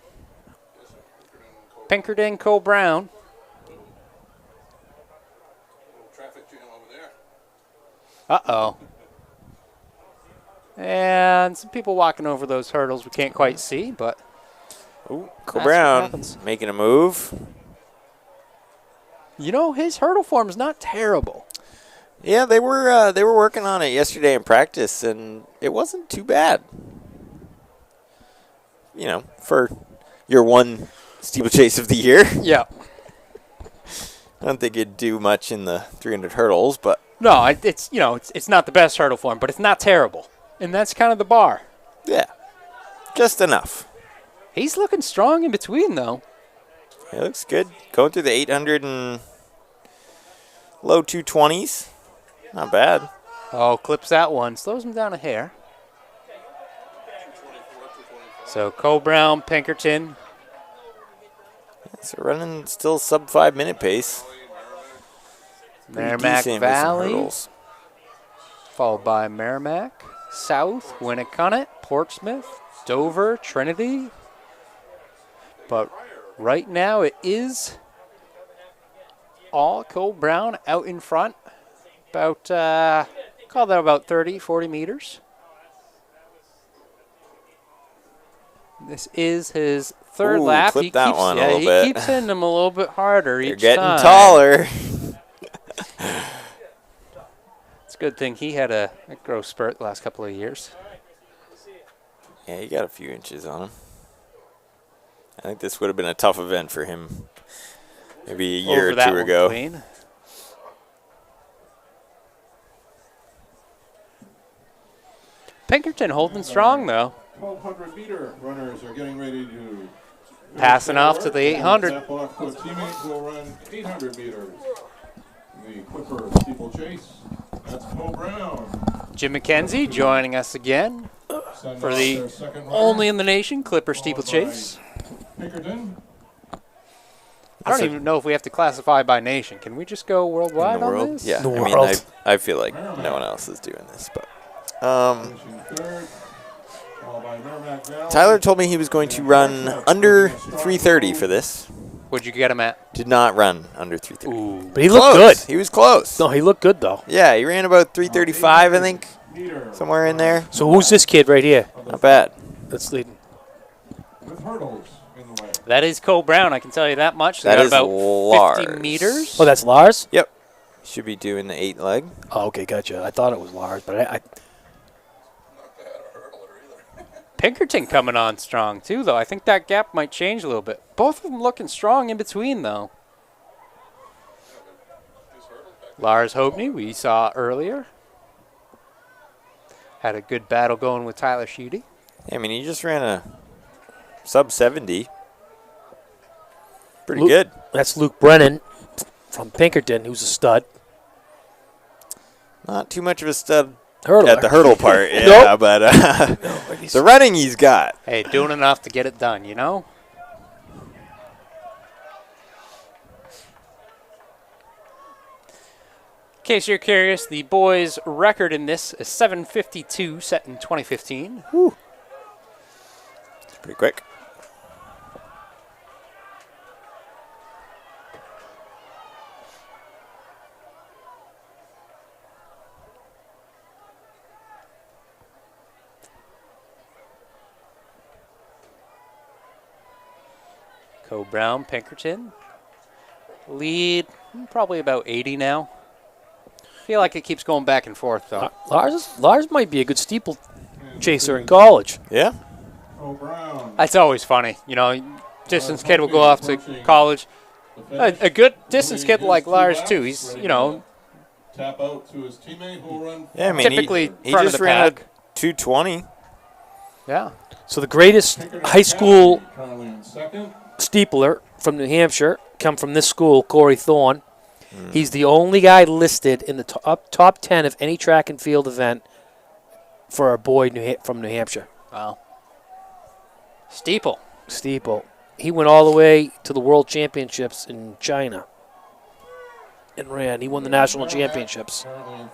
Pinkerton, Cole Brown. Traffic jam over there. Uh-oh. And some people walking over those hurdles we can't quite see, but Ooh, Cole that's what Brown happens. making a move. His hurdle form's not terrible. Yeah, they were working on it yesterday in practice, and it wasn't too bad. For your one steeplechase of the year. Yeah. I don't think it'd do much in the 300 hurdles, but No, it's not the best hurdle form, but it's not terrible. And that's kind of the bar. yeah, just enough. He's looking strong in between, though. It looks good. Going through the 800 and low 220s. Not bad. Oh, clips that one. Slows him down a hair. So Cole Brown, Pinkerton. So running still sub 5 minute pace. Pretty Merrimack decent with some Valley. hurdles. Followed by Merrimack, South, Winnicott, Portsmouth, Dover, Trinity. But right now it is all Cole Brown out in front. About, call that about 30, 40 meters. This is his third Ooh, lap. clip that one a little he bit. keeps hitting them a little bit harder You're each getting time. taller. It's a good thing he had a growth spurt the last couple of years. Yeah, he got a few inches on him. I think this would have been a tough event for him maybe a year Over or that two one ago. clean. Pinkerton holding strong, though. 1,200 meter runners are getting ready to Passing off to the 800. Step off to a teammate who will run 800 meters. The Clipper steeplechase. That's Cole Brown. Jim McKenzie joining us again Send for off the their second runner, only in the nation Clipper followed steeplechase. by Pinkerton. I don't even know if we have to classify by nation. Can we just go worldwide In the on world? this? Yeah, The I mean, world. I feel like no one else is doing this, but Finishing third. Followed by Merrimack Valley. Tyler told me he was going to run under 330 for this. What'd you get him at? Did not run under 330. Ooh. But he looked Close. good. He was close. No, he looked good, though. Yeah, he ran about 335, I think, Meter somewhere in there. So who's this kid right here Not bad. that's leading? with hurdles in the way. That is Cole Brown, I can tell you that much. They That got is about Lars. 50 meters. Oh, that's Lars? Yep. Should be doing the 8 leg. Oh, okay, gotcha. I thought it was Lars, but I Pinkerton coming on strong, too, though. I think that gap might change a little bit. Both of them looking strong in between, though. Lars Hogney, we saw earlier. Had a good battle going with Tyler Sheedy. I mean, he just ran a sub 70. Pretty Luke- good. That's Luke Brennan from Pinkerton, who's a stud. Not too much of a stud Hurdler. at the hurdle part. Yeah, Nope. but He's- the running he's got. Hey, doing enough to get it done, you know? In case you're curious, the boys' record in this is 7:52, set in 2015. It's pretty quick. Co Brown, Pinkerton. Lead, probably about 80 now. Feel like it keeps going back and forth, though. Lars might be a good steeple chaser in college. Yeah. O'Brown. That's always funny. You know, distance kid will go off to college. A good distance kid like Lars, too. He's, you know, Tap out to his teammate who will run. Yeah, I mean, typically he front of just the ran a pack. 220. Yeah. So the greatest high school Currently in second. steepler from New Hampshire come from this school, Corey Thorne. He's the only guy listed in the top 10 of any track and field event for a boy from New Hampshire. Wow. Steeple. He went all the way to the World Championships in China and ran. He won the national championships.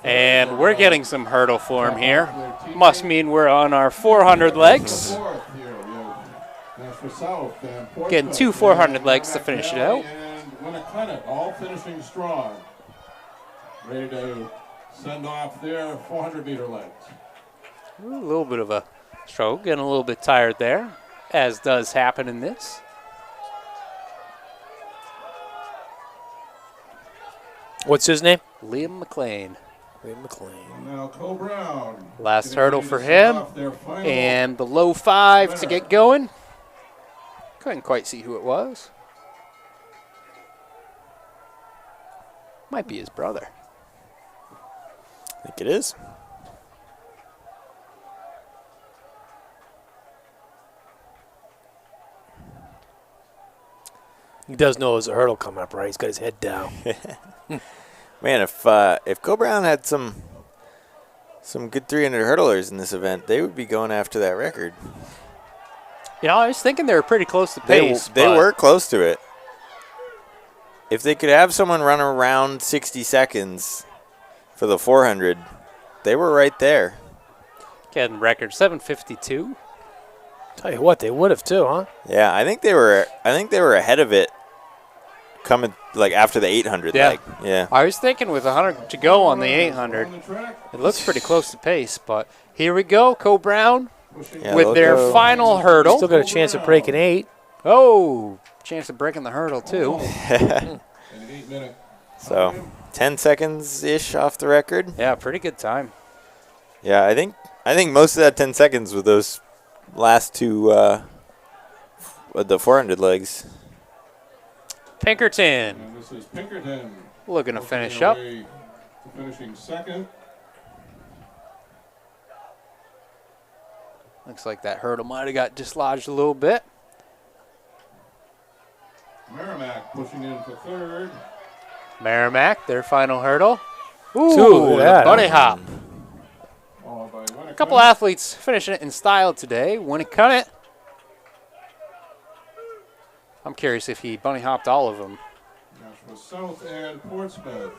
And we're getting some hurdle form here. Must mean we're on our 400 legs. Fourth here, we have Nashville South and Portsmouth. Getting two 400 legs to finish it out. And Winnicott, all finishing strong. Ready to send off their 400-meter legs. A little bit of a stroke, getting a little bit tired there, as does happen in this. What's his name? Liam McLean. Liam McLean. Now Co Brown. Last getting hurdle ready for to send him. off their final And the low 5 to get going. Couldn't quite see who it was. Might be his brother. I think it is. He does know there's a hurdle coming up, right? He's got his head down. Man, if Co Brown had some good 300 hurdlers in this event, they would be going after that record. You know, I was thinking they were pretty close to pace. They but were close to it. If they could have someone run around 60 seconds for the 400, they were right there. Getting record 7:52. Tell you what, they would have too, huh? Yeah, I think they were ahead of it coming like after the 800 Yeah. leg. Yeah. I was thinking with 100 to go on the 800, on the track. it looks pretty close to pace. But here we go, Co Brown Pushing Yeah, with they'll their go. final hurdle. Still got a chance of breaking 8. Oh, chance of breaking the hurdle too. an 8-minute. So 10 seconds ish off the record. Yeah, pretty good time. Yeah, I think most of that 10 seconds were those last two the 400 legs. Pinkerton And this is Pinkerton. looking to working finish their up. way to finishing second. Looks like that hurdle might have got dislodged a little bit. Merrimack pushing in for third. Merrimack, their final hurdle. Ooh, Look at the that. bunny hop. Followed by Winnicott. A couple athletes finishing it in style today. Winnicott. I'm curious if he bunny hopped all of them. Nashville South and Portsmouth.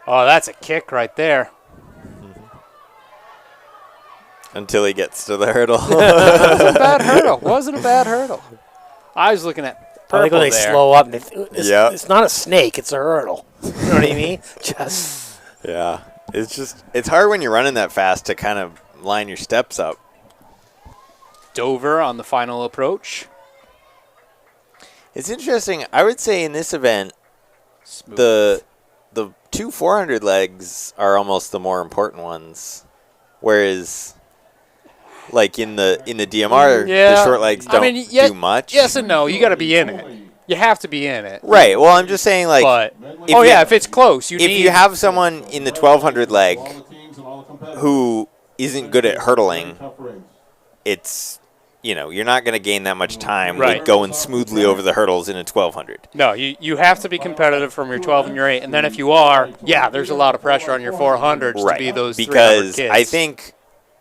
Oh, that's a kick right there. Until he gets to the hurdle. Wasn't a bad hurdle. Wasn't a bad hurdle. I was looking at I think purple when they there. slow up, it's not a snake, it's a hurdle. You know what I mean? Just Yeah. It's hard when you're running that fast to kind of line your steps up. Dover on the final approach. It's interesting. I would say in this event, Smooth. the two 400 legs are almost the more important ones, whereas like in the DMR, the short legs don't do much. Yes and no. You got to be in it. You have to be in it. Right. Well, I'm just saying, like, But Medley. oh you- yeah, if it's close, you if need. you have someone in the 1200 leg All the teams and all the competitors. who isn't good at hurdling, Very tough race. it's, you're not going to gain that much time Right. with going smoothly over the hurdles in a 1200. No, you have to be competitive from your 12 and your 8, and then if you are, yeah, there's a lot of pressure on your 400s to be those 300 Because kids. I think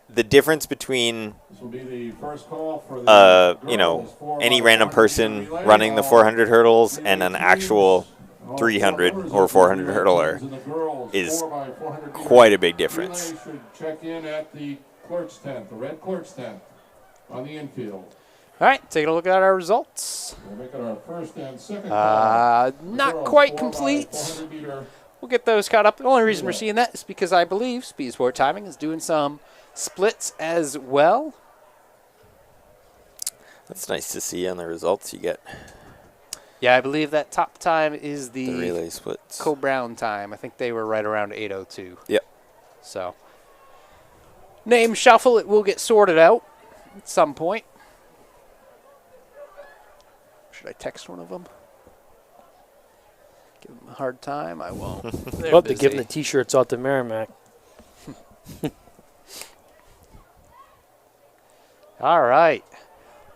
the difference between This will be the first call for the girls, 4 any by random 400 person relay. running the All 400 hurdles and an relay actual teams, all 300 4 or 400 relay hurler teams and the girls, is 4 by 400 meter quite a big difference. relay should check in at the clerk's tent, the red clerk's tent on the infield. All right, taking a look at our results. We'll make it our first and second call. The Not girls, quite 4 by complete. 400 meter. We'll get those caught up. The only reason we're seeing that is because I believe Speed Sport Timing is doing some splits as well. That's nice to see on the results you get, Yeah, I believe that top time is the the relay splits. Co-Brown time. I think they were right around 8:02. Yep. So, name shuffle, it will get sorted out at some point. Should I text one of them? Give them a hard time? I won't. They're Well, they're giving the busy. T-shirts out to Merrimack. All right.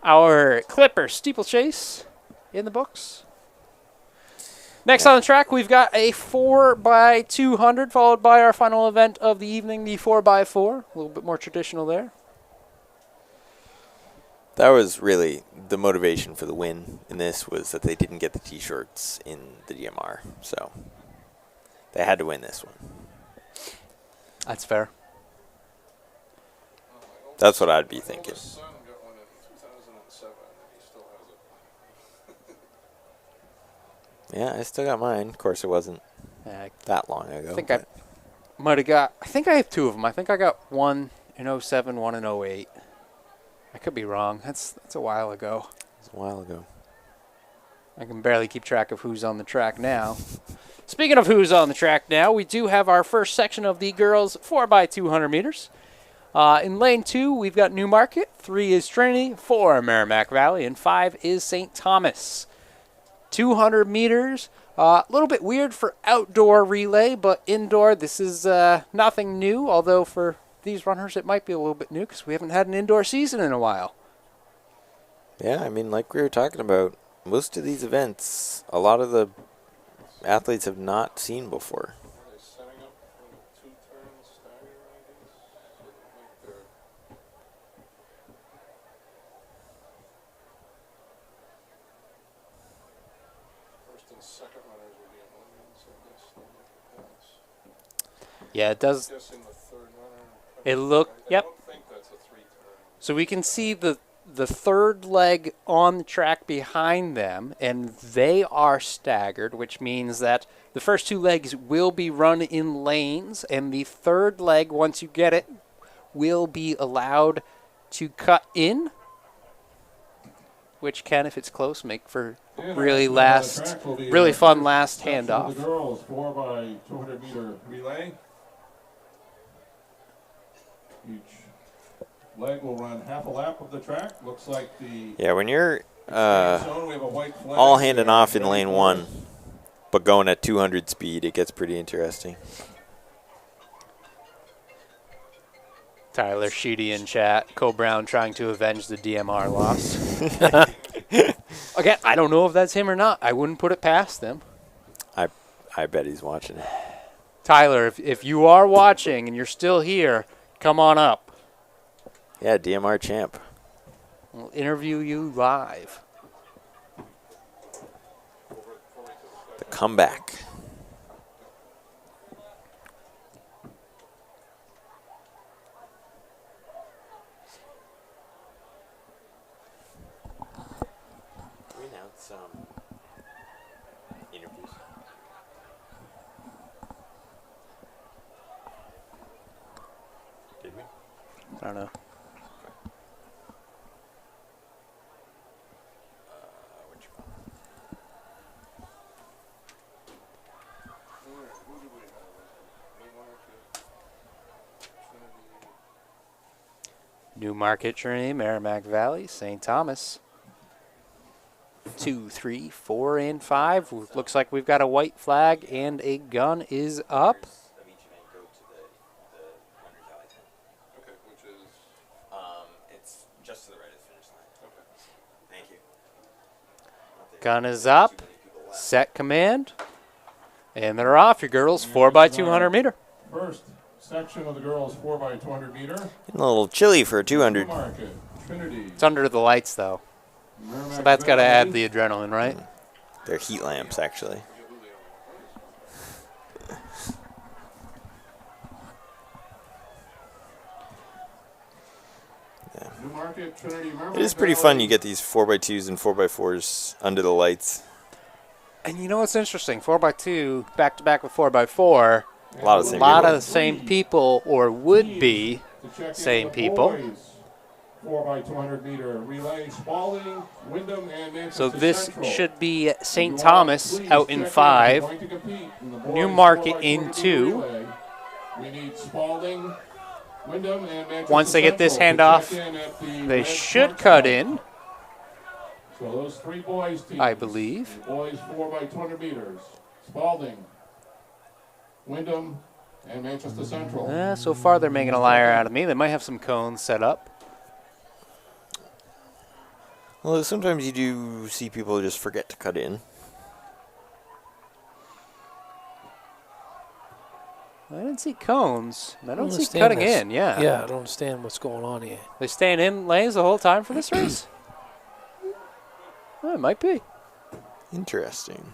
Our Clipper Steeplechase in the books. Next on the track, we've got a 4x200, followed by our final event of the evening, the 4x4. A little bit more traditional there. That was really the motivation for the win in this, was that they didn't get the T-shirts in the DMR. So they had to win this one. That's fair. That's what I'd be My thinking. oldest son got one in 2007, and he still has it. Yeah, I still got mine. Of course, it wasn't Yeah, that long ago. I think I might have got. I think I have two of them. I think I got one in 07, one in 08. I could be wrong. That's a while ago. It was a while ago. I can barely keep track of who's on the track now. Speaking of who's on the track now, we do have our first section of the girls 4x200 meters. In lane 2, we've got Newmarket. 3 is Trinity. 4 Merrimack Valley, and 5 is St. Thomas. 200 meters. A little bit weird for outdoor relay, but indoor, this is nothing new, although for these runners it might be a little bit new because we haven't had an indoor season in a while. Yeah, I mean, like we were talking about, most of these events, a lot of the athletes have not seen before. Are they setting up for the 2-turn stagger, I guess? So they make their first and second runners will be in lanes, I guess. They'll make the pass. Yeah, it does. Guessing the third runner. It look- I yep. don't think that's a 3-turn. So we can see the third leg on the track behind them, and they are staggered, which means that the first 2 legs will be run in lanes, and the third leg, once you get it, will be allowed to cut in, which can, if it's close, make for And really our track will be really our fun first last section of handoff. The girls 4x200 meter relay. Each leg will run half a lap of the track. Looks like the Yeah, when you're zone, we have a white flag all handing there, off in ready lane for 1, us. but going at 200 speed, it gets pretty interesting. Tyler Sheedy in chat. Cole Brown trying to avenge the DMR loss. Again, I don't know if that's him or not. I wouldn't put it past them. I bet he's watching it. Tyler, if you are watching and you're still here, come on up. Yeah, DMR champ. We'll interview you live. The comeback. We announced some interviews. Did we? I don't know. What you call Alright, who do we have? Newmarket, Trinity. Newmarket, Trinity, Merrimack Valley, St. Thomas. 2, 3, 4, and 5. Looks like we've got a white flag and a gun is up. Of each event go to the runners alley tent. Okay, which is It's just to the right of the finish line. okay. Thank you. Gun is up. Set command. And they're off. Your girls 4x200 meter. First section of the girls 4x200 meter. Getting a little chilly for a 200. Newmarket, Trinity. It's under the lights though. Merrimack So that's got to add Valley, the adrenaline, right? They're heat lamps, actually. Newmarket, Trinity, Merrimack It is pretty fun. Valley. You get these 4x2s and 4x4s under the lights. And you know what's interesting? 4x2 back to back with 4x4. A lot of the A same lot people. of the same people, or would be To check in same the people. boys 4x200 meter relay, Spalding, Wyndham, and Manchester So this Central. should be St. If you Thomas want, please out in check 5. We're going to compete in the boys Newmarket 4x200 in meter 2. relay. We need Spalding, Wyndham, and Manchester Once they get this Central to handoff, check in at the They red should court cut side. in, So those three boys teams. I believe. The boys 4x200 meters. Spalding, Wyndham, and Manchester Central. So far they're making a liar out of me. They might have some cones set up. Well, sometimes you do see people just forget to cut in. I didn't see cones. I don't see understand cutting this. in, yeah. Yeah, I don't understand what's going on here. They staying in lanes the whole time for this race? Well, it might be. Interesting.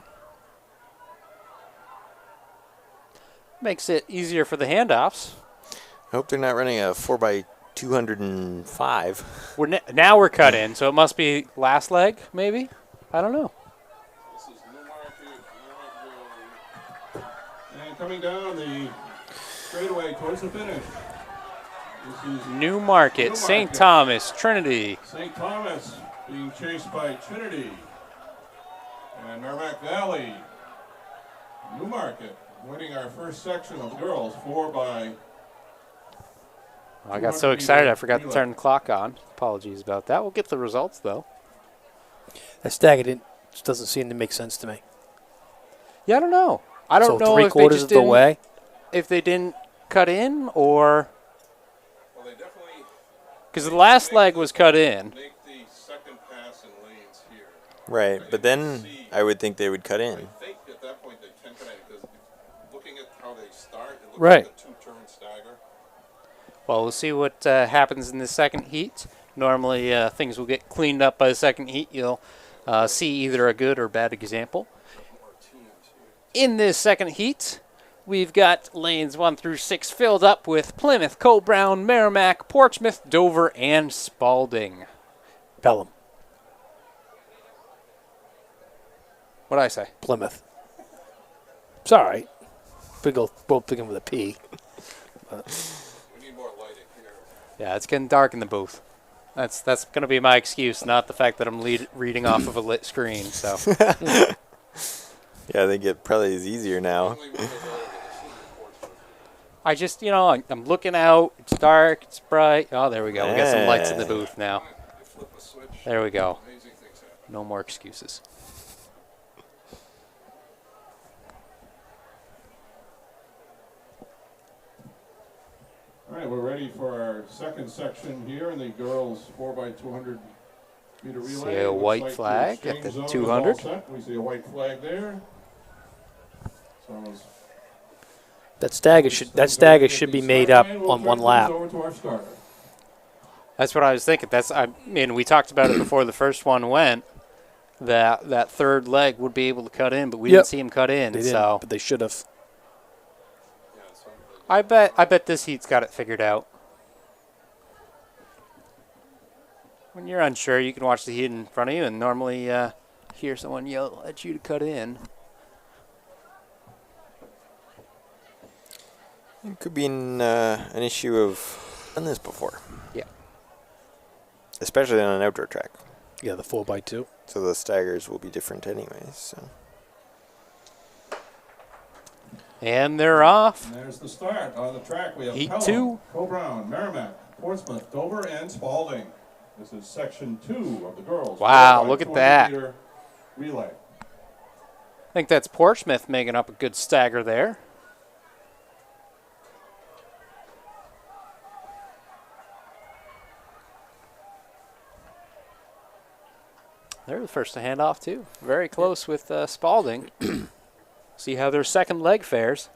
Makes it easier for the handoffs. I hope they're not running a 4x205. Now we're cut in, so it must be last leg, maybe? I don't know. This is Newmarket, Merrimack Valley. And coming down the straightaway towards the finish. This is Newmarket, St. Thomas, Trinity. St. Thomas being chased by Trinity. And Merrimack Valley, Newmarket, winning our first section of girls, 4x. I got so excited I forgot to turn the clock on. Apologies about that. We'll get the results, though. That stagger just doesn't seem to make sense to me. Yeah, I don't know. I don't so know if they 3/4 just of the didn't, way. if they didn't cut in or Well, they definitely because the last leg was cut in. make the second pass in lanes here. Right, but then I would think they would cut I in. think at that point they can cut in because looking at how they start, it looks Right. like a two-turn stagger. Well, we'll see what happens in the second heat. Normally, things will get cleaned up by the second heat. You'll see either a good or bad example. In this second heat, we've got lanes 1 through 6 filled up with Plymouth, Cole-Brown, Merrimack, Portsmouth, Dover, and Spalding. Pelham, What'd I say? Plymouth. It's all right. Both begin with a P. We need more lighting here. Yeah, it's getting dark in the booth. That's going to be my excuse, not the fact that I'm reading off of a lit screen. So Yeah, I think it probably is easier now. Only one of those that I've seen in Portsmouth. I just, I'm looking out. It's dark. It's bright. Oh, there we go. We got some lights in the Yeah. booth now. You flip a switch, There we go. amazing things happen. No more excuses. All right, we're ready for our second section here in the girls 4x200 meter relay. See a Looks white like flag exchange at the zone is 200. all set. We see a white flag there. So That stagger should be made up on one lap. Over to our starter. That's what I was thinking. I mean, we talked about it before the first one went. That third leg would be able to cut in, but we Yep. didn't see him cut in. They didn't, So but they should have. Yeah, so I bet this heat's got it figured out. When you're unsure, you can watch the heat in front of you and normally hear someone yell at you to cut in. It could be an issue of done this before. Yeah. Especially on an outdoor track. Yeah, the 4x2. So the staggers will be different anyways. So. And they're off. And there's the start on the track. We have Heat Pelham, 2. Cole-Brown, Merrimack, Portsmouth, Dover, and Spalding. This is section 2 of the girls. Wow, 4x200 look at that. meter relay. I think that's Portsmouth making up a good stagger there. They're the first to hand off, too. Very close with Spalding. See how their second leg fares.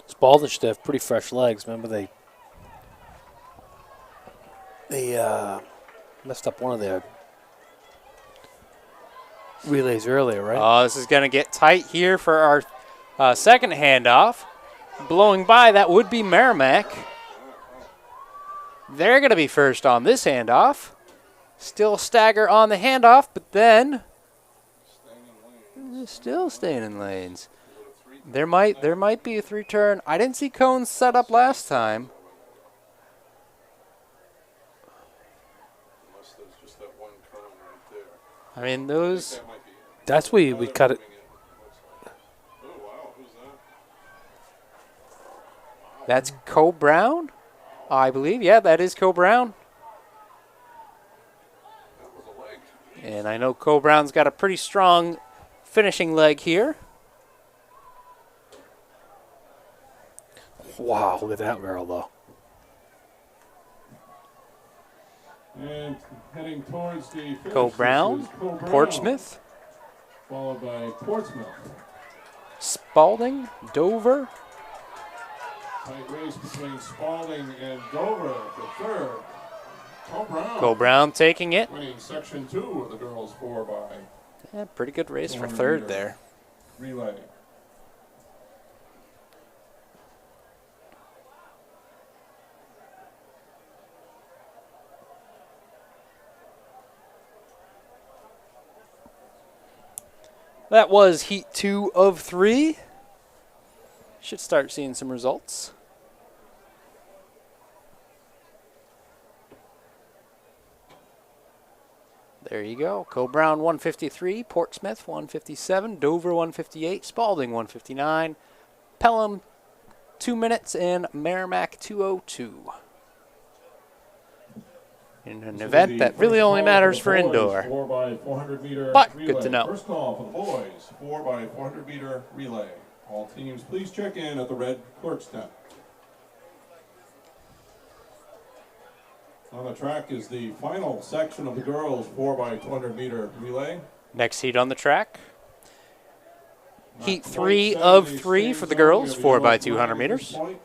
Spalding should have pretty fresh legs. Remember, they messed up one of their relays earlier, right? Oh, this is going to get tight here for our second handoff. Blowing by, that would be Merrimack. They're going to be first on this handoff. Still stagger on the handoff, but then still staying in lanes. There might be a 3-turn. I didn't see cones set up last time. Unless there's just that one cone right there. I mean, those. That might be it. That's where we cut it. Oh, wow. Who's that? That's Co Brown, I believe. Yeah, that is Co Brown. That was a leg. And I know Co Brown's got a pretty strong finishing leg here. Wow, look at that barrel, though. And heading towards the finish, Co this Brown, is Co Brown, Portsmouth, followed by Portsmouth. Spalding, Dover. Tight race between Spalding and Dover for third. Co Brown. Co Brown taking it. Winning section 2 of the girls 4x Yeah, pretty good race for 400 third meter there. relay. That was heat 2 of 3. Should start seeing some results. There you go. Co Brown 153, Portsmouth 157, Dover 158, Spalding 159, Pelham 2 minutes, and Merrimack 2:02. In an event that really only matters for indoor. 4x400 meter But relay. good to know. First call for the boys, 4x400 meter relay. All teams, please check in at the red clerk's tent. On the track is the final section of the girls 4x200 meter relay. Next heat on the track. Heat Not 3 quite of set in the 3 extreme for the zone. girls, We have 4x200 at this meters. point.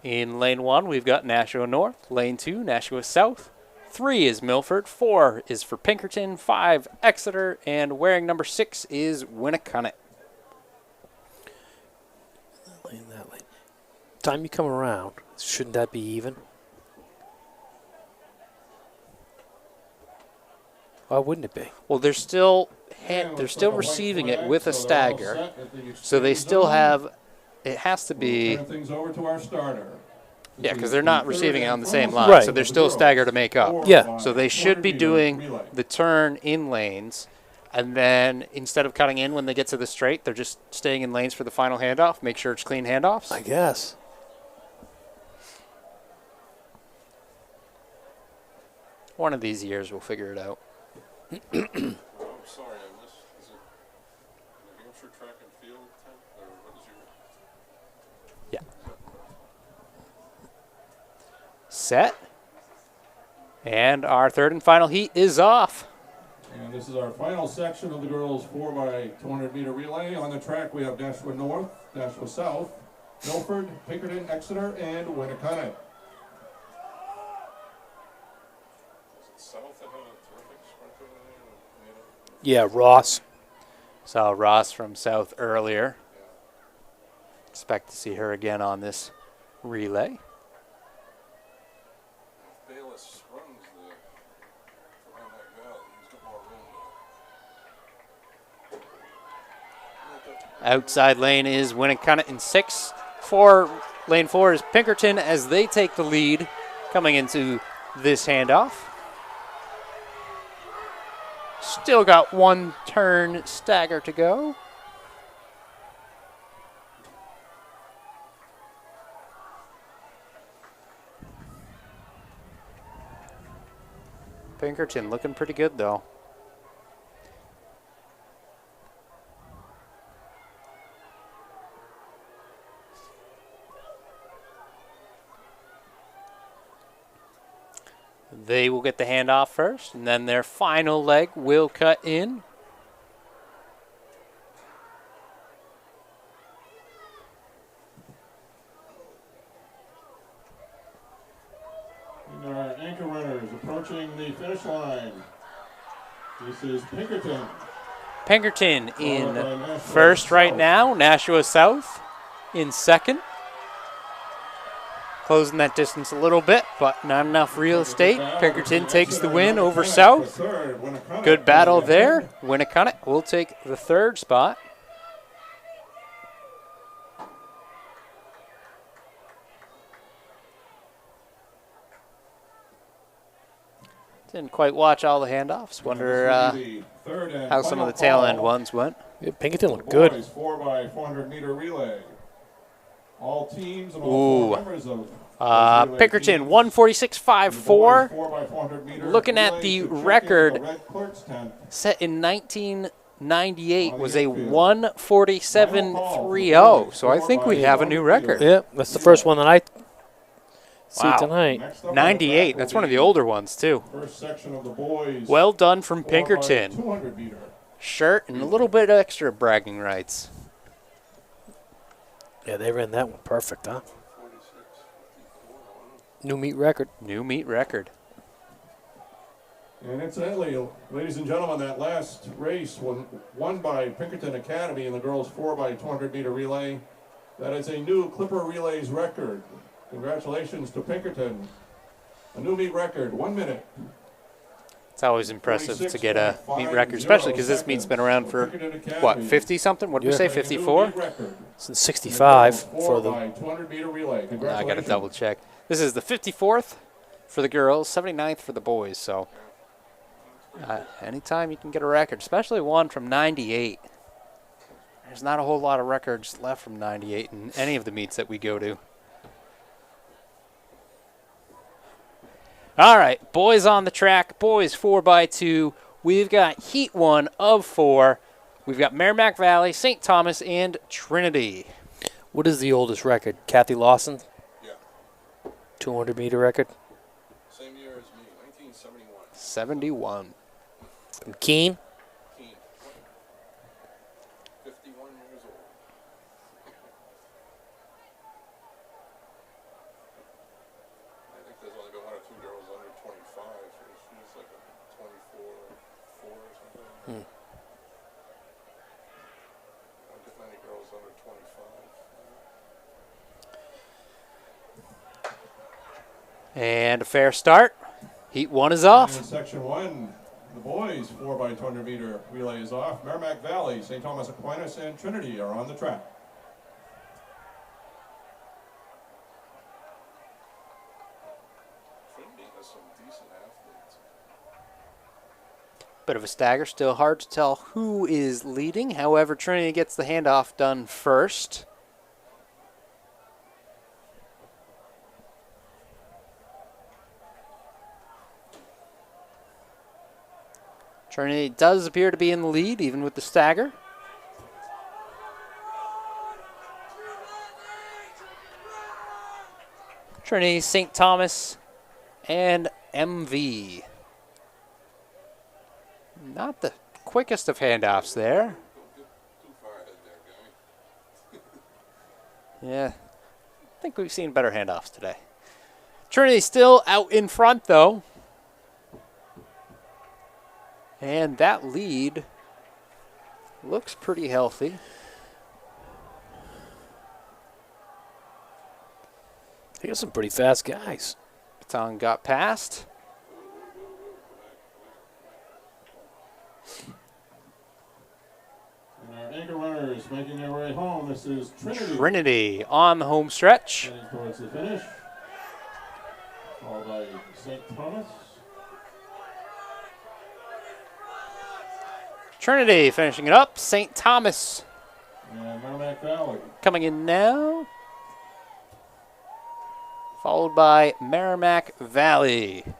In lane 1, we've got Nashua North. Lane 2, Nashua South. 3 is Milford. 4 is for Pinkerton. 5, Exeter. And wearing number 6 is Winnicott. Lane that way. Time you come around, shouldn't that be even? Why wouldn't it be? Well, they're still And they're looks still like a white receiving it flag, with a so they're all stagger. set at the So they extreme still zone. have, it has to We'll be, turn things over to our starter. This yeah, because is they're the not third receiving it and on the same final line. Right. So they're section still of the staggered to girls. make up. 4 Yeah. by So they should be 400 meter doing relay. the turn in lanes. And then instead of cutting in when they get to the straight, they're just staying in lanes for the final handoff. Make sure it's clean handoffs. I guess. One of these years we'll figure it out. Oh, I'm sorry, I missed. Is it New Hampshire track and field tent? Or what is your... Set. And our third and final heat is off. And this is our final section of the girls 4x200 meter relay. On the track we have Nashua North, Nashua South, Milford, Pinkerton, Exeter, and Winnicott. Is it South that had a terrific sprinter there? Yeah, Ross. Saw Ross from South earlier. Expect to see her again on this relay. If Bayless runs around that valley, he's got more room there. Outside lane is Winnicott in 6. Lane 4 is Pinkerton as they take the lead coming into this handoff. Still got 1 turn stagger to go. Pinkerton looking pretty good though. They will get the handoff first, and then their final leg will cut in. And our anchor runners approaching the finish line. This is Pinkerton. Pinkerton in followed by Nashua first right South. now. Nashua South in second. Closing that distance a little bit, but not enough real estate. Pinkerton takes the win over South. Good battle there. Winnicott will take the third spot. Didn't quite watch all the handoffs. Wonder how some of the tail end ones went. Yeah, Pinkerton looked good. Boys 4x400 meter relay. All teams and all four members of relay Pinkerton teams. 146.54. 4x400 meter Looking at relay the to check in record, the red clerk's tent. set in 1998 was a 147.30. So I think we have a new record. Yeah, that's the first one that I see Wow. tonight. Next up on the 98. track That's will one of the be older ones too. First section of the boys. Well done from 4x200 Pinkerton. meter. Shirt and a little bit extra bragging rights. Yeah, they ran that one perfect, huh? New meet record. New meet record. And incidentally, ladies and gentlemen, that last race won by Pinkerton Academy in the girls 4x200 meter relay. That is a new Clipper Relays record. Congratulations to Pinkerton. A new meet record, 1 minute. It's always impressive to get a meet record, especially because this meet's been around for, what, 50-something? What did we say, 54? Since 65 for the 4x200 meter relay. I got to Congratulations. double check. This is the 54th for the girls, 79th for the boys. So anytime you can get a record, especially one from 98. There's not a whole lot of records left from 98 in any of the meets that we go to. All right, boys on the track, boys 4x2. We've got Heat 1 of 4. We've got Merrimack Valley, St. Thomas, and Trinity. What is the oldest record? Kathy Lawson? Yeah. 200 meter record. Same year as me, 1971. 71. From Keene? Keene. 51 years old. I think there's only been one or two girls under 25. She's like a 24, 4 or something. Don't get many girls under 25. And a fair start. Heat 1 is off. In section 1, the boys 4x200 meter relay is off. Merrimack Valley, St. Thomas Aquinas, and Trinity are on the track. Trinity has some decent athletes. Bit of a stagger, still hard to tell who is leading. However, Trinity gets the handoff done first. Trinity does appear to be in the lead, even with the stagger. Trinity, St. Thomas, and MV. Not the quickest of handoffs there. Don't get too far ahead there, guy. Yeah, I think we've seen better handoffs today. Trinity still out in front, though. And that lead looks pretty healthy. They got some pretty fast guys. Baton got past. And our anchor runners making their way home. This is Trinity. Trinity on the home stretch. Heading towards the finish. Followed by St. Thomas. Trinity finishing it up. St. Thomas And Merrimack Valley. coming in now. Followed by Merrimack Valley. In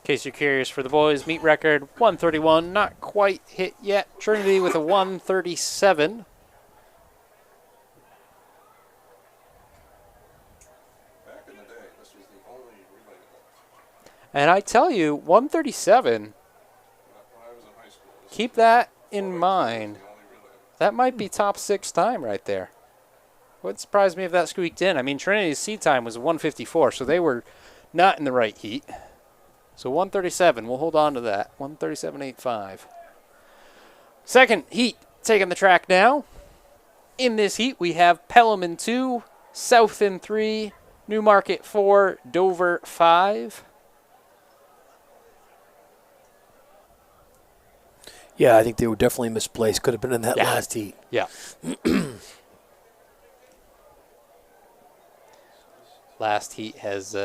case you're curious, for the boys, meet record 131, not quite hit yet. Trinity with a 137. And I tell you, 137, When I was in high school, this keep that in was mind. the only relay. That might be top 6 time right there. Wouldn't surprise me if that squeaked in. I mean, Trinity's seed time was 154, so they were not in the right heat. So 137, we'll hold on to that. 137.85. Second heat taking the track now. In this heat, we have Pelham in 2, South in 3, Newmarket 4, Dover 5. Yeah, I think they were definitely misplaced. Could have been in that Yeah. last heat. Yeah. Last heat has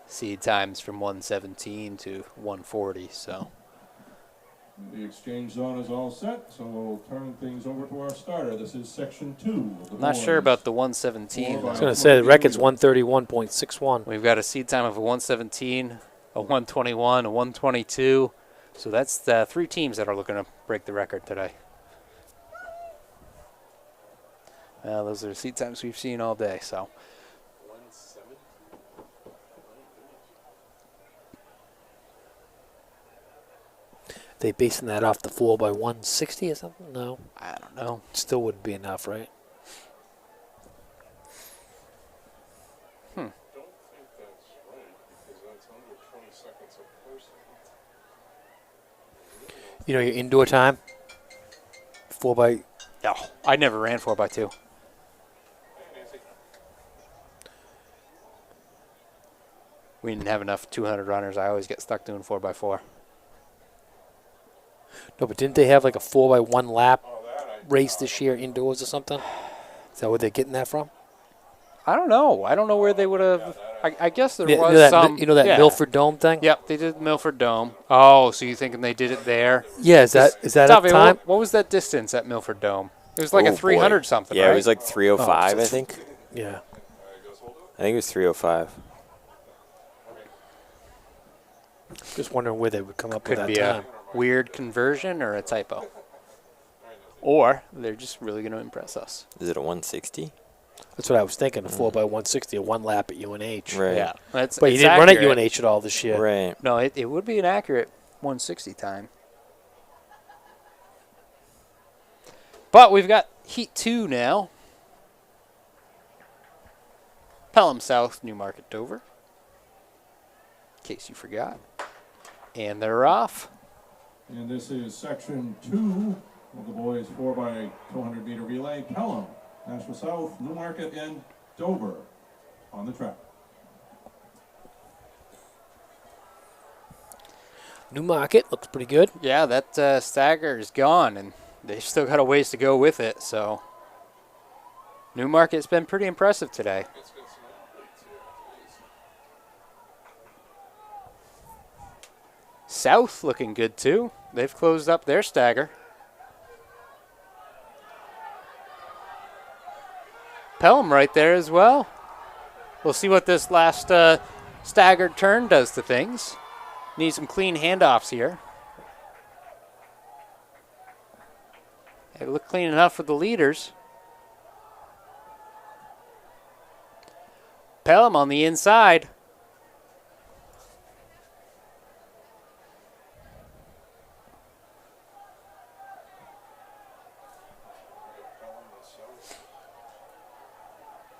seed times from 117 to 140, so. The exchange zone is all set, so we'll turn things over to our starter. This is section 2 of the I'm not sure boys. about the 117. I I was though. going to say the record's 131.61. We've got a seed time of a 117, a 121, a 122. So that's the 3 teams that are looking to break the record today. Those are seed times we've seen all day, so. They basing that off the 4x160 or something? No, I don't know. still wouldn't be enough, right? I don't think that's right because that's under 20 seconds a person. You know your indoor time? 4x. No, I never ran 4x2. We didn't have enough 200 runners. I always get stuck doing 4x4. No, but didn't they have like a 4x1 lap Oh, that I race this year indoors or something? Is that where they're getting that from? I don't know. I don't know where they would have. I guess there Yeah, was you know that, some. you know that yeah. Milford Dome thing? Yep, they did Milford Dome. Oh, so you thinking they did it there? Yeah, is that at Tavi, time? what was that distance at Milford Dome? It was like Oh, a boy. 300 something, Yeah, right? it was like 305, Oh, I think. Yeah. I think it was 305. Just wondering where they would come up Could with be that time. a weird conversion or a typo. Or they're just really going to impress us. Is it a 160? That's what I was thinking, a 4x160, a 1 lap at UNH. Right. Yeah. It's, But you it's didn't run at accurate. UNH at all this year. Right. No, it would be an accurate 160 time. But we've got Heat 2 now. Pelham South, Newmarket, Dover. In case you forgot. And they're off. And this is section 2 of the boys 4x200 meter relay. Pelham, Nashua South, Newmarket, and Dover on the track. Newmarket looks pretty good. Yeah, that stagger is gone, and they've still got a ways to go with it. So Newmarket's been pretty impressive today. It's been some athletes here. Jeez. South looking good, too. They've closed up their stagger. Pelham right there as well. We'll see what this last staggered turn does to things. Need some clean handoffs here. They look clean enough for the leaders. Pelham on the inside.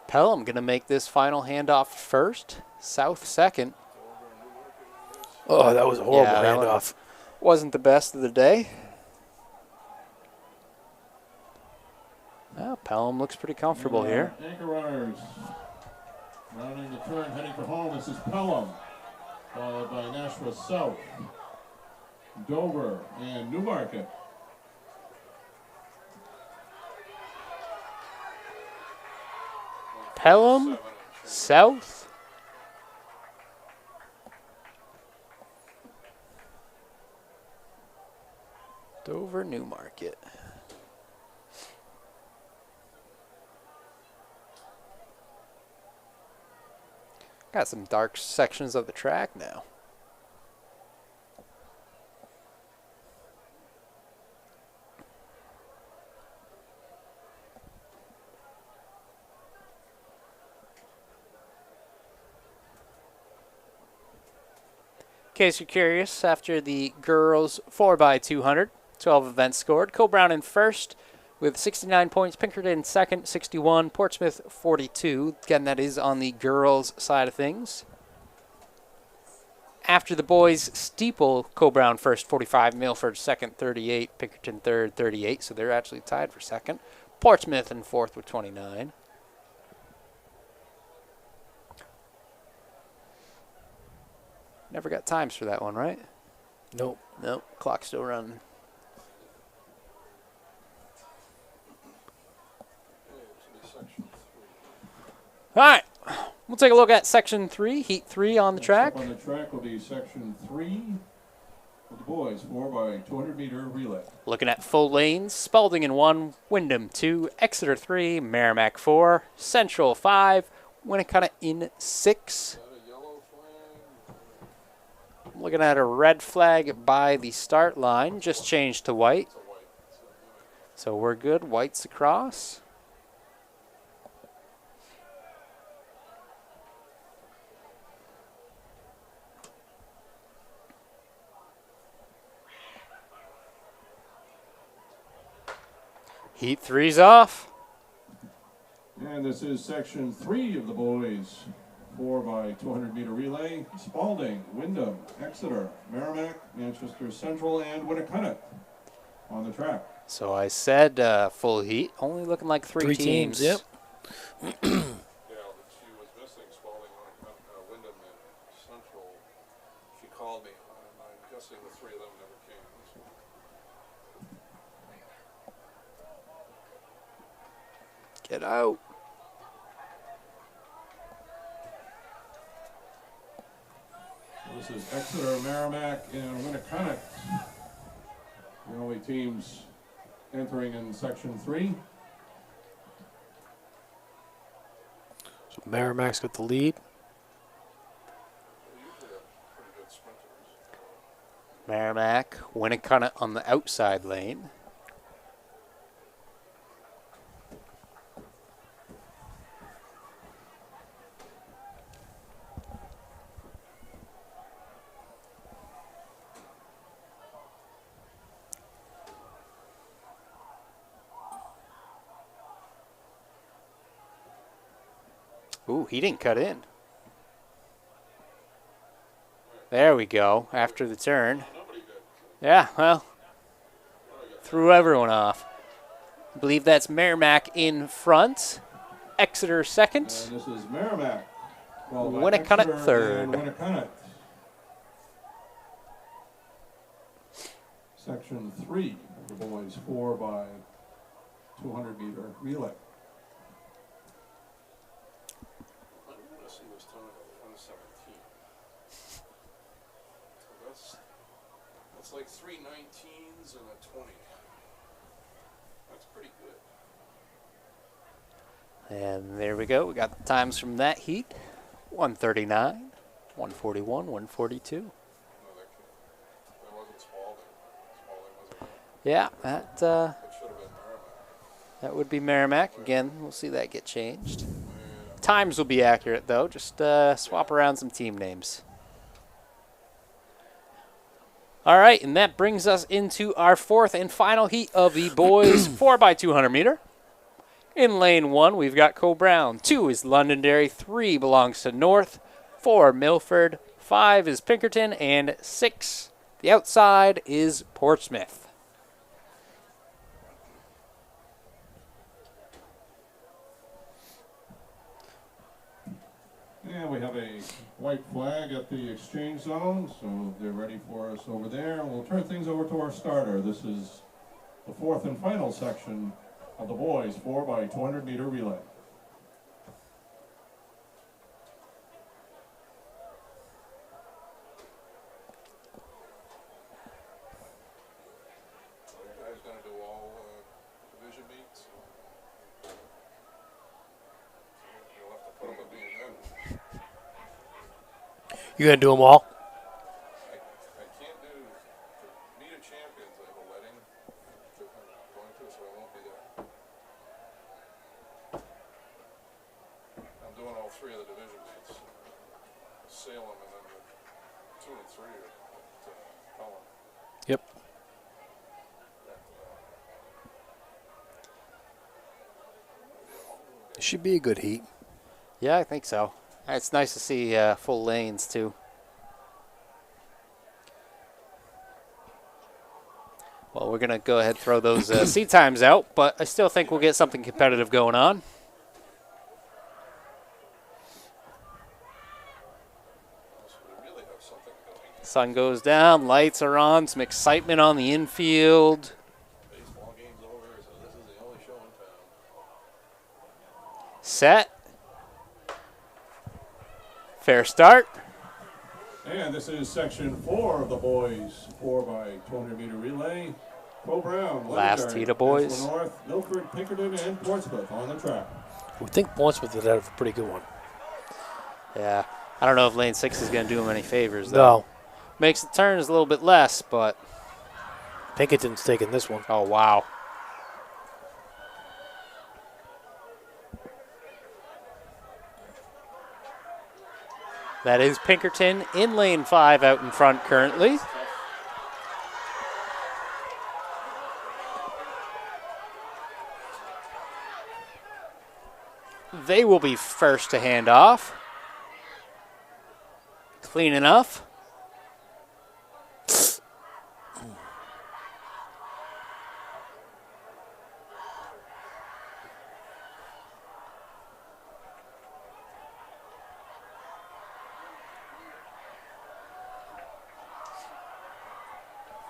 Pelham going to make this final handoff first. South second. Oh, that was a horrible Yeah, that one- handoff. Wasn't the best of the day. Well, Pelham looks pretty comfortable here. Anchor runners rounding the turn, heading for home. This is Pelham, followed by Nashua South, Dover, and Newmarket. Pelham, South. Dover, Newmarket. Got some dark sections of the track now. case you're curious, after the girls 4x200, 12 events scored. Co-Brown in first with 69 points. Pinkerton second, 61. Portsmouth 42. Again, that is on the girls' side of things. After the boys, Steeple, Co-Brown first, 45. Milford second, 38. Pinkerton third, 38. So they're actually tied for second. Portsmouth in fourth with 29. Never got times for that one, right? Nope. Nope. Clock's still running. All right. We'll take a look at Section 3, Heat 3 on the track. Next up on the track will be Section 3 of the boys 4x200 meter relay. Looking at full lanes, Spalding in 1, Wyndham 2, Exeter 3, Merrimack 4, Central 5, Winnicott in 6. Looking at a red flag by the start line, just changed to white. So we're good, white's across. Heat 3's off. And this is Section 3 of the boys 4x200 meter relay. Spalding, Wyndham, Exeter, Merrimack, Manchester Central, and Winnicott on the track. So I said full heat, only looking like three teams. Yep. Yeah, but she was missing Spalding on Wyndham and Central. She called me, and I'm guessing the three of them never came. Get out. This is Exeter, Merrimack, and Winnicott. The only teams entering in Section 3. So Merrimack's got the lead. They usually have pretty good sprinters. Merrimack, Winnicott on the outside lane. Ooh, he didn't cut in. There we go, after the turn. Yeah, well, threw everyone off. I believe that's Merrimack in front. Exeter second. And this is Merrimack. followed by Winnicott Exeter third. and Winnicott. Section 3 of the boys 4x200 meter relay. I want to see this time at 117. So that's like 3 19s and a 20. That's pretty good. And there we go. We got the times from that heat. 139, 141, 142. No, that wasn't Spalding. Spalding wasn't. Yeah, It should have been Merrimack. that would be Merrimack. Again, we'll see that get changed. Times will be accurate, though. Just swap around some team names. All right, and that brings us into our fourth and final heat of the boys 4x200 meter. In lane 1, we've got Co-Brown. 2 is Londonderry. 3 belongs to North. 4, Milford. 5 is Pinkerton. And 6, the outside, is Portsmouth. And we have a white flag at the exchange zone, so they're ready for us over there. We'll turn things over to our starter. This is the fourth and final section of the boys 4x200 meter relay. So you guys going to do all division meets? You'll have to put them at the end. You gonna do them all? I can't do the meet of champions. I have a wedding that I'm going to, so I won't be there. I'm doing all 3 of the division meets. Salem and then the 2 and 3 are Pelham. Yep. It should be a good heat. Yeah, I think so. It's nice to see full lanes, too. Well, we're going to go ahead and throw those seat times out, but I still think we'll get something competitive going on. So we really have something going. Sun goes down, lights are on, some excitement on the infield. Baseball game's over, so this is the only show in town. Set. Fair start. And this is section 4 of the boys 4x200 meter relay. Cole Brown, Last Legendary, heat of boys. Peninsula North, Milford, Pinkerton, and Portsmouth on the track. We think Portsmouth would have a pretty good one. Yeah. I don't know if lane 6 is going to do him any favors, though. No. Makes the turns a little bit less, but... Pinkerton's taking this one. Oh, wow. That is Pinkerton in lane 5 out in front currently. They will be first to hand off. Clean enough.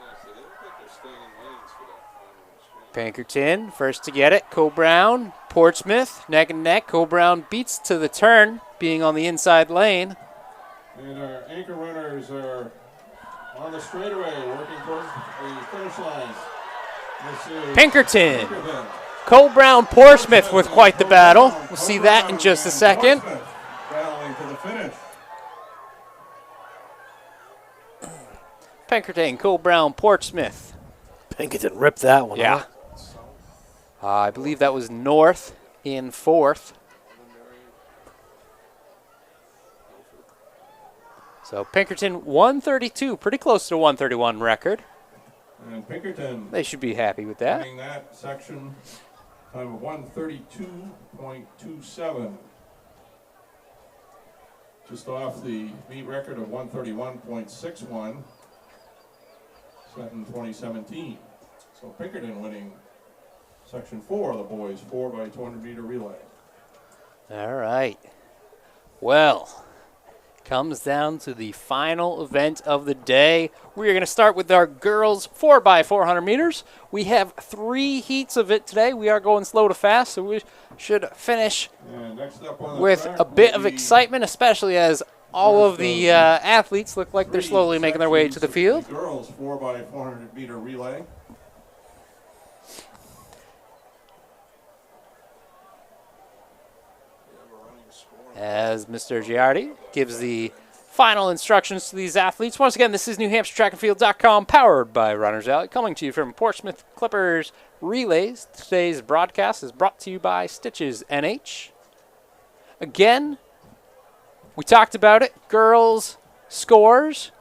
Yeah, so they look like they're staying in lanes for that final straight. Pinkerton, first to get it. Cole Brown, Portsmouth, neck and neck. Cole Brown beats to the turn, being on the inside lane. And our anchor runners are on the straightaway, working towards the finish line. This is Pinkerton. Pinkerton. Cole Brown, Portsmouth with quite the battle. We'll see that in just a second. Portsmouth battling to the finish. Pinkerton, Cole Brown, Portsmouth. Pinkerton ripped that one. Yeah. Huh? I believe that was North in 4th. So Pinkerton 132, pretty close to 131 record. And Pinkerton They should be happy with that. winning that section time of 132.27. Just off the meet record of 131.61 set in 2017. So Pinkerton winning section 4 of the boys 4x200 meter relay. All right. Well, comes down to the final event of the day. We're going to start with our girls 4x400 meters. We have 3 heats of it today. We are going slow to fast, so we should finish And next up on the with track a bit will of be excitement, especially as all of the athletes look like they're 3 slowly making their way to the sections field. of the girls 4x400 meter relay. As Mr. Giardi gives the final instructions to these athletes. Once again, this is NewHampshireTrackandField.com, powered by Runners Alley, coming to you from Portsmouth Clippers Relays. Today's broadcast is brought to you by Stitches NH. Again, we talked about it. Girls scores.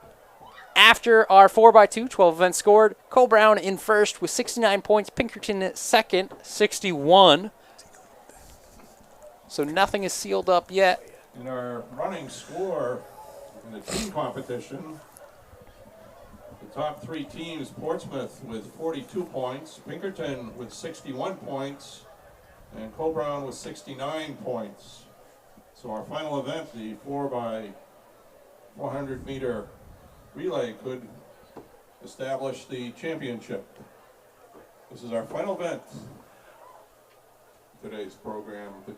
After our 4x2, 12 events scored. Cole Brown in first with 69 points. Pinkerton second, 61. So nothing is sealed up yet. In our running score in the team competition, the top 3 teams, Portsmouth with 42 points, Pinkerton with 61 points, and Cole Brown with 69 points. So our final event, the 4x400 meter relay, could establish the championship. This is our final event of today's program. The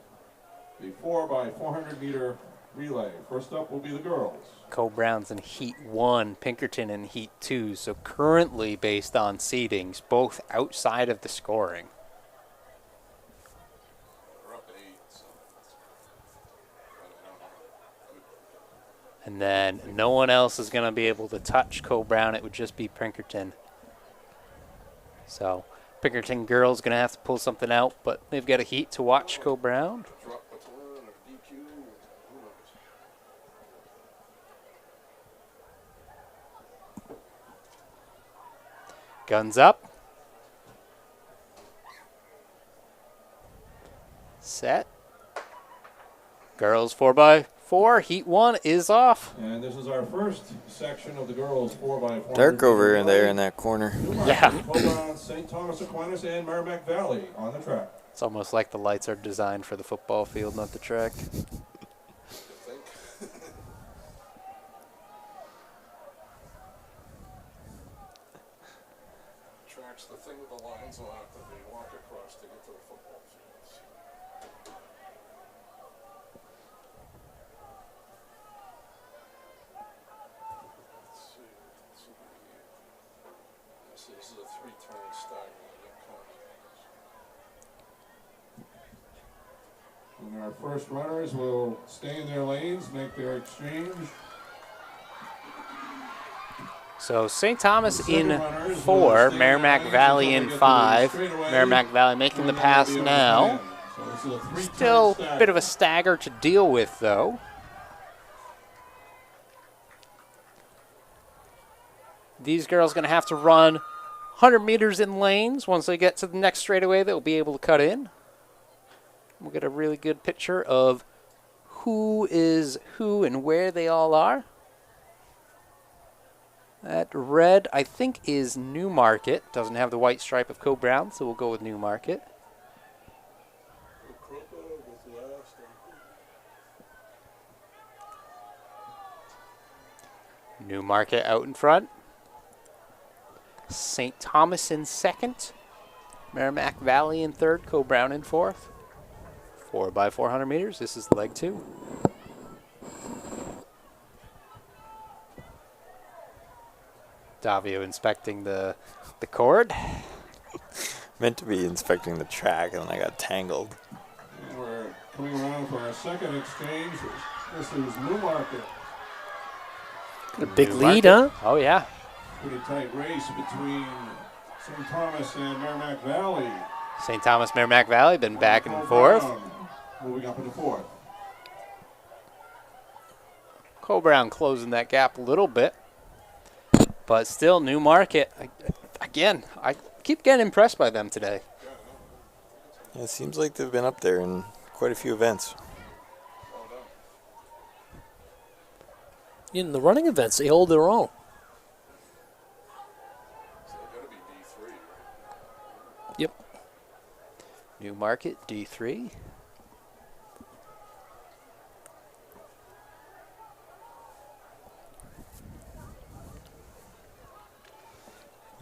4x400 meter relay. First up will be the girls. Cole Brown's in Heat 1, Pinkerton in Heat 2. So currently, based on seedings, both outside of the scoring. We're up to 8, so And then no one else is going to be able to touch Cole Brown. It would just be Pinkerton. So Pinkerton girls going to have to pull something out, but they've got a heat to watch Cole Brown. drop a turn or DQ, who knows? Guns up. Set. Girls 4x4. Heat 1 is off. And this is our first section of the girls 4x4. Dark over there in that corner. Yeah. St. Thomas Aquinas and Merrimack Valley on the track. It's almost like the lights are designed for the football field, not the track. Track's the thing with the lines on it that they walk across to get to the football fields. Let's see, this is a 3-turn stagger. And our first runners will stay in their lanes, make their exchange. So St. Thomas The second in runners will 4, stay in Merrimack their lanes Valley until in they get to the 5. straightaway, Merrimack Valley making the and then pass they'll be able to now. come in. So this is a 3-turn Still a stagger. bit of a stagger to deal with, though. These girls going to have to run 100 meters in lanes. Once they get to the next straightaway, they'll be able to cut in. We'll get a really good picture of who is who and where they all are. That red, I think, is Newmarket. Doesn't have the white stripe of Co-Brown, so we'll go with Newmarket. Newmarket out in front. St. Thomas in second. Merrimack Valley in third. Co-Brown in fourth. 4x400 meters. This is leg 2. Davio inspecting the cord. Meant to be inspecting the track, and I got tangled. And we're coming around for our second exchange. This is Newmarket. Got a big lead, huh? Oh, yeah. Pretty tight race between St. Thomas and Merrimack Valley. St. Thomas, Merrimack Valley, been back and forth. Moving up into fourth. Co-Brown closing that gap a little bit. But still, Newmarket. Again, I keep getting impressed by them today. Yeah, it seems like they've been up there in quite a few events. In the running events, they hold their own. So they gotta be D3. Yep. Newmarket, D3.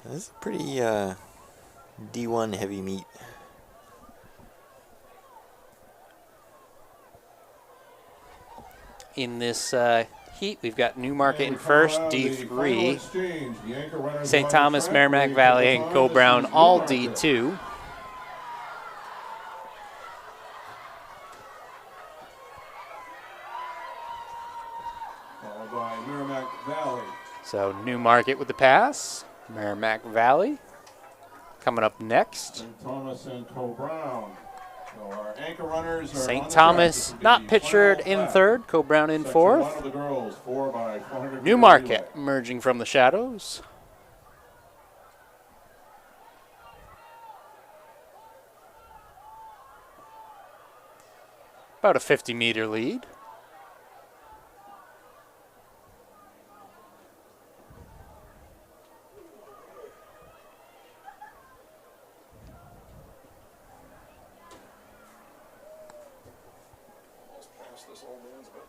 This is a pretty D1 heavy meet. In this heat, we've got Newmarket in first, D3. St. Thomas, Merrimack Valley, and Co-Brown, all D2. Followed by Merrimack Valley. So Newmarket with the pass. Merrimack Valley coming up next. St. Thomas and Co-Brown. So our anchor runners are on St. the Thomas track. not pictured in third. Co-Brown in Section one fourth. of the girls, 4x400 Newmarket emerging from the shadows. About a 50-meter lead. Almost past this old man's bedtime.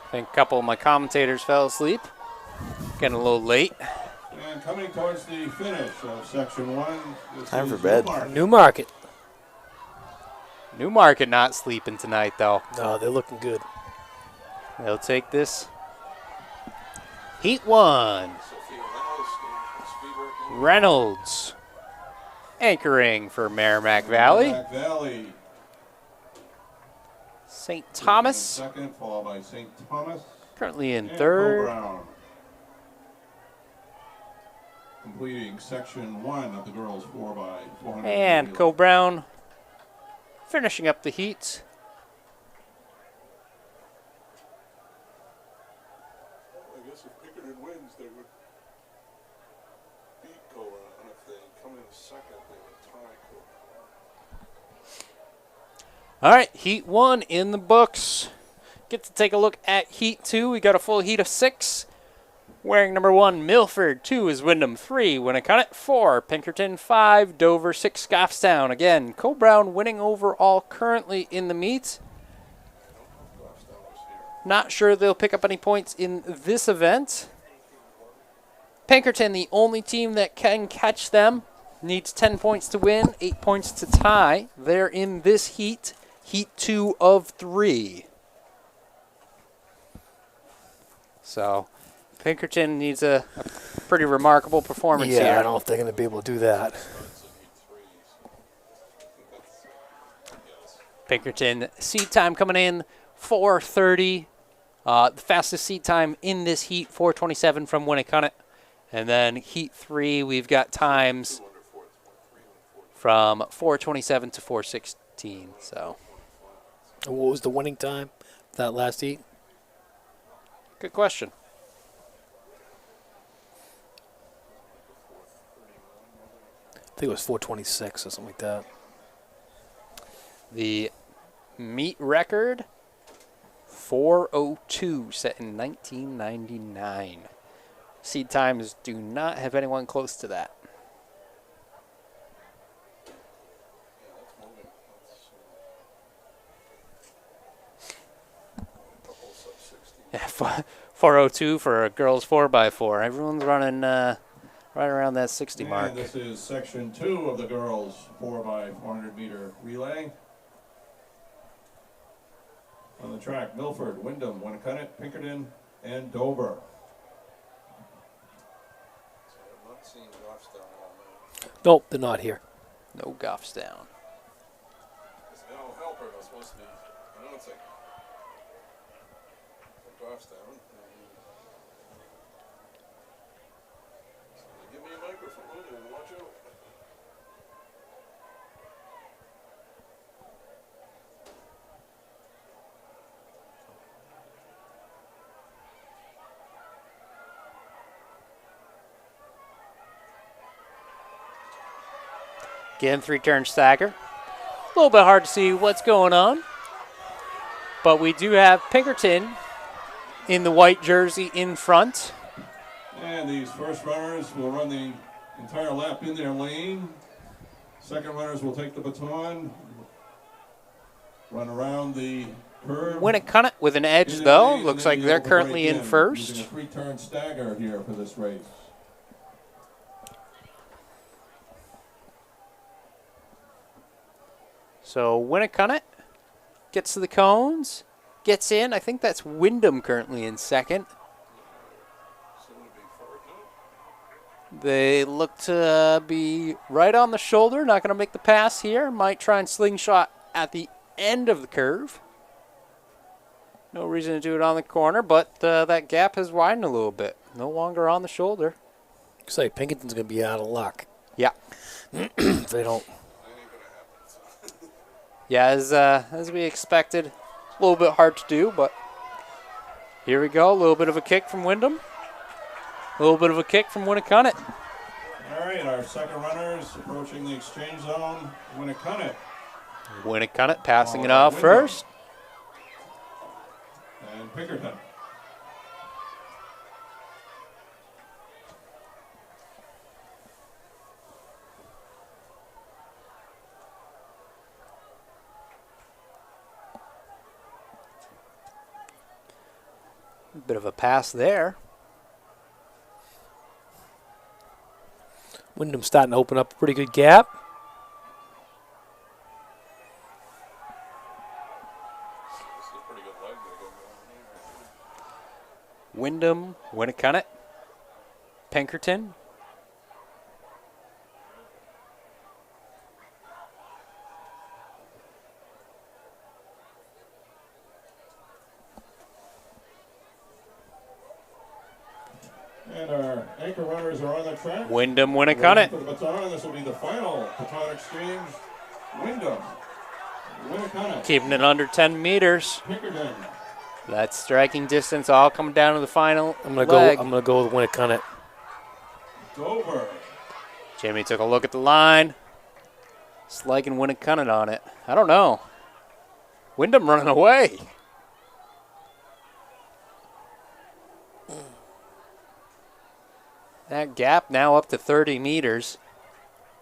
I think a couple of my commentators fell asleep. Getting a little late. And coming towards the finish of section 1. Time for bed. Newmarket. Newmarket not sleeping tonight, though. No, they're looking good. They'll take this. Heat 1. Sophia Reynolds, speed working. Reynolds anchoring for Merrimack Valley. Merrimack Valley. St. Thomas Second, followed by St. Thomas. currently in And third. Co-Brown. Completing section 1 of the girls 4x400. And relay. Co-Brown finishing up the heat. All right, Heat 1 in the books. Get to take a look at Heat 2. We got a full heat of 6. Wearing number 1, Milford. 2 is Wyndham. 3, Winnicott. 4, Pinkerton. 5, Dover. 6, Goffstown. Again, Cole Brown winning overall currently in the meet. Not sure they'll pick up any points in this event. Pinkerton, the only team that can catch them, needs 10 points to win, 8 points to tie. They're in this heat, Heat 2 of 3. So Pinkerton needs a pretty remarkable performance here. Yeah, I don't know if they're going to be able to do that. Pinkerton seed time coming in 4:30. The fastest seed time in this heat, 4:27 from Winnicott. And then Heat 3, we've got times from 4:27 to 4:16. So, And what was the winning time for that last heat? good question. I think it was 4:26 or something like that. The meet record, 4:02, set in 1999. Seed times do not have anyone close to that. Yeah, 4:02 for a girls 4x4. Everyone's running right around that 60 mark. And this is section 2 of the girls 4x400 meter relay. On the track, Milford, Wyndham, Winnicott, Pinkerton, and Dover. I'm not seeing Goffstown all night. Nope, they're not here. No Goffstown. Because Al Halpert was supposed to be announcing for Goffstown. So give me a microphone and watch out. Again, 3-turn stagger. A little bit hard to see what's going on. But we do have Pinkerton in the white jersey in front. And these first runners will run the entire lap in their lane. Second runners will take the baton, run around the curve. Winnicott with an edge, in their though. lane, and Looks then like be they're able to currently break in first. Using a 3-turn stagger here for this race. So Winnicott gets to the cones, gets in. I think that's Wyndham currently in second. They look to be right on the shoulder. Not going to make the pass here. Might try and slingshot at the end of the curve. No reason to do it on the corner, but that gap has widened a little bit. No longer on the shoulder. Looks like Pinkerton's going to be out of luck. Yeah. If they don't. Yeah, as we expected. A little bit hard to do, but here we go. A little bit of a kick from Wyndham. A little bit of a kick from Winnicott. All right, our second runners approaching the exchange zone. Winnicott. Winnicott passing it off first. And Pinkerton. Bit of a pass there. Wyndham's starting to open up a pretty good gap. This is a pretty good leg they got going here. Wyndham, Winnicott, Pinkerton. And our anchor runners are on the track. Wyndham, Waiting Winnicott. for the baton. This will be the final baton exchange. Wyndham. Winnicott. Keeping it under 10 meters. Pinkerton. That striking distance all coming down to the final I'm gonna leg. go. I'm gonna go with Winnicott. Dover. Jimmy took a look at the line. It's liking Winnicott on it. I don't know. Wyndham running away. That gap now up to 30 meters.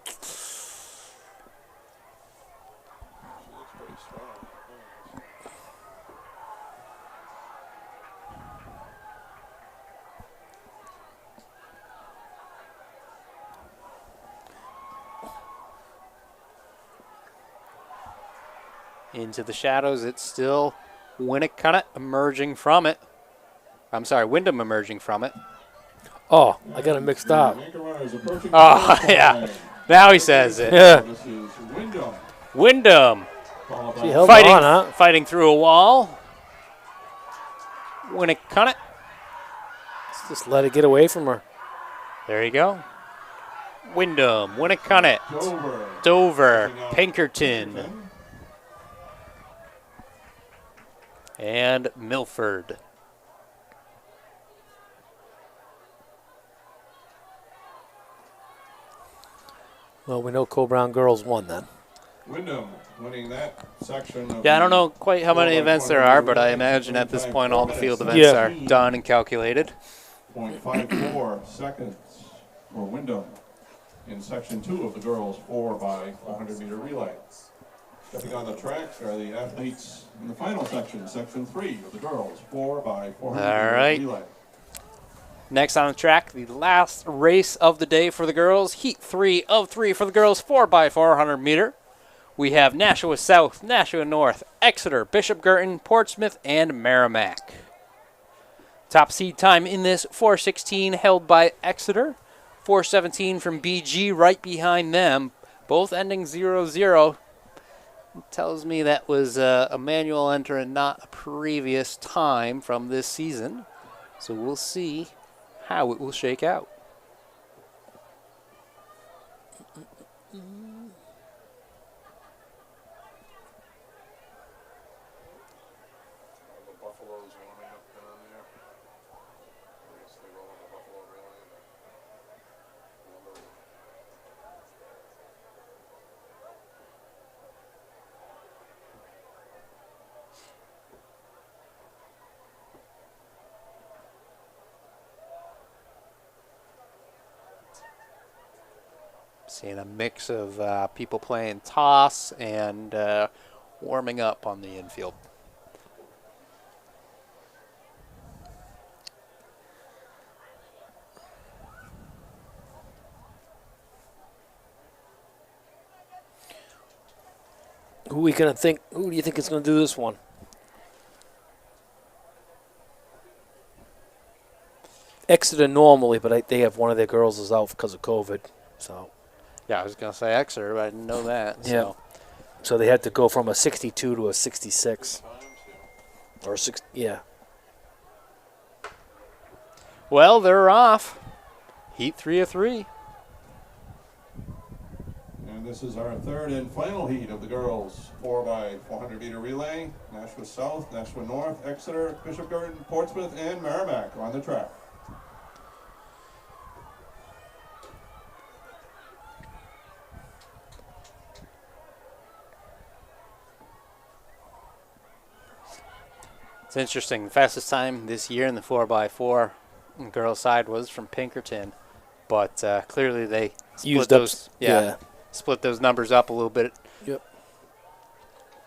She looks pretty strong. Into the shadows, it's still Winnicott emerging from it. I'm sorry, Wyndham emerging from it. Oh, I got it mixed up. Anchor runners approaching the Oh, finish yeah. line. Now he says it. Yeah. This is Wyndham. Wyndham Followed by She held fighting, on, huh? fighting through a wall. Winnicott. Just let it get away from her. There you go. Wyndham, Winnicott, Dover. Dover, Pushing up Pinkerton, and Milford. Well, we know Co-Brown girls won then. Wyndham winning that section. Of Yeah, I don't know the quite how many 4x400 events there are, but I relay. imagine at this point all the field 4 events Yeah. are done and calculated. 0.54 seconds for Wyndham in section 2 of the girls 4x400 meter relay. Stepping on the tracks are the athletes in the final section, section 3 of the girls 4x400 All meter right. relay. Next on the track, the last race of the day for the girls. Heat 3 of 3 for the girls, 4x400 meter. We have Nashua South, Nashua North, Exeter, Bishop Girton, Portsmouth, and Merrimack. Top seed time in this, 4:16, held by Exeter. 4:17 from BG right behind them, both ending 0-0. Tells me that was a manual enter and not a previous time from this season. So we'll see how it will shake out. The Buffaloes warming up down there. I guess they roll in the Buffalo relay. Seeing a mix of people playing toss and warming up on the infield. Who we gonna think? Who do you think is gonna do this one? Exeter normally, but they have one of their girls is out because of COVID, so Yeah, I was going to say Exeter, but I didn't know that. So. so they had to go from a 62 to a 66 Times, yeah. or 6. Yeah. Well, they're off. Heat 3 of 3. And this is our third and final heat of the girls 4x400 meter relay. Nashua South, Nashua North, Exeter, Bishop Girton, Portsmouth, and Merrimack on the track. It's interesting. The fastest time this year in the 4x4 on the girls' side was from Pinkerton, but clearly they split Used up. those. Split those numbers up a little bit. Yep.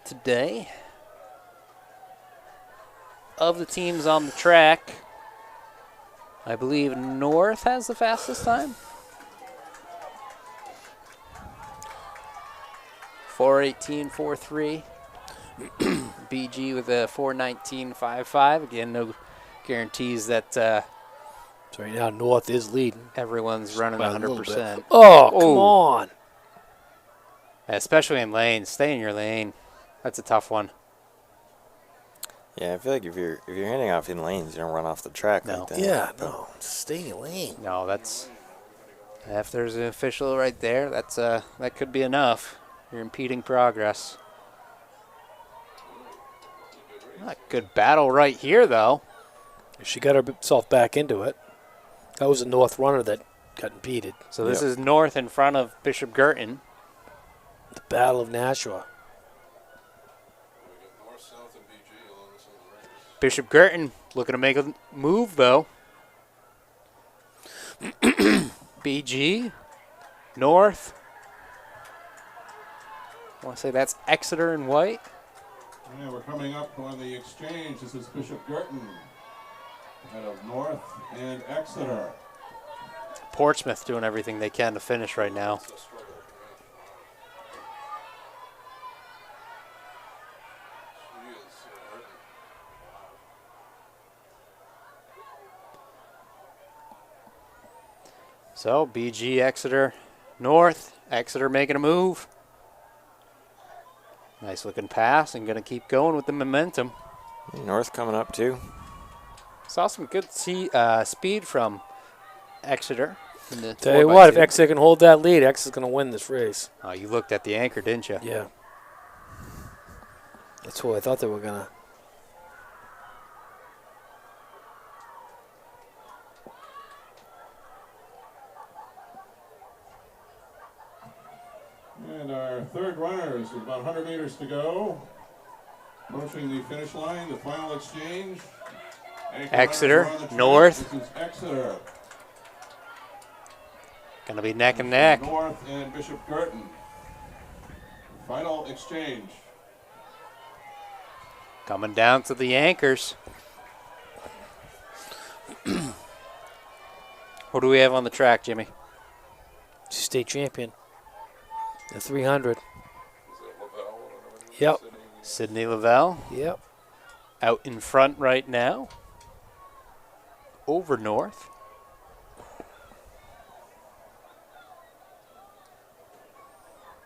Today, of the teams on the track, I believe North has the fastest time. 4:18.43. BG with a 4:19.55. Again, no guarantees that So right now North is leading. everyone's running by a little 100%. bit. Oh, come Oh. on! Especially in lanes. Stay in your lane. That's a tough one. Yeah, I feel like if you're hitting off in lanes, you don't run off the track No. like that. Yeah, no, just stay in your lane. No, that's if there's an official right there, that's that could be enough. You're impeding progress. Not a good battle right here, though. She got herself back into it. That was a North runner that got impeded. So this is North in front of Bishop Girton. The Battle of Nashua. We get north Bishop Girton looking to make a move, though. BG, North. I want to say that's Exeter in white. Yeah, we're coming up on the exchange. This is Bishop Girton, head of North and Exeter. Portsmouth doing everything they can to finish right now. It's a struggle for me. She is hurting. So BG, Exeter, North. Exeter making a move. Nice looking pass and going to keep going with the momentum. North coming up too. Saw some good speed from Exeter. In the Tell you 4x2. what, if Exeter can hold that lead, Exeter's going to win this race. Oh, you looked at the anchor, didn't you? Yeah. That's what I thought they were going to. And our third runners with about 100 meters to go. Approaching the finish line, the final exchange. Anchor Exeter, runners are on the track. North. This is Exeter. Going to be neck and neck. North and Bishop Girton. Final exchange. Coming down to the anchors. What do we have on the track, Jimmy? State champion. The 300. Is that Lavelle? Whatever it is? Yep. Sydney Lavelle Yep. out in front right now. Over North.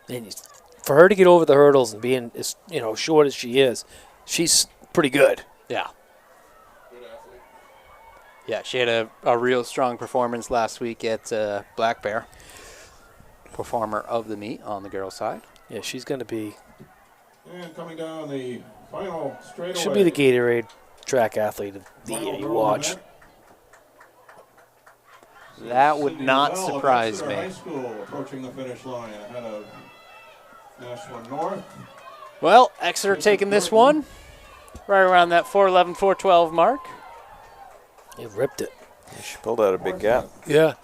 And for her to get over the hurdles and being as short as she is, she's pretty good. Yeah. Good athlete. Yeah, she had a real strong performance last week at Black Bear. Performer of the meet on the girls' side. Yeah, she's going to be. And coming down the final straightaway. Should be the Gatorade track athlete of the Final year you girl watch. event. That would Sydney not Lavelle of surprise Exeter me. High School approaching the finish line ahead of Nashua North. Well, Exeter taking this one right around that 4:11, 4:12 mark. They ripped it. She pulled out a big gap. Yeah.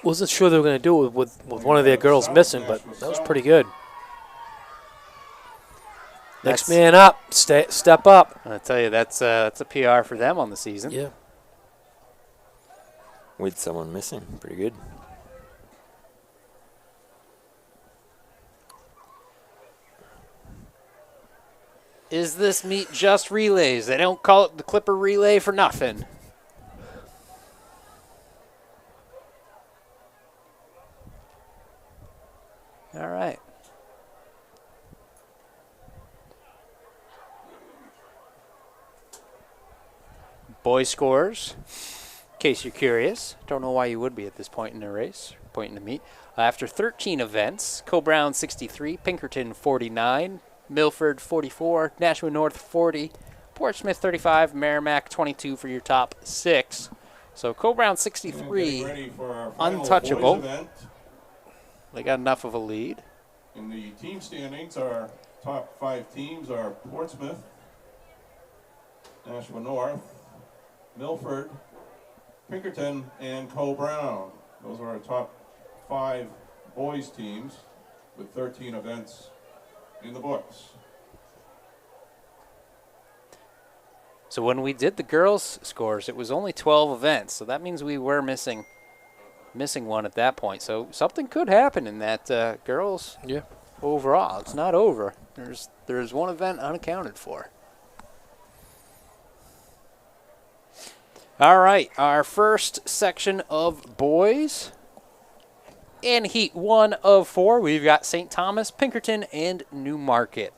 Wasn't sure they were going to do it with one of their girls missing, but that was pretty good. Next man up. Step up. I tell you, that's a PR for them on the season. Yeah. With someone missing. Pretty good. Is this meet just relays? They don't call it the Clipper Relay for nothing. All right. Boys scores. In case you're curious, don't know why you would be at this point in the race, point in the meet. After 13 events, Co-Brown 63, Pinkerton 49, Milford 44, Nashua North 40, Portsmouth 35, Merrimack 22 for your top 6. So Co-Brown And 63, getting ready for our final untouchable. boys event. They got enough of a lead. In the team standings, our top 5 teams are Portsmouth, Nashua North, Milford, Pinkerton, and Co-Brown. Those are our top 5 boys teams with 13 events in the books. So when we did the girls' scores, it was only 12 events. So that means we were missing one at that point. So something could happen in that girls' Yeah. overall. It's not over. There's one event unaccounted for. All right, our first section of boys. In heat 1 of 4, we've got St. Thomas, Pinkerton, and Newmarket.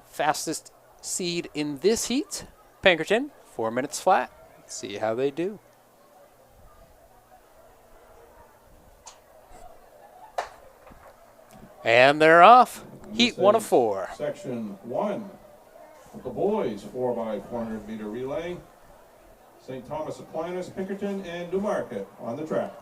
Fastest seed in this heat, Pinkerton, 4 minutes flat. Let's see how they do. And they're off. Heat 1 of 4. Section 1 of the boys 4x400 meter relay. St. Thomas Aquinas, Pinkerton, and Newmarket on the track.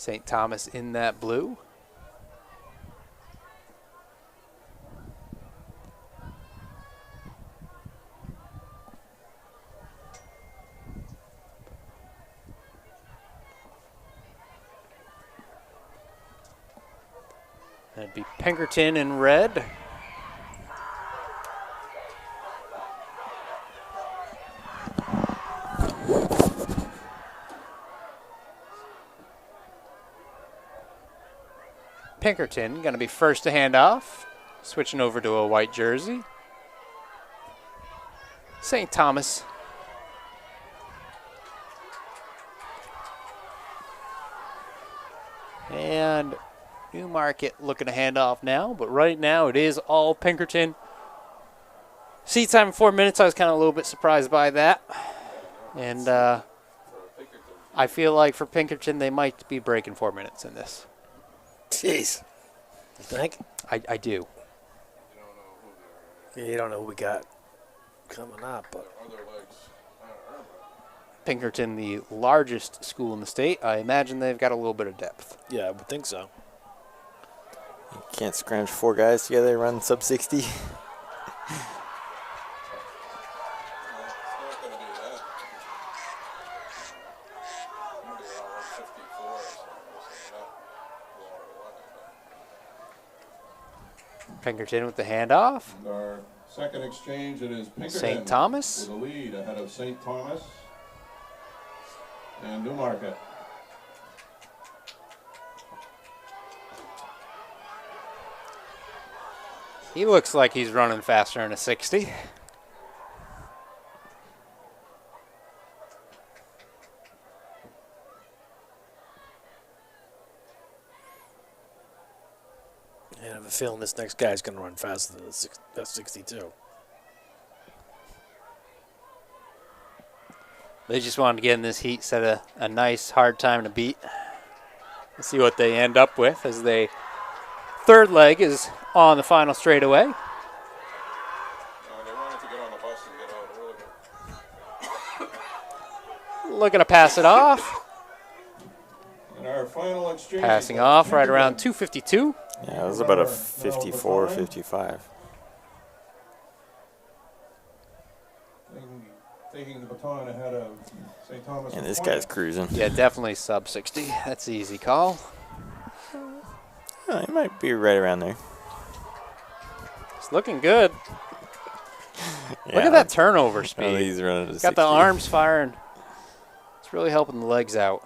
St. Thomas in that blue. That'd be Pinkerton in red. Pinkerton going to be first to hand off, switching over to a white jersey. St. Thomas. And Newmarket looking to hand off now, but right now it is all Pinkerton. Seat time 4 minutes, I was kind of a little bit surprised by that. And I feel like for Pinkerton, they might be breaking 4 minutes in this. Jeez. You think? I do. Yeah, you don't know who we got coming up, but Pinkerton, the largest school in the state, I imagine they've got a little bit of depth. yeah, I would think so. You can't scrounge 4 guys together, run sub 60. It's not going to be that. Maybe around 154 or something. Pinkerton with the handoff. And our second exchange, it is Pinkerton St. Thomas. with a lead ahead of St. Thomas and Newmarket. He looks like he's running faster than a 60. And I have a feeling this next guy's going to run faster than that 62. They just wanted to get in this heat, set a nice hard time to beat. Let's see what they end up with as they third leg is on the final straightaway. They wanted to get on the bus and get out early. Looking to pass it off. And our final exchange. Passing is off right around Pinkerton. 252. Yeah, it was about a 54, 55. Taking the baton ahead of St. Thomas. And with this points. guy's cruising. Yeah, definitely sub 60. That's an easy call. Oh, he might be right around there. It's looking good. Yeah, Look at that turnover oh, speed. he's running to Got 60. the arms firing. It's really helping the legs out.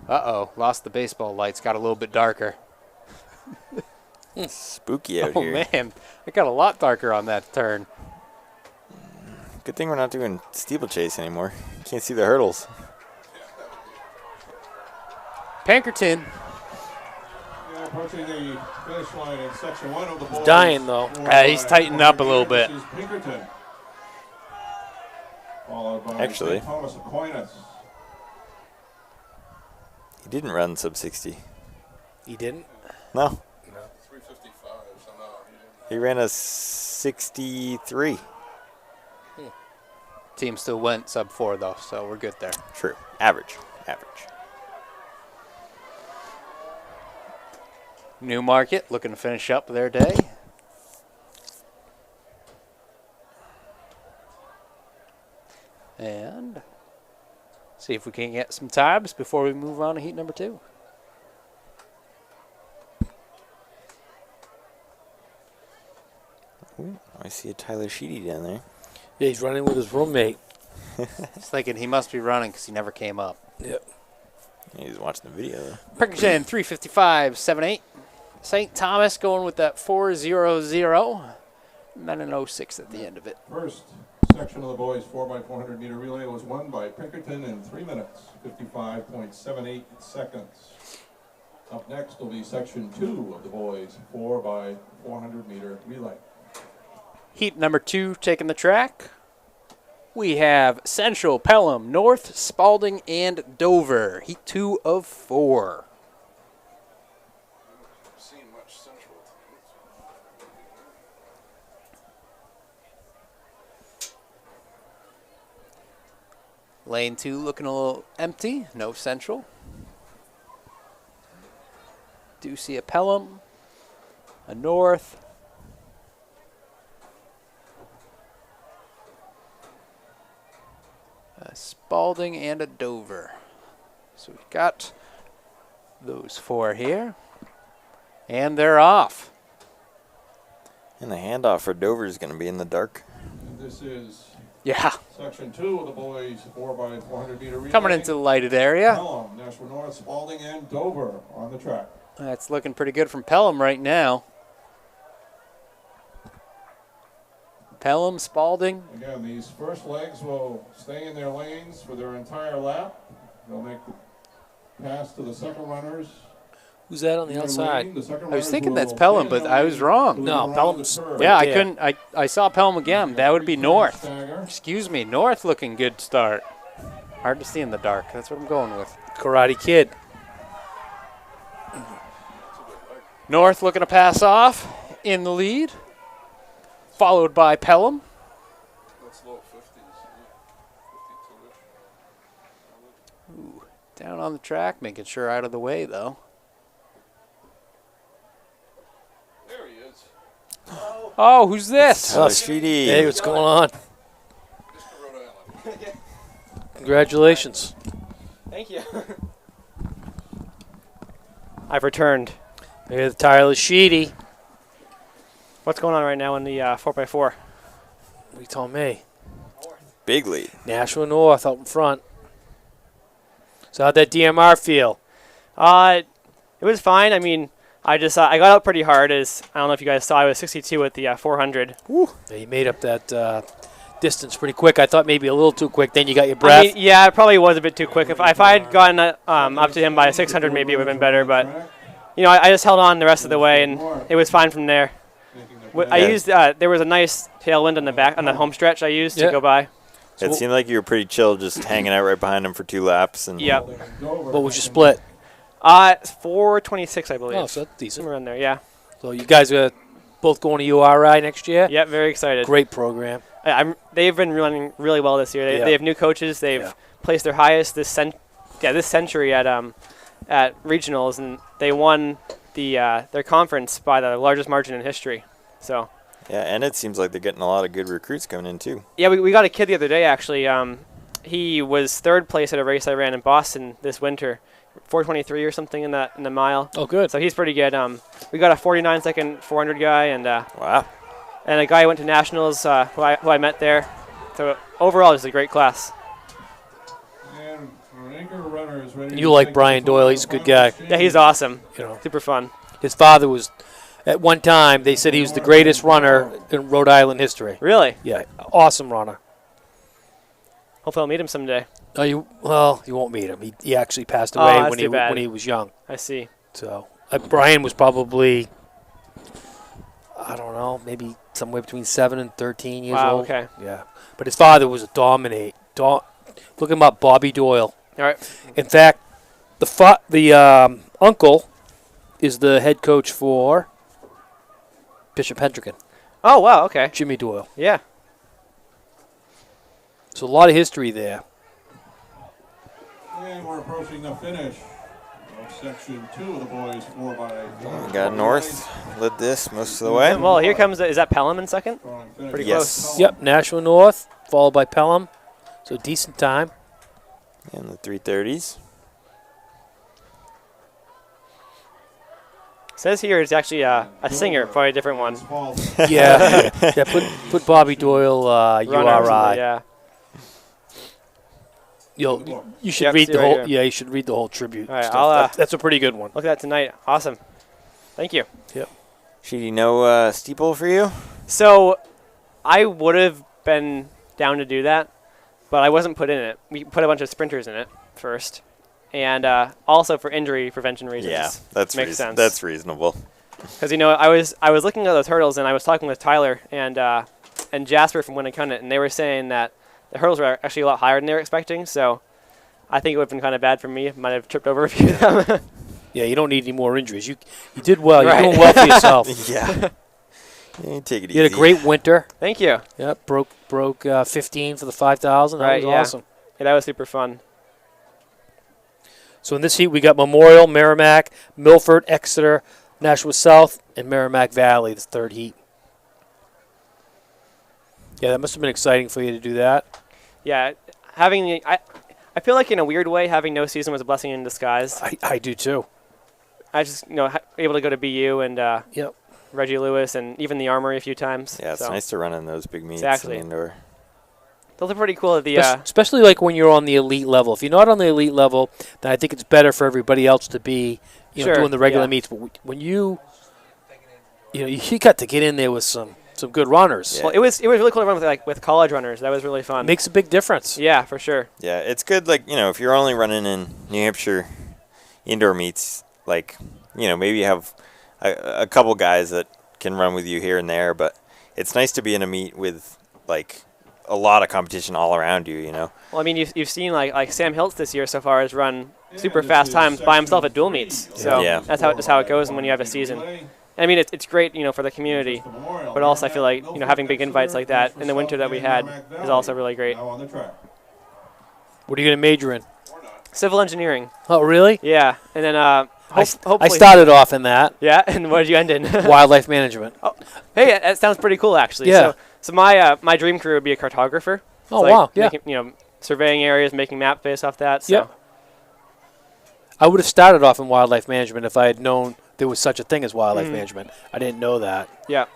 Uh-oh, lost the baseball lights. Got a little bit darker. Spooky out Oh, here. man. It got a lot darker on that turn. Good thing we're not doing steeplechase anymore. Can't see the hurdles. Pinkerton. Yeah, approaching the finish line in section 1 of the boys. dying, though. He's tightened up a little bit. This is Pinkerton. Followed by Actually. St. Thomas Aquinas. He didn't run sub 60. He didn't? No. 355, so no, he didn't. He ran a 63. Team still went sub 4, though, so we're good there. True. Average. Average. Newmarket looking to finish up their day. And see if we can get some times before we move on to heat number 2. Ooh, I see a Tyler Sheedy down there. Yeah, he's running with his roommate. Just thinking he must be running because he never came up. Yep. He's watching the video, though. Pinkerton 355.78. St. Thomas going with that 400. And then an 06 at the end of it. First section of the boys 4x400 meter relay was won by Pinkerton in 3 minutes, 55.78 seconds. Up next will be section 2 of the boys 4x400 meter relay. Heat number 2 taking the track. We have Central, Pelham, North, Spalding, and Dover. Heat 2 of 4. I've seen much Central. Lane 2 looking a little empty. No central. Do see a Pelham, a North, a Spalding, and a Dover. So we've got those 4 here. And they're off. And the handoff for Dover is going to be in the dark. This is Yeah, section 2 of the boys 4x400 meter relay. coming into the lighted area. Pelham, Nashua North, Spalding, and Dover on the track. That's looking pretty good from Pelham right now. Pelham, Spalding. Again, these first legs will stay in their lanes for their entire lap. They'll make the pass to the second runners. Who's that on the outside? I was thinking that's Pelham, but I was wrong. No, Pelham's Yeah, I there. couldn't. I saw Pelham again. That would be North. Excuse me, North looking good start. Hard to see in the dark. That's what I'm going with. Karate Kid. North looking to pass off in the lead, followed by Pelham. That's low 50s. 52-ish. Ooh, down on the track, making sure out of the way though. There he is. Oh, who's this? Oh, Sheedy. Hey, what's going on? Mr. Rhode Island. Congratulations. Thank you. I've returned. Hey, the tireless Sheedy. What's going on right now in the 4x4? What you telling me? Big lead. Nashua North out in front. So how'd that DMR feel? It was fine. I mean, I got out pretty hard. As I don't know if you guys saw, I was 62 with the 400. Yeah, you made up that distance pretty quick. I thought maybe a little too quick. Then you got your breath. I mean, yeah, it probably was a bit too quick. If I had gotten up to him by 600, maybe it would have been better. But you know, I just held on the rest of the way, and it was fine from there. I used there was a nice tailwind on the back on the home stretch. I used to go by. It seemed like you were pretty chill, just hanging out right behind him for 2 laps. And Yep. What was your split? 426, I believe. Oh, so that's decent. Somewhere in there, yeah. So you guys are both going to URI next year? Yep, very excited. Great program. They've been running really well this year. They have new coaches. They've placed their highest this century at regionals, and they won their conference by the largest margin in history. So. Yeah, and it seems like they're getting a lot of good recruits coming in too. Yeah, we got a kid the other day actually. He was 3rd place at a race I ran in Boston this winter, 4:23 or something in the mile. Oh, good. So he's pretty good. We got a 49-second 400 guy, and Wow. and a guy who went to nationals who I met there. So overall, it's a great class. And our anchor runner is ready. You like Brian Doyle. He's a good guy. Yeah, he's awesome. You know, Super fun. his father was, at one time, they said he was the greatest runner in Rhode Island history. Really? Yeah, awesome runner. Hopefully I'll meet him someday. Oh, you won't meet him. He actually passed Oh, away that's when too bad. when he was young. I see. So Brian was probably, I don't know, maybe somewhere between 7 and 13 years Wow, old. okay. Yeah, but his father was a dominate. Look him up, Bobby Doyle. All right. In fact, the uncle is the head coach for Bishop Hendricken, Oh, wow, okay. Jimmy Doyle. Yeah. So a lot of history there. And we're approaching the finish of section 2 of the boys 4x4. We got North led this most of the way. Well, here comes, is that Pelham in second? Pretty Yes. close. Yep, Nashua North, followed by Pelham. So decent time. In the 330s. Says here it's actually a singer, probably a different one. Yeah, yeah. Put Bobby Doyle Runner or something, URI. Yeah. You should Yep, read see the right whole. here. Yeah, you should read the whole tribute. All right, stuff. I'll, That's a pretty good one. Look at that tonight. Awesome. Thank you. Sheedy, no steeple for you? So I would have been down to do that, but I wasn't put in it. We put a bunch of sprinters in it first, and also for injury prevention reasons. Yeah, that's Makes sense. That's reasonable. Because I was looking at those hurdles, and I was talking with Tyler and Jasper from Winnicott, and they were saying that the hurdles were actually a lot higher than they were expecting. So I think it would have been kind of bad for me. Might have tripped over a few of them. Yeah, you don't need any more injuries. You did well. Right. You're doing well for yourself. Yeah. You take it easy. You had a great winter. Thank you. Yeah, broke 15 for the 5,000. That Right, was yeah. awesome. Yeah, that was super fun. So in this heat, we got Memorial, Merrimack, Milford, Exeter, Nashua South, and Merrimack Valley, the third heat. Yeah, that must have been exciting for you to do that. Yeah, I feel like in a weird way having no season was a blessing in disguise. I do too. I just able to go to BU and Yep. Reggie Lewis and even the Armory a few times. Yeah, it's so. nice to run in those big meets Exactly. in indoor. Those are pretty cool. Especially like when you're on the elite level. If you're not on the elite level, then I think it's better for everybody else to be, Sure, doing the regular yeah. meets. But when you got to get in there with some good runners. Yeah. Well, it was really cool to run with college runners. That was really fun. Makes a big difference. Yeah, for sure. Yeah, it's good, like, if you're only running in New Hampshire indoor meets, like, maybe you have a couple guys that can run with you here and there, but it's nice to be in a meet with, like, a lot of competition all around you, Well, I mean, you've seen, like Sam Hiltz this year so far has run super fast times by himself at dual meets. So Yeah. that's how it goes when you have a season. I mean, it's great, for the community, but also I feel like, having big invites like that in the winter that we had is also really great. Now on the track. What are you going to major in? Civil engineering. Oh, really? Yeah, and then I hopefully. started off in that. Yeah, and what did you end in? Wildlife management. Oh, hey, that sounds pretty cool, actually. Yeah. So my dream career would be a cartographer. Oh, It's like wow, yeah. making, surveying areas, making maps based off that. So. Yep. I would have started off in wildlife management if I had known there was such a thing as wildlife management. I didn't know that. Yeah.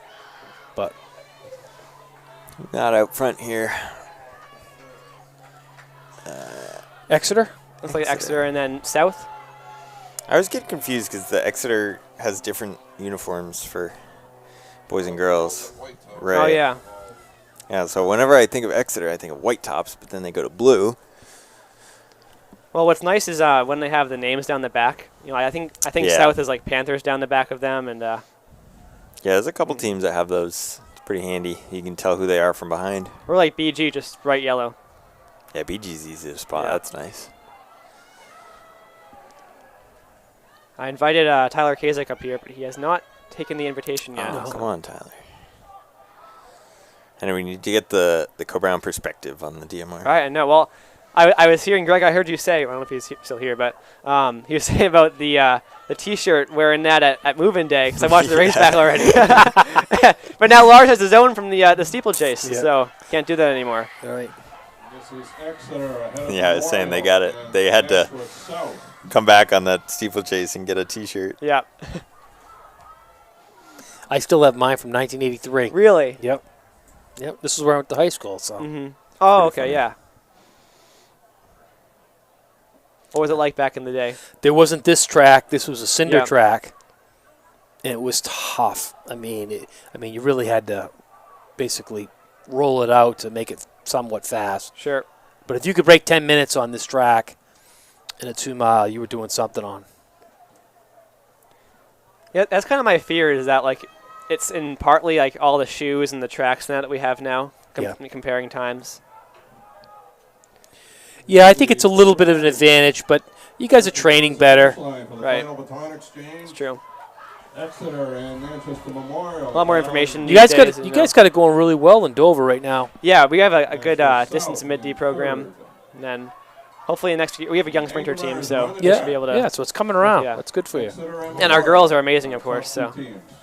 But Not out front here. Exeter? Looks like Exeter and then South. I always get confused because the Exeter has different uniforms for boys and girls. Right. Oh, yeah. Yeah, so whenever I think of Exeter, I think of white tops, but then they go to blue. Well, what's nice is when they have the names down the back. I think Yeah. South is like Panthers down the back of them, and Yeah, there's a couple teams that have those. It's pretty handy. You can tell who they are from behind. we're like BG, just bright yellow. Yeah, BG's easy to spot. Yeah. That's nice. I invited Tyler Kazak up here, but he has not taken the invitation yet. Oh, come on, Tyler. And we need to get the Co-Brown perspective on the DMR. All right, I know. Well, I was hearing Greg. I heard you say. I don't know if he's still here, but he was saying about the T-shirt wearing that at Move-In Day because I watched the race back already. But now Lars has his own from the Steeplechase, Yeah. so can't do that anymore. All right. This is Exeter ahead of Yeah, I was saying they Memorial got it. and They had to Nashua South. come back on that steeplechase and get a T-shirt. Yeah. I still have mine from 1983. Really? Yep. This is where I went to high school. So Mm-hmm. Oh, Pretty okay, funny. yeah. What was it like back in the day? there wasn't this track. This was a cinder Yeah. track, and it was tough. I mean, you really had to basically roll it out to make it somewhat fast. Sure. But if you could break 10 minutes on this track in a 2-mile, you were doing something on. Yeah, that's kind of my fear is that like it's in partly like all the shoes and the tracks now that we have now comparing times. Yeah, I think it's a little bit of an advantage, but you guys are training better. Line for the Right. final baton exchange. It's true. Exeter and Manchester Memorial. A lot more information. You guys these days, got it going really well in Dover right now. Yeah, we have a good distance mid-D program, and then hopefully next year we have a young sprinter team, so we should be able to. Yeah, so it's coming around. Yeah. That's good for you. And our girls are amazing, of course. So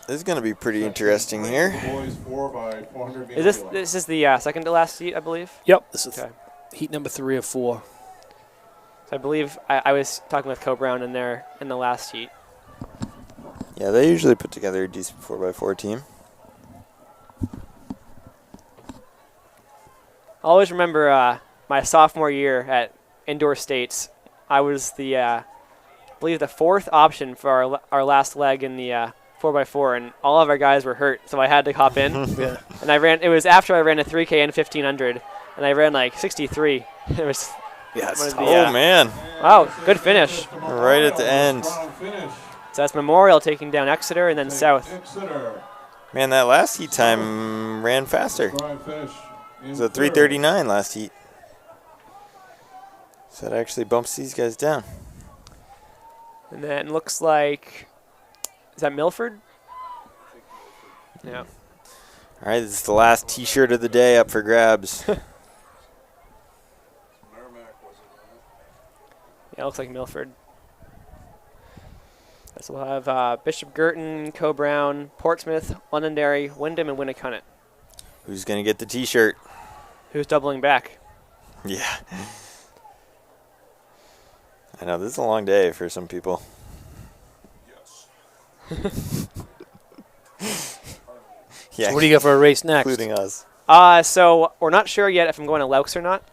This is going to be pretty interesting here. Boys 4 by 400 is this is the second to last heat, I believe. Yep, this is Okay. heat number 3 of 4. So I believe I was talking with Co-Brown in there in the last heat. Yeah, they usually put together a decent 4x4 team. I always remember my sophomore year at Indoor States. I was the, I believe, the 4th option for our last leg in the 4x4, and all of our guys were hurt, so I had to hop in. Yeah. And I ran. It was after I ran a 3K and 1500, and I ran like 63. It was Yeah, one of the, Oh, man. wow, good finish. Right at the end. So that's Memorial taking down Exeter and then South. Exeter. Man, that last heat time ran faster. Strong finish. It was a 3:39 last heat. So that actually bumps these guys down. And then looks like, is that Milford? Yeah. All right, this is the last T-shirt of the day up for grabs. Merrimack Yeah, it looks like Milford. So we'll have Bishop Girton, Co-Brown, Portsmouth, Londonderry, Wyndham, and Winnicott. Who's going to get the T-shirt? Who's doubling back? Yeah. I know, this is a long day for some people. Yes. Yeah, So what do you got for a race next? including us. So we're not sure yet if I'm going to Laux or not,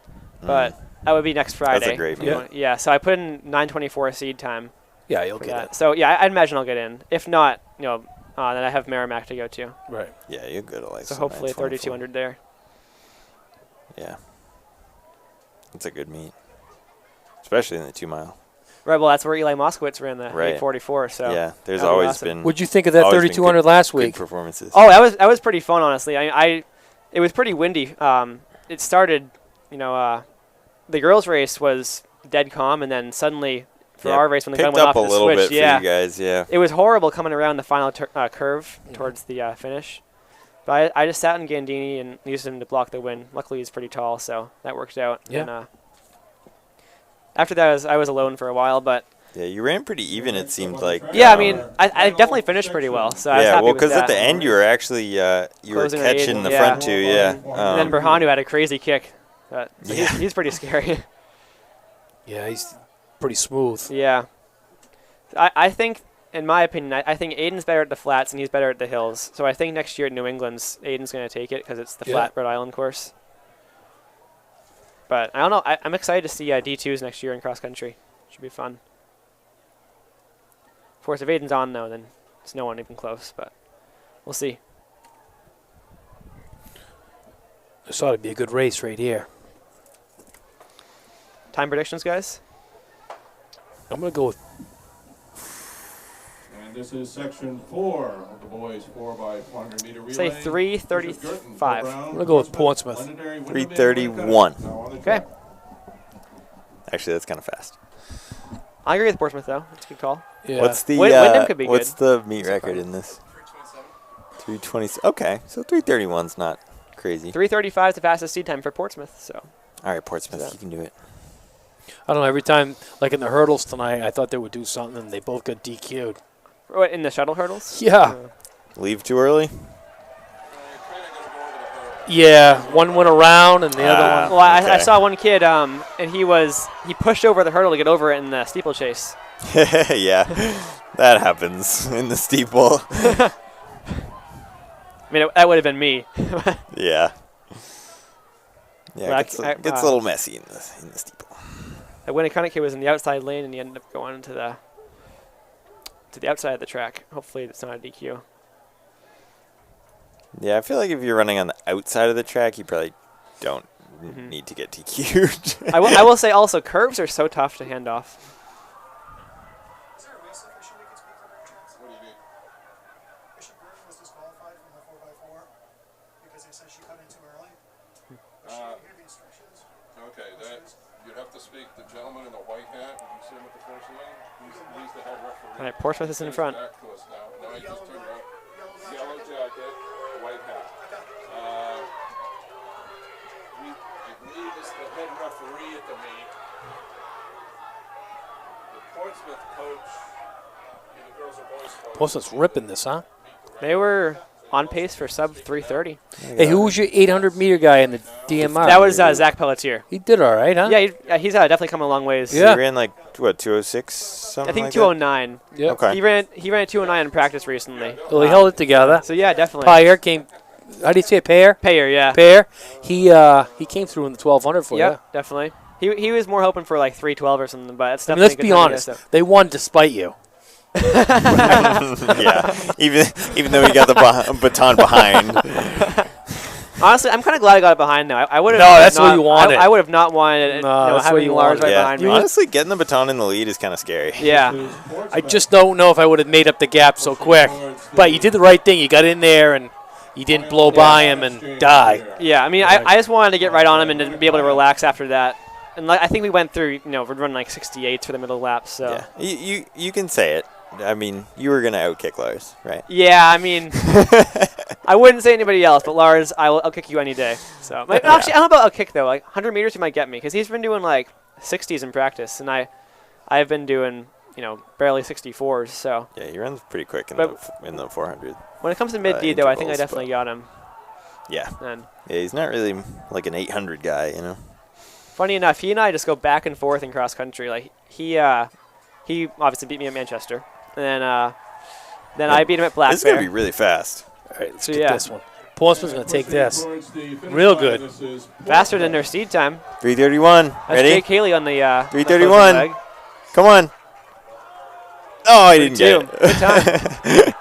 but that would be next Friday. great meet. Yeah, so I put in 9:24 seed time Yeah, you'll for get that. So yeah, I'd imagine I'll get in. If not, then I have Merrimack to go to. it. Right. Yeah, you're good at like So hopefully 9:24. 3,200 there. Yeah. It's a good meet. Especially in the 2 mile. Right, well, that's where Eli Moskowitz ran the Right. 8:44. So Yeah, there's that'll be always awesome. been What'd you think of that always been 3,200 good- last good week? performances. Oh, that was pretty fun, honestly. It was pretty windy. It started, the girls' race was dead calm, and then suddenly for Yeah, our race when the gun picked went up off a the little switch, bit yeah, for you guys, yeah. it was horrible coming around the final curve towards the finish. But I just sat in Gandini and used him to block the wind. Luckily, he's pretty tall, so that worked out. Yeah. And, after that, I was alone for a while, but Yeah, you ran pretty even, it seemed like. yeah, I mean, I definitely finished pretty well. So I was Yeah, happy well, with because that. at the end you were actually you were Closing at catching eight, the yeah. front two, yeah. And then Berhanu had a crazy kick. So Yeah. he's pretty scary. Yeah, he's pretty smooth. Yeah. I think, in my opinion, I think Aiden's better at the flats and he's better at the hills. So I think next year at New England's, Aiden's going to take it because it's the Yeah. flat Rhode Island course. But I don't know. I'm excited to see D2s next year in cross country. Should be fun. Of course, if Aiden's on, though, then it's no one even close. But we'll see. This ought to be a good race right here. Time predictions, guys? I'm going to go with And this is section 4 of the boys 4x400 meter relay. Say 3:35. I'm going to go with Portsmouth. 3:31. Okay. Actually, that's kind of fast. I agree with Portsmouth, though. That's a good call. Yeah. What's the Wyndham could be what's good. the meet record in this? 3:20. Okay, so 3:31's not crazy. 3:35 is the fastest seed time for Portsmouth. So All right, Portsmouth, Yeah. you can do it. I don't know, every time, like in the hurdles tonight, I thought they would do something, and they both got DQ'd. what, in the shuttle hurdles? Yeah. Leave too early? Yeah, one went around, and the other one. Well, I Okay. saw one kid, and he pushed over the hurdle to get over it in the steeplechase. Yeah, that happens in the steeple. I mean, that would have been me. Yeah. Yeah, Well, it gets a little messy in the steeple. The Winnicott kid was in the outside lane, and he ended up going to the outside of the track. Hopefully, it's not a DQ. Yeah, I feel like if you're running on the outside of the track, you probably don't need to get DQ'd. I will say also, curves are so tough to hand off. Is there a race official we can speak for that chance? What do you need? Bishop Girton was disqualified from the 4x4 because they said she cut in too early. Is she hear the instructions? Okay, you'd have to speak the gentleman in the white hat. Did you see him at the first line? He's the head referee. All right, Portsmouth is in He's front. back to us now. No, he just turned around. Yellow jacket, white hat. I believe is the head referee at the meet. The Portsmouth coach, the girls or boys coach. Portsmouth's ripping this, huh? They were on pace for sub 3:30. Hey, who was your 800-meter guy in the DMR? That was Zach Pelletier. He did all right, huh? Yeah, he's definitely come a long ways. Yeah. He ran like, what, 206? Something I think like 209. Yep. Okay. He ran at 209 in practice recently. Well, he held it together. So yeah, definitely. Payer came. How do you say it? Payer? Payer, yeah. Payer. He came through in the 1200 for Yep, definitely. He was more hoping for like 312 or something, but it's you. I definitely. mean, let's a good be time to honest. get us They won despite you. Yeah, even though he got the baton behind. Honestly, I'm kind of glad I got it behind now. I would have. No, that's what you wanted. I would have not wanted it, No, that's what having you Lars wanted. right Yeah, behind me. honestly, getting the baton in the lead is kind of scary. Yeah. I just don't know if I would have made up the gap so quick. But you did the right thing. You got in there, and you didn't blow by him and die. Yeah, I mean, I just wanted to get right on him and to be able to relax after that. And I think we went through, we're running like 68s for the middle lap, so. Yeah, you can say it. I mean, you were gonna outkick Lars, right? Yeah, I mean, I wouldn't say anybody else, but Lars, I'll kick you any day. So actually, I don't know about a kick though. Like 100 meters, he might get me because he's been doing like 60s in practice, and I I've been doing, barely 64s. So Yeah, he runs pretty quick in But- the 400. when it comes to mid D, though, I think I intervals, definitely but- got him. Yeah. And Yeah, he's not really like an 800 guy, you know. funny enough, he and I just go back and forth in cross country. Like he obviously beat me at Manchester, and then I beat him at Black This is gonna Bear. be really fast. All right, let's So, get yeah. this one. Portsmouth's going to take this. Towards the finish Real line, good. this is Faster than their seed time. 331. That's Ready? Jake Haley on the 331. leg. Come on. Oh, I didn't get it. Good time.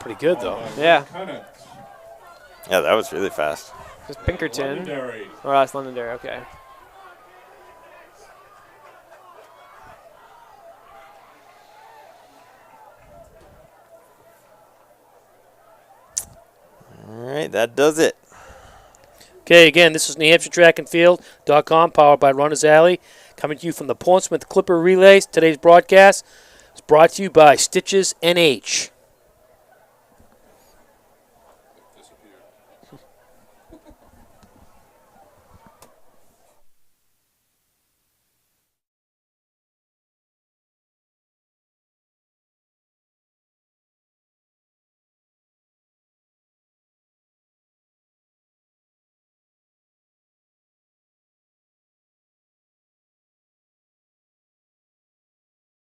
Pretty good, though. Yeah. Connett, Yeah, that was really fast. Just Pinkerton. Londonderry. Oh, that's Londonderry. Okay. All right, that does it. Okay, again, this is New Hampshire Track and Field.com, powered by Runners Alley, coming to you from the Portsmouth Clipper Relays. Today's broadcast is brought to you by Stitches NH.